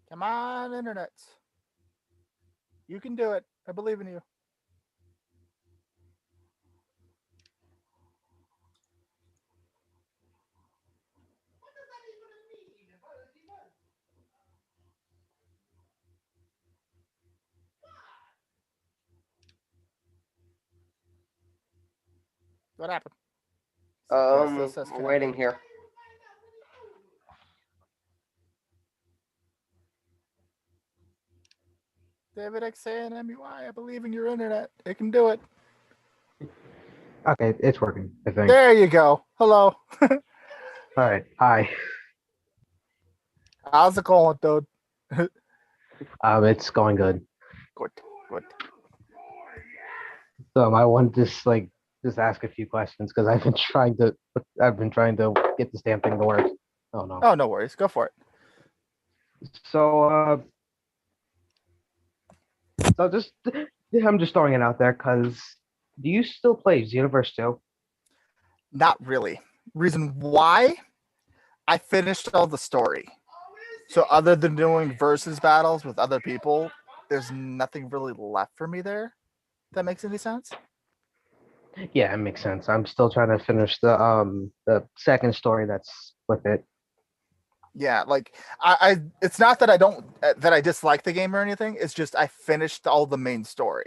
Speaker 1: Come on, internet. You can do it. I believe in you. What happened?
Speaker 2: We're waiting here.
Speaker 1: David XA and MUI, I believe in your internet. It can do it.
Speaker 11: Okay, it's working, I think.
Speaker 1: There you go. Hello.
Speaker 11: All right. Hi.
Speaker 1: How's it going, dude?
Speaker 11: It's going good.
Speaker 1: Good.
Speaker 11: So I want to just ask a few questions because I've been trying to get this damn thing to work. Oh no.
Speaker 1: Oh, no worries. Go for it.
Speaker 11: So I'm just throwing it out there because do you still play Xenoverse 2?
Speaker 1: Not really. Reason why? I finished all the story. So other than doing versus battles with other people, there's nothing really left for me there. If that makes any sense?
Speaker 11: Yeah, it makes sense. I'm still trying to finish the second story that's with it.
Speaker 1: Yeah, like I it's not that I don't that I dislike the game or anything. It's just I finished all the main story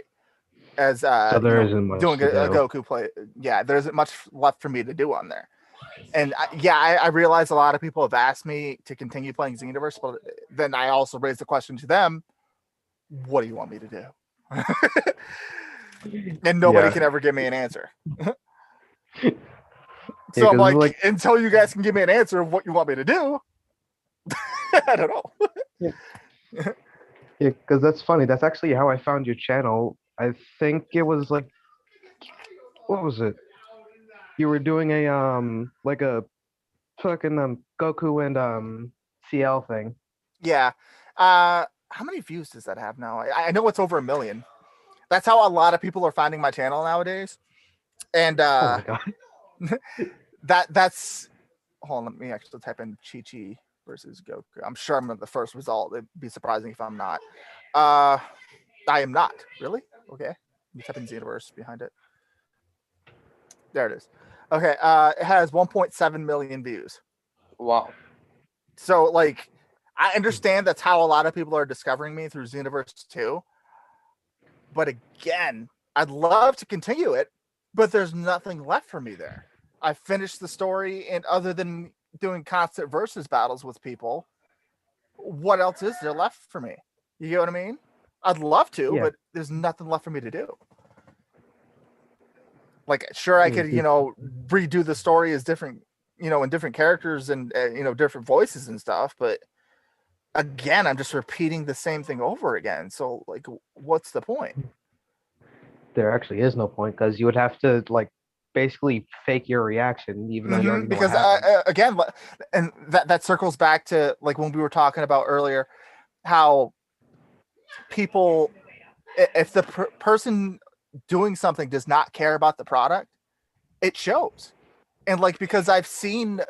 Speaker 1: as
Speaker 11: So there isn't much
Speaker 1: doing
Speaker 11: to
Speaker 1: a
Speaker 11: do.
Speaker 1: Goku play. Yeah, there isn't much left for me to do on there. And I realize a lot of people have asked me to continue playing Xenoverse, but then I also raised the question to them, what do you want me to do? And nobody can ever give me an answer. So I'm like, until you guys can give me an answer of what you want me to do, I don't know.
Speaker 11: Yeah, because that's funny. That's actually how I found your channel. I think it was like, what was it? You were doing a like a fucking Goku and CL thing.
Speaker 1: Yeah. How many views does that have now? I know it's over 1 million. That's how a lot of people are finding my channel nowadays. And
Speaker 11: oh my God.
Speaker 1: that's hold on, let me actually type in Chi-Chi versus Goku. I'm sure I'm the first result. It'd be surprising if I'm not. I am not. Really? Okay. You type in Xenoverse behind it. There it is. Okay. It has 1.7 million views.
Speaker 2: Wow.
Speaker 1: So like I understand that's how a lot of people are discovering me through Xenoverse 2. But again, I'd love to continue it, but there's nothing left for me there. I finished the story, and other than doing constant versus battles with people, what else is there left for me? You get what I mean? I'd love to, but there's nothing left for me to do. Like, sure, I could, redo the story as different, in different characters and, different voices and stuff. But again, I'm just repeating the same thing over again. So, like, what's the point?
Speaker 11: There actually is no point because you would have to, like, basically fake your reaction, even though you already know
Speaker 1: because again, and that circles back to like when we were talking about earlier, how people, if the person doing something does not care about the product, it shows. And like, because I've seen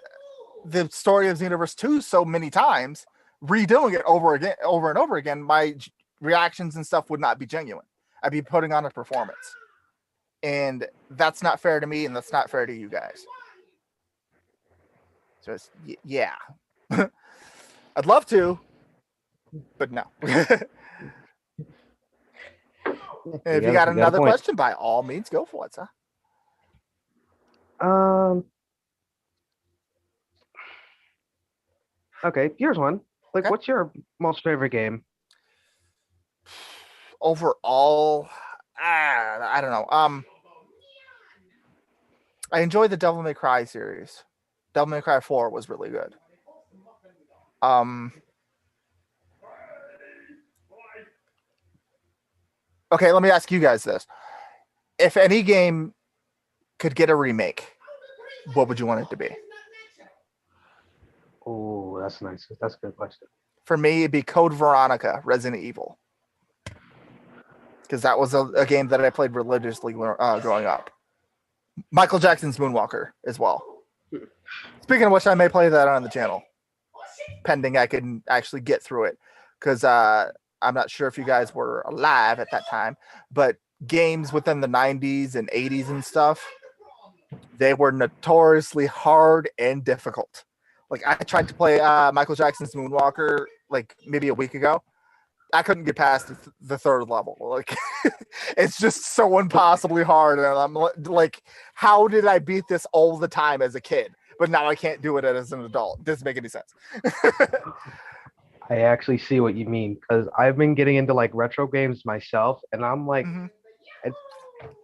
Speaker 1: the story of Xenoverse 2 so many times, redoing it over and over again, my reactions and stuff would not be genuine. I'd be putting on a performance. And that's not fair to me, and that's not fair to you guys. So it's, yeah. I'd love to, but no. If you got another question, by all means, go for it, sir.
Speaker 11: Okay, here's one. Like, what's your most favorite game?
Speaker 1: Overall, I don't know. I enjoy the Devil May Cry series. Devil May Cry 4 was really good. Okay, let me ask you guys this. If any game could get a remake, what would you want it to be?
Speaker 11: Oh, that's nice. That's a good question.
Speaker 1: For me, it'd be Code Veronica, Resident Evil. Because that was a game that I played religiously growing up. Michael Jackson's Moonwalker as well. Speaking of which, I may play that on the channel, pending I can actually get through it. Because I'm not sure if you guys were alive at that time, but games within the 90s and 80s and stuff, they were notoriously hard and difficult. Like, I tried to play Michael Jackson's Moonwalker like maybe a week ago. I couldn't get past the third level. Like, it's just so impossibly hard. And I'm like, how did I beat this all the time as a kid? But now I can't do it as an adult. Doesn't make any sense.
Speaker 11: I actually see what you mean, because I've been getting into like retro games myself, and I'm like,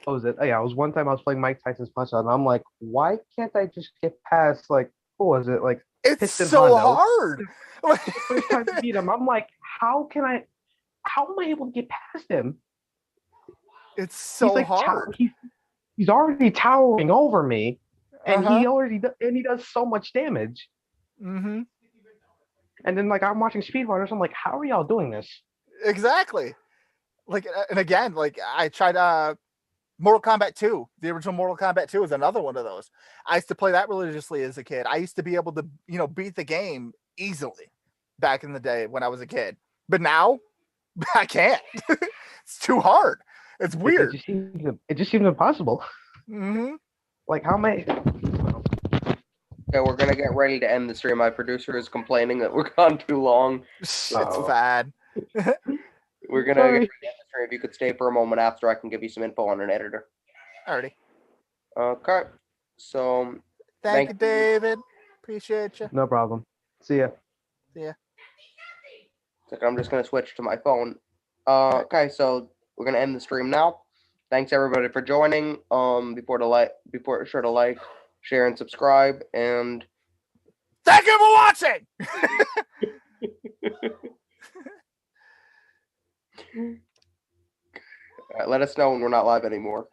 Speaker 11: what was it? Oh, yeah, it was one time I was playing Mike Tyson's Punch Out, and I'm like, why can't I just get past, like, what was it? Like,
Speaker 1: it's
Speaker 11: Piston
Speaker 1: so
Speaker 11: Hondo.
Speaker 1: hard.
Speaker 11: First time to beat him, I'm like, how am I able to get past him?
Speaker 1: It's so
Speaker 11: like
Speaker 1: hard.
Speaker 11: He's already towering over me, and he does so much damage.
Speaker 1: Mm-hmm.
Speaker 11: And then, like, I'm watching speedrunners. I'm like, how are y'all doing this?
Speaker 1: Exactly. Like, and again, like, I tried Mortal Kombat 2. The original Mortal Kombat 2 is another one of those. I used to play that religiously as a kid. I used to be able to, beat the game easily back in the day when I was a kid. But now, I can't. It's too hard. It's weird.
Speaker 11: It just seems impossible.
Speaker 1: Mm-hmm.
Speaker 11: Like, how am I...
Speaker 2: Okay, we're gonna get ready to end the stream. My producer is complaining that we're gone too long.
Speaker 1: It's
Speaker 11: Uh-oh.
Speaker 1: bad.
Speaker 2: We're gonna get
Speaker 11: Sorry.
Speaker 2: ready to end the stream. If you could stay for a moment after, I can give you some info on an editor.
Speaker 1: Alrighty.
Speaker 2: Okay. So
Speaker 1: Thank
Speaker 2: Thank
Speaker 1: you,
Speaker 2: you.
Speaker 1: David. Appreciate you.
Speaker 11: No problem. See ya.
Speaker 1: See ya.
Speaker 2: I'm just gonna switch to my phone. Okay, so we're gonna end the stream now. Thanks everybody for joining. Be sure to like, share, and subscribe. And
Speaker 1: Thank you for watching.
Speaker 2: let us know when we're not live anymore.